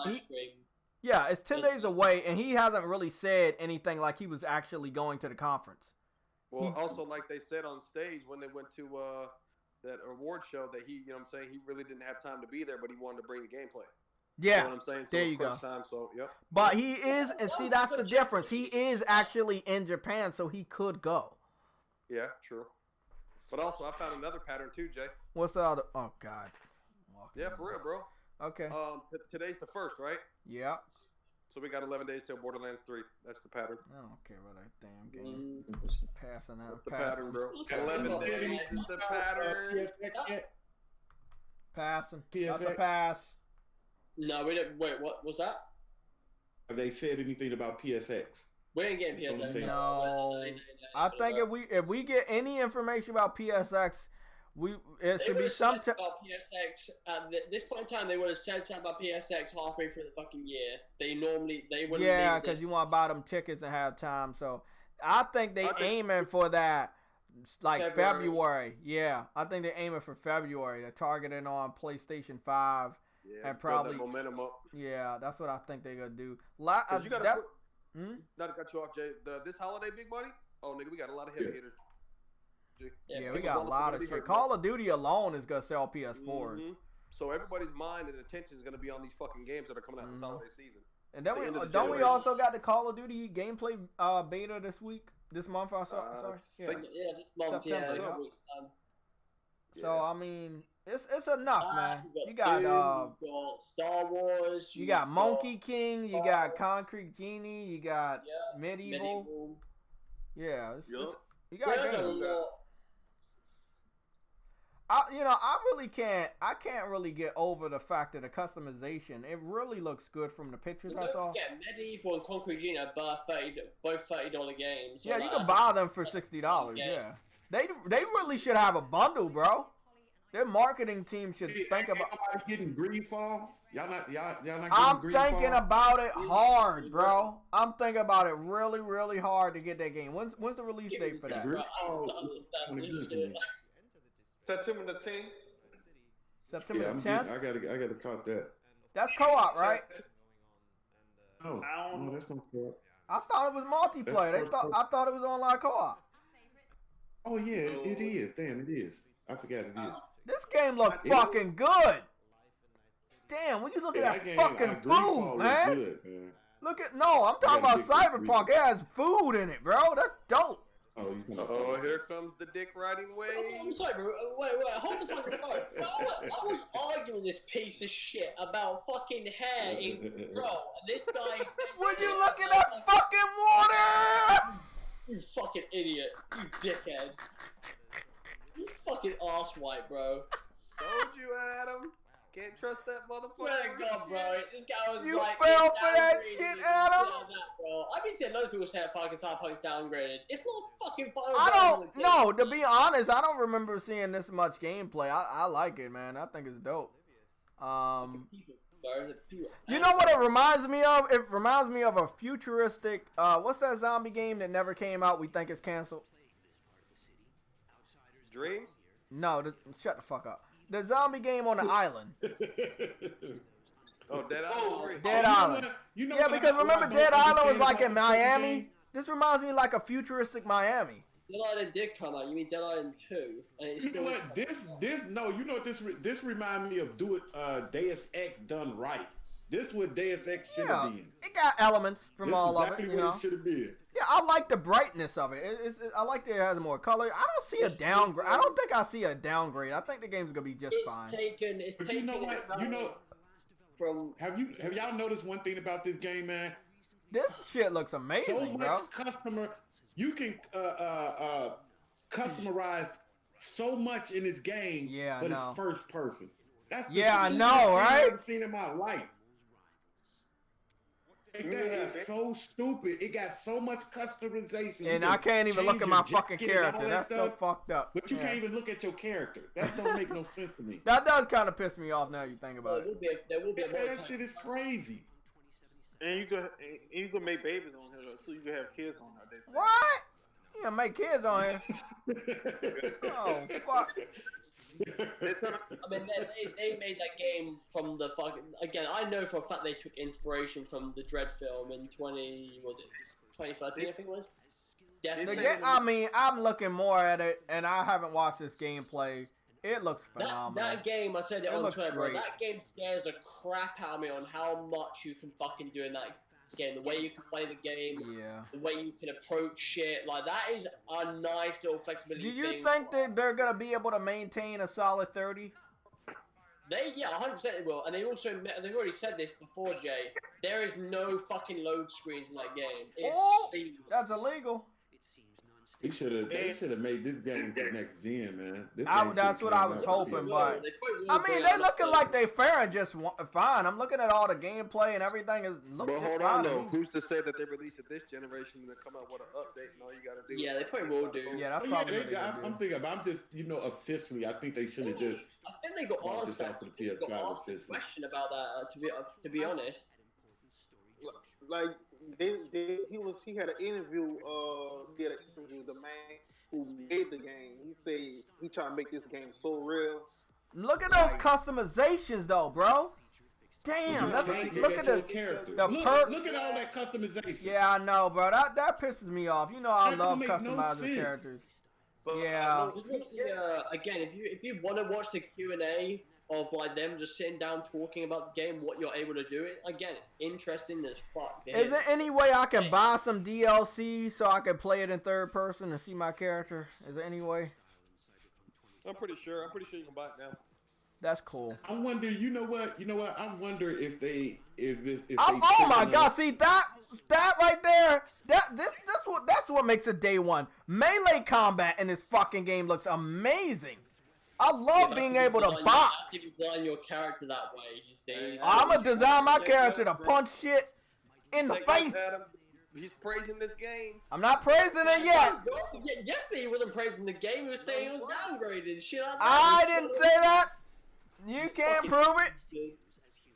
It's 10 days away, and he hasn't really said anything like he was actually going to the conference. Well, also, like they said on stage when they went to that award show, that he really didn't have time to be there, but he wanted to bring the gameplay. Yeah, you know what I'm saying? So there you go. Time, so, yep. But he is, and see, that's the difference. He is actually in Japan, so he could go. Yeah, true. But also, I found another pattern too, Jay. What's the other? Oh God. Yeah, for real, bro. Okay. Today's the 1st, right? Yeah. So we got 11 days till Borderlands 3. That's the pattern. I don't care about that damn game. Passing out. That's the pattern, bro. 11 days is the pattern. Passing. PSX? That's a pass. No, we didn't. Wait, what was that? Have they said anything about PSX? We ain't getting PSX. No. I think if we get any information about PSX, it should be some about PSX at this point in time. They would have said something about PSX halfway through the fucking year. They wouldn't. Yeah, because you want to buy them tickets and have time. So I think they aiming for that, like February. Yeah, I think they're aiming for February. They're targeting on PlayStation 5. Yeah, and probably that momentum up. Yeah, that's what I think they're gonna do. You gotta not to cut you off, Jay. This holiday, big money. Oh, nigga, we got a lot of heavy hitters. Yeah, we got a lot of shit. Call of Duty alone is gonna sell PS4s. Mm-hmm. So everybody's mind and attention is gonna be on these fucking games that are coming out this holiday season. And then we also got the Call of Duty gameplay beta this month. Sorry. Yeah, this month. September. So I mean, it's enough, man. You got Star Wars. You got Monkey King. You got Concrete Genie. You got Medieval. Yeah, you got games. I can't really get over the fact that the customization, it really looks good from the pictures I saw. Yeah, Medieval and Concrete Genie are both $30 games. So yeah, you can buy them for $60. Yeah, they really should have a bundle, bro. Their marketing team should think about. Nobody getting Greedfall. Y'all not getting I'm Greedfall? thinking about it hard, bro. I'm thinking about it really, really hard to get that game. When's the release date for that? September the 10th. September 10th. I gotta caught that. That's co-op, right? Oh, no, that's not co-op. I thought it was multiplayer. I thought it was online co-op. Oh yeah, it is. Damn, it is. I forgot it is. This game looks fucking good. Damn, when you look at that fucking food, man. Good, man. I'm talking about Cyberpunk. It has food in it, bro. That's dope. Oh, here comes the dick riding wave. I'm sorry, bro. Wait, hold the fucking phone. I was arguing this piece of shit about fucking hair in this guy. Would you look at that fucking water? You fucking idiot. You dickhead. You fucking asswipe, bro. Told you, Adam. Can't trust that motherfucker. Swear to God, bro. This guy was you fell for that shit, Adam. I've been seeing loads of people say that fucking Cyberpunk's downgraded. It's not fucking fun. To be honest, I don't remember seeing this much gameplay. I like it, man. I think it's dope. You know what it reminds me of? It reminds me of a futuristic, what's that zombie game that never came out? We think it's canceled. Dreams? No, shut the fuck up. The zombie game on the island. Oh, Dead Island. Dead Island. Because remember Dead Island was like in Miami? This reminds me like a futuristic Miami. Dead Island did come out. You mean Dead Island 2? And it's you know what? This reminds me of Deus Ex done right. This what Deus Ex should have been. It got elements from all of it. Exactly what it should have been. Yeah, I like the brightness of it. I like that it has more color. I don't see a downgrade. I don't think I see a downgrade. I think the game's gonna be just fine. It's taken. You know what? Have y'all noticed one thing about this game, man? This shit looks amazing, bro. You can customize so much in this game, but it's first person. I know, right? I've never seen in my life. That is so stupid. It got so much customization. And I can't even look at my fucking character. That's so fucked up. But you can't even look at your character. That don't make no sense to me. That does kind of piss me off now you think about it. That shit is crazy. And you can make babies on here, so you can have kids on here. What? You gonna make kids on here? Oh, fuck. I mean, they made that game from the fucking. Again, I know for a fact they took inspiration from the Dread film in 2013, I think it was. I'm looking more at it, and I haven't watched this gameplay. It looks phenomenal. That game, I said it on Twitter, bro. That game scares the crap out of me on how much you can fucking do in that Again, the way you can play the game, the way you can approach shit, like that is a nice little flexibility. Do you think that they're gonna be able to maintain a solid 30? Yeah, 100% they will, and they've already said this before, Jay. There is no fucking load screens in that game. It's that's illegal. They should have made this game for next gen, man. That's what I was hoping, but I mean, they're looking like they faring just fine. I'm looking at all the gameplay and everything looks just fine. But hold on, though. Who's to say that they release it this generation and they come out with an update and all you gotta do? Yeah, they probably will do. Yeah, that's probably. I'm thinking about. I'm just, officially. I think they should have just. I think they got asked a question about that. To be honest, like he had an interview. The man who made the game. He said he trying to make this game so real. Look at those customizations, though, bro. Damn, look at the perks. Look at all that customization. Yeah, I know, bro. That pisses me off. You know I love customizing characters. Yeah. Again, if you want to watch the Q&A of like them just sitting down talking about the game, what you're able to do, again, interesting as fuck. Is there any way I can buy some DLC so I can play it in third person and see my character? Is there any way? I'm pretty sure you can buy it now. That's cool. I wonder. You know what? I wonder if they. Oh my God! See that right there. That's what makes it day one. Melee combat in this fucking game looks amazing. I love being able to box. If you design your character that way, I'm gonna design my character to punch shit in the face. He's praising this game. I'm not praising it yet. Yesterday he wasn't praising the game. He was saying it was downgraded and shit like that. I didn't say that. You can't prove it.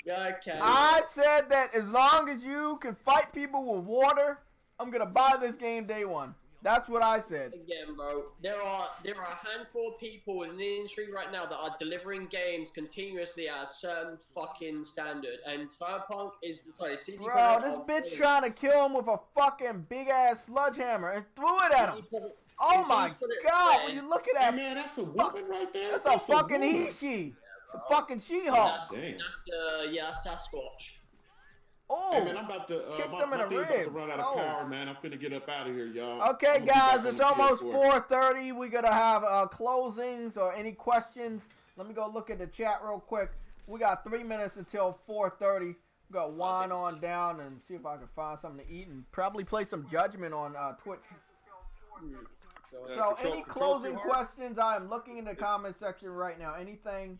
Yeah, I can. I said that as long as you can fight people with water, I'm gonna buy this game day one. That's what I said. Again, bro, there are a handful of people in the industry right now that are delivering games continuously at a certain fucking standard, and Cyberpunk is CD Bro, this bitch trying to kill him with a fucking big ass sledgehammer and threw it at him. Oh my God! When you look at that, man, that's a woman right there. That's a fucking he-she. A fucking She-Hulk. That's Sasquatch. Oh, hey man, I'm about to my thing's about to run out of power, man. I'm finna get up out of here, y'all. Okay, guys, it's almost 4:30. We're gonna have closings or any questions. Let me go look at the chat real quick. We got 3 minutes until 4:30. We got wine on down and see if I can find something to eat and probably play some Judgment on Twitch. So, any closing questions? I am looking in the comment section right now. Anything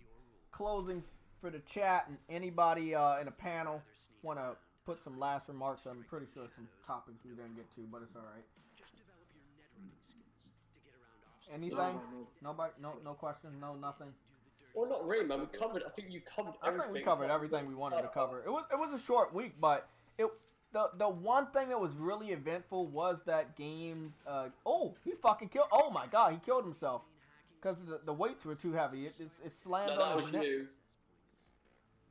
closing for the chat and anybody in the panel want to put some last remarks? I'm pretty sure some topics we didn't get to, but it's all right. Anything? Nobody? No questions? No nothing? Well, not really, man. I think you covered everything. I think we covered everything we wanted to cover. It was a short week, but the one thing that was really eventful was that game. He fucking killed. Oh my God, he killed himself because the weights were too heavy. It slammed on his neck. You.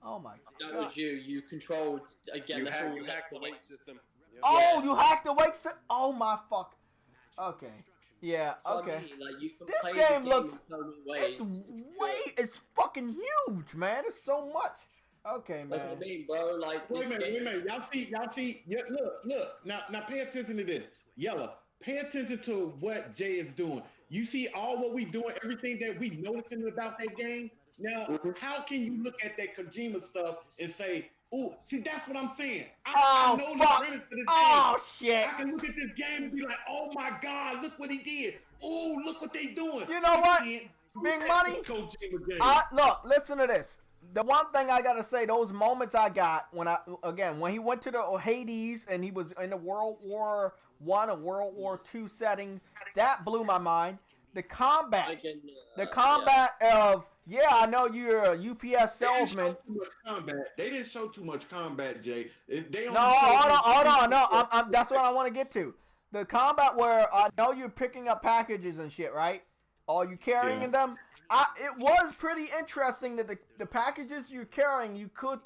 Oh my God. That was you. You controlled again. You hacked the weight system. Yep. Oh, you hacked the weight system. Oh my fuck. Okay. Yeah. Okay. I mean, like, you can this play game looks. It's It's fucking huge, man. It's so much. Okay, man. That's what I mean, bro. Like, wait a minute. Y'all see. Yeah, look. Now, pay attention to this. Yellow. Pay attention to what Jay is doing. You see all what we doing, everything that we noticing about that game. Now, how can you look at that Kojima stuff and say, "Oh, see, that's what I'm saying." I know the premise to this game. Shit! I can look at this game and be like, "Oh my God, look what he did! Oh, look what they doing!" You know what? Big money. Look, listen to this. The one thing I gotta say, those moments I got when he went to the Hades and he was in the World War I or World War II setting, that blew my mind. The combat, of I know you're a UPS salesman. They didn't show too much combat, Jay. Hold on. No, that's what I want to get to. The combat where I know you're picking up packages and shit, right? Are you carrying them? It was pretty interesting that the packages you're carrying, you could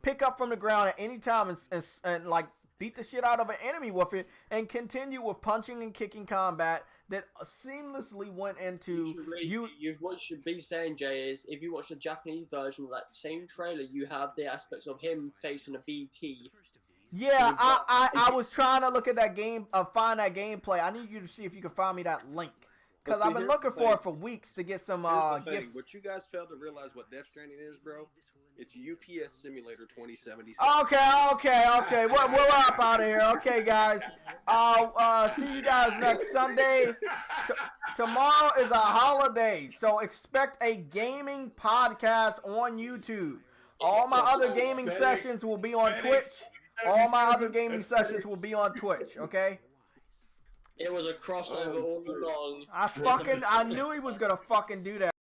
pick up from the ground at any time and like beat the shit out of an enemy with it and continue with punching and kicking combat that seamlessly went into what you should be saying, Jay, is if you watch the Japanese version of that same trailer, you have the aspects of him facing a BT Yeah, I was trying to look at that game, find that gameplay. I need you to see if you can find me that link. Because I've been looking for it for weeks to get some gifts. What you guys failed to realize what Death Stranding is, bro? It's UPS Simulator 2077. Okay. We're up out of here. Okay, guys. See you guys next Sunday. Tomorrow is a holiday, so expect a gaming podcast on YouTube. All my other gaming sessions will be on Twitch. All my other gaming sessions will be on Twitch, okay? It was a crossover all along. I knew he was gonna fucking do that.